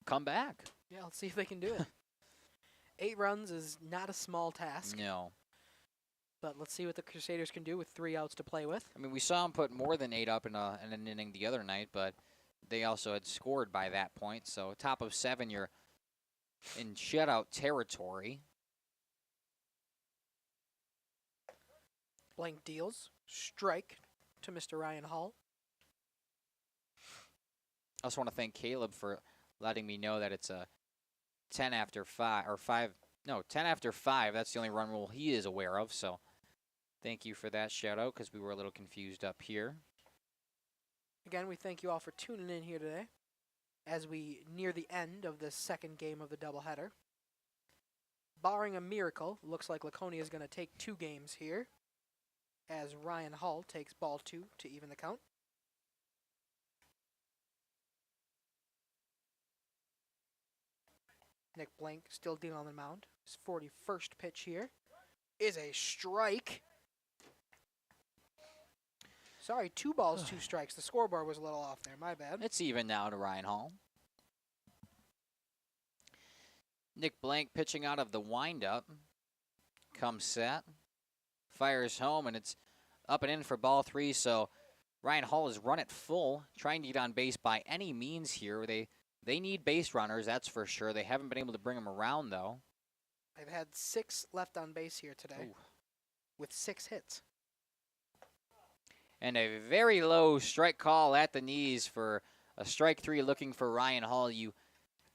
Come back. Yeah, let's see if they can do it. 8 runs is not a small task. No. But let's see what the Crusaders can do with 3 outs to play with. I mean, we saw them put more than 8 up in an inning the other night, but they also had scored by that point. So top of 7, you're in shutout territory. Blank deals. Strike to Mr. Ryan Hall. I also want to thank Caleb for letting me know that it's a 10 after 5, or 5, no, 10 after 5. That's the only run rule he is aware of, so thank you for that shout out because we were a little confused up here. Again, we thank you all for tuning in here today as we near the end of the second game of the doubleheader. Barring a miracle, looks like Laconia is going to take 2 games here as Ryan Hull takes ball 2 to even the count. Nick Blank still dealing on the mound. His 41st pitch here is a strike. Sorry, 2 balls, 2 strikes. The scoreboard was a little off there. My bad. It's even now to Ryan Hall. Nick Blank pitching out of the windup. Comes set. Fires home, and it's up and in for ball 3. So Ryan Hall has run it full, trying to get on base by any means here. They need base runners, that's for sure. They haven't been able to bring them around, though. They've had 6 left on base here today with 6 hits. And a very low strike call at the knees for a strike 3 looking for Ryan Hall.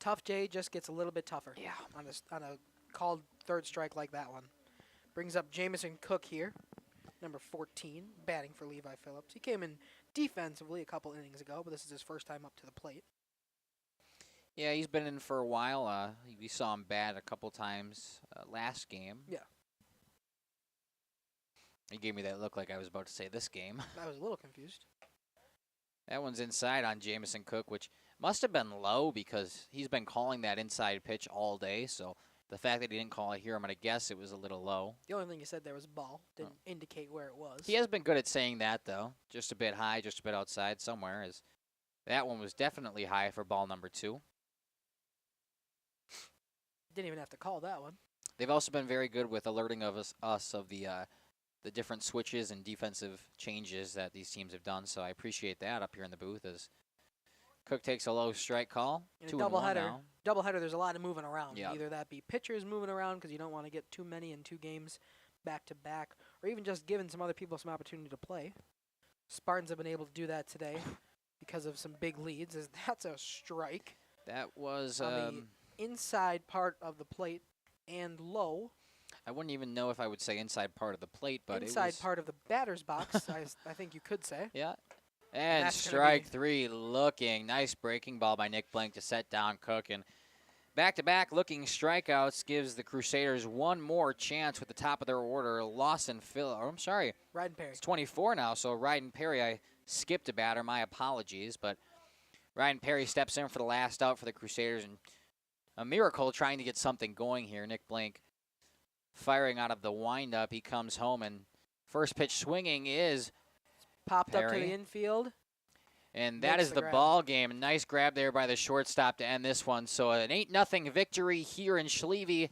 Tough J just gets a little bit tougher. Yeah. On a called 3rd strike like that one. Brings up Jamison Cook here, number 14, batting for Levi Phillips. He came in defensively a couple innings ago, but this is his first time up to the plate. Yeah, he's been in for a while. We saw him bat a couple times last game. Yeah. He gave me that look like I was about to say this game. I was a little confused. That one's inside on Jamison Cook, which must have been low because he's been calling that inside pitch all day. So the fact that he didn't call it here, I'm going to guess it was a little low. The only thing you said there was ball. Didn't indicate where it was. He has been good at saying that, though. Just a bit high, just a bit outside somewhere. That one was definitely high for ball number 2. Didn't even have to call that one. They've also been very good with alerting of us of the different switches and defensive changes that these teams have done. So I appreciate that up here in the booth as Cook takes a low strike call. In a doubleheader, there's a lot of moving around. Yep. Either that be pitchers moving around because you don't want to get too many in 2 games back to back, or even just giving some other people some opportunity to play. Spartans have been able to do that today because of some big leads. That's a strike. That was on the inside part of the plate and low. I wouldn't even know if I would say inside part of the plate, but inside part of the batter's box, I think you could say. Yeah. And strike 3 looking. Nice breaking ball by Nick Blank to set down Cook. And back-to-back looking strikeouts gives the Crusaders one more chance with the top of their order. Ryden Perry. It's 24 now, so Ryden Perry, I skipped a batter. My apologies. But Ryden Perry steps in for the last out for the Crusaders. And a miracle trying to get something going here. Nick Blank firing out of the windup. He comes home, and first pitch swinging is popped Perry. Up to the infield. And that is the ball game. Nice grab there by the shortstop to end this one. So an 8-0 victory here in Schlieve.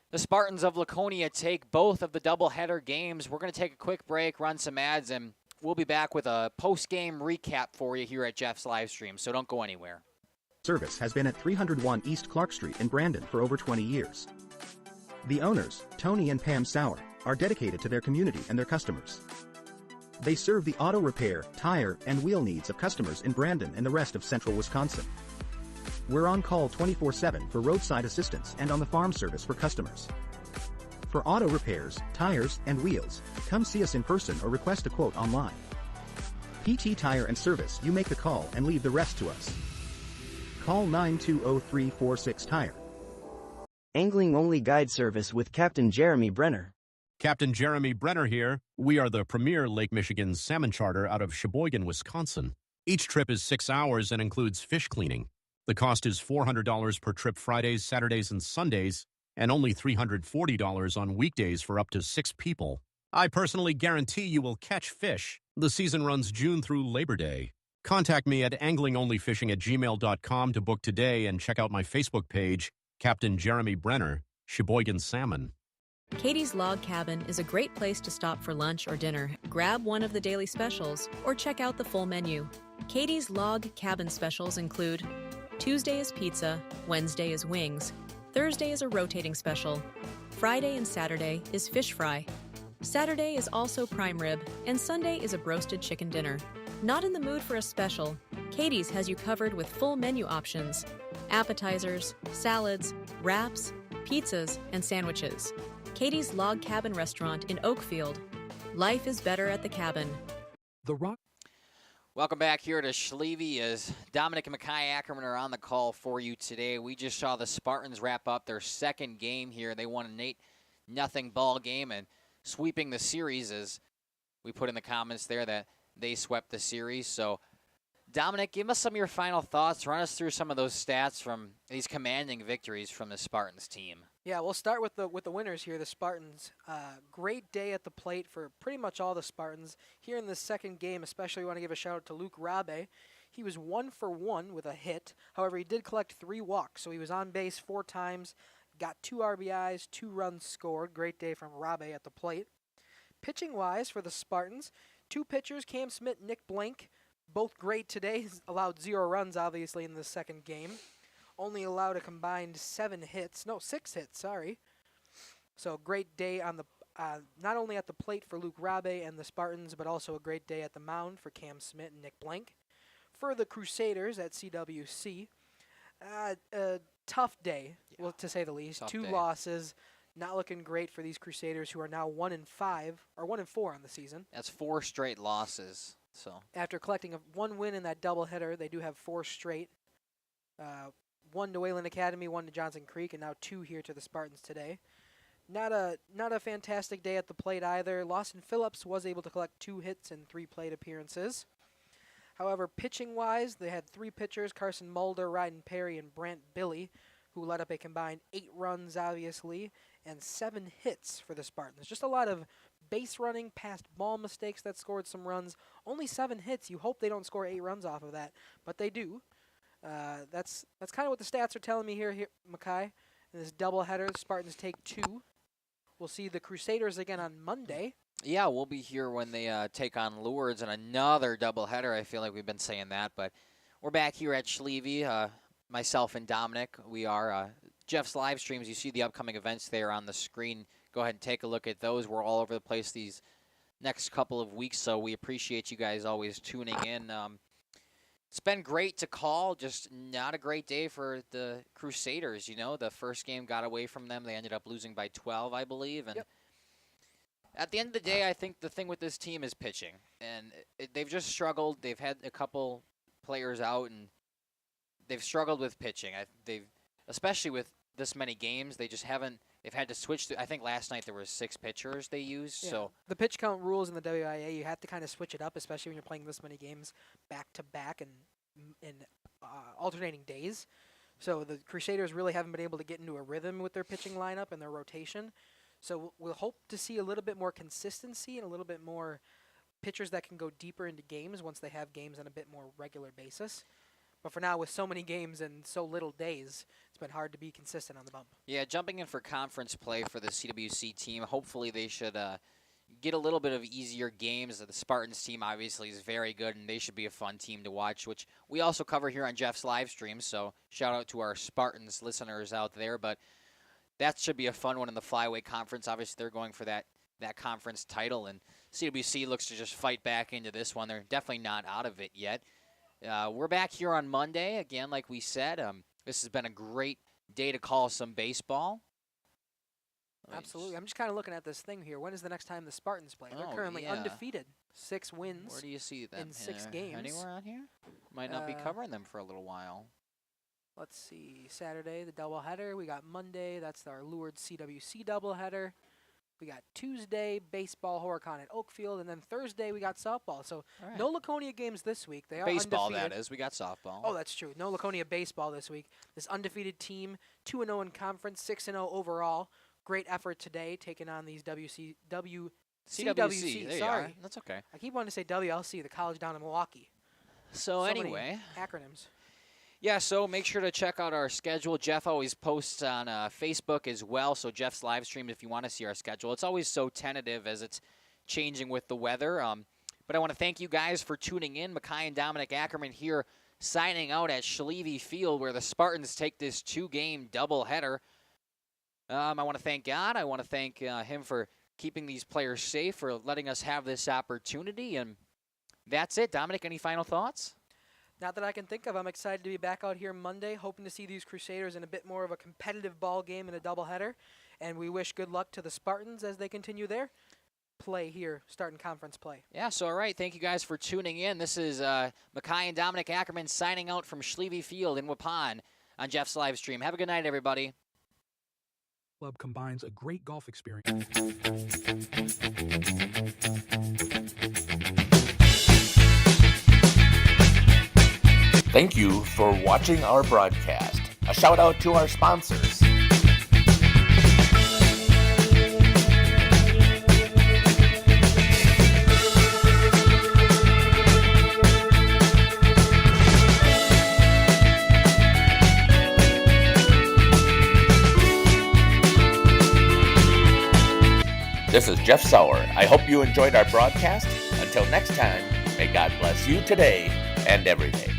The Spartans of Laconia take both of the doubleheader games. We're going to take a quick break, run some ads, and we'll be back with a post-game recap for you here at Jeff's live stream, so don't go anywhere. Service has been at 301 East Clark Street in Brandon for over 20 years. The owners, Tony and Pam Sauer, are dedicated to their community and their customers. They serve the auto repair, tire, and wheel needs of customers in Brandon and the rest of central Wisconsin. We're on call 24/7 for roadside assistance and on the farm service for customers. For auto repairs, tires, and wheels, come see us in person or request a quote online. PT Tire and Service, you make the call and leave the rest to us. Call 920-346-TIRE. Angling-only guide service with Captain Jeremy Brenner. Captain Jeremy Brenner here. We are the premier Lake Michigan salmon charter out of Sheboygan, Wisconsin. Each trip is 6 hours and includes fish cleaning. The cost is $400 per trip Fridays, Saturdays, and Sundays, and only $340 on weekdays for up to 6 people. I personally guarantee you will catch fish. The season runs June through Labor Day. Contact me at anglingonlyfishing@gmail.com to book today and check out my Facebook page, Captain Jeremy Brenner, Sheboygan Salmon. Katie's Log Cabin is a great place to stop for lunch or dinner, grab one of the daily specials, or check out the full menu. Katie's Log Cabin specials include Tuesday is pizza, Wednesday is wings, Thursday is a rotating special, Friday and Saturday is fish fry, Saturday is also prime rib, and Sunday is a broasted chicken dinner. Not in the mood for a special? Katie's has you covered with full menu options, appetizers, salads, wraps, pizzas, and sandwiches. Katie's Log Cabin Restaurant in Oakfield. Life is better at the cabin. The Rock. Welcome back here to Schlieve as Dominic and Mackay Ackerman are on the call for you today. We just saw the Spartans wrap up their second game here. They won an 8-0 ball game and sweeping the series, as we put in the comments there that they swept the series. So, Dominic, give us some of your final thoughts. Run us through some of those stats from these commanding victories from the Spartans team. Yeah, we'll start with the winners here, the Spartans. Great day at the plate for pretty much all the Spartans. Here in the second game, especially want to give a shout out to Luke Rabe. He was 1 for 1 with a hit. However, he did collect 3 walks, so he was on base 4 times, got 2 RBIs, 2 runs scored. Great day from Rabe at the plate. Pitching-wise for the Spartans, 2 pitchers, Cam Smith, Nick Blank, both great today. Allowed 0 runs, obviously, in the second game. Only allowed a combined 6 hits, sorry. So great day on the not only at the plate for Luke Rabe and the Spartans, but also a great day at the mound for Cam Smith and Nick Blank. For the Crusaders at CWC, a tough day, well, to say the least. Tough 2 day. losses, not looking great for these Crusaders, who are now 1-5 or 1-4 on the season. That's 4 straight losses. So after collecting 1 win in that doubleheader, they do have 4 straight. 1 to Wayland Academy, 1 to Johnson Creek, and now 2 here to the Spartans today. Not a fantastic day at the plate either. Lawson Phillips was able to collect 2 hits and 3 plate appearances. However, pitching-wise, they had 3 pitchers, Carson Mulder, Ryden Perry, and Brant Billy, who led up a combined 8 runs, obviously, and 7 hits for the Spartans. Just a lot of base running, past ball mistakes that scored some runs. Only 7 hits. You hope they don't score 8 runs off of that, but they do. That's kind of what the stats are telling me here, Mackay. In this doubleheader, the Spartans take 2. We'll see the Crusaders again on Monday. yeah, we'll be here when they take on Lourdes and another doubleheader. I feel like we've been saying that, but we're back here at Schlieve. Myself and Dominic, we are Jeff's live streams. You see the upcoming events there on the screen. Go ahead and take a look at those. We're all over the place these next couple of weeks, so we appreciate you guys always tuning in. It's been great to call, just not a great day for the Crusaders. You know, the first game got away from them. They ended up losing by 12, I believe. And at the end of the day, I think the thing with this team is pitching. And they've just struggled. They've had a couple players out, and they've struggled with pitching. Especially with this many games, they just haven't. They've had to switch. I think last night there were 6 pitchers they used. Yeah. So the pitch count rules in the WIA, you have to kind of switch it up, especially when you're playing this many games back to back and in alternating days. So the Crusaders really haven't been able to get into a rhythm with their pitching lineup and their rotation. So we'll hope to see a little bit more consistency and a little bit more pitchers that can go deeper into games once they have games on a bit more regular basis. But for now, with so many games and so little days, it's been hard to be consistent on the bump. Yeah, jumping in for conference play for the CWC team. Hopefully they should get a little bit of easier games. The Spartans team obviously is very good, and they should be a fun team to watch, which we also cover here on Jeff's live stream. So shout out to our Spartans listeners out there. But that should be a fun one in the flyweight conference. Obviously, they're going for that conference title, and CWC looks to just fight back into this one. They're definitely not out of it yet. We're back here on Monday, again, like we said. This has been a great day to call some baseball. Absolutely. I'm just kind of looking at this thing here. When is the next time the Spartans play? They're currently undefeated. 6 wins. Where do you see them? In 6 games. Anywhere on here? Might not be covering them for a little while. Let's see. Saturday, the doubleheader. We got Monday. That's our lured CWC doubleheader. We got Tuesday, baseball, Horicon at Oakfield. And then Thursday, we got softball. So no Laconia games this week. They are baseball, undefeated. that is. We got softball. Oh, that's true. No Laconia baseball this week. This undefeated team, 2-0 in conference, 6-0 overall. Great effort today, taking on these CWC. There you are. That's okay. I keep wanting to say WLC, the college down in Milwaukee. So anyway. Acronyms. Yeah, so make sure to check out our schedule. Jeff always posts on Facebook as well, so Jeff's live stream if you want to see our schedule. It's always so tentative as it's changing with the weather. But I want to thank you guys for tuning in. Mackay and Dominic Ackerman here signing out at Schlieve Field where the Spartans take this 2-game doubleheader. I want to thank God. I want to thank him for keeping these players safe, for letting us have this opportunity. And that's it. Dominic, any final thoughts? Not that I can think of. I'm excited to be back out here Monday, hoping to see these Crusaders in a bit more of a competitive ball game in a doubleheader. And we wish good luck to the Spartans as they continue their play here, starting conference play. Yeah, so all right. Thank you guys for tuning in. This is Mackay and Dominic Ackerman signing out from Schlieve Field in Waupun on Jeff's live stream. Have a good night, everybody. Club combines a great golf experience. Thank you for watching our broadcast. A shout out to our sponsors. This is Jeff Sauer. I hope you enjoyed our broadcast. Until next time, may God bless you today and every day.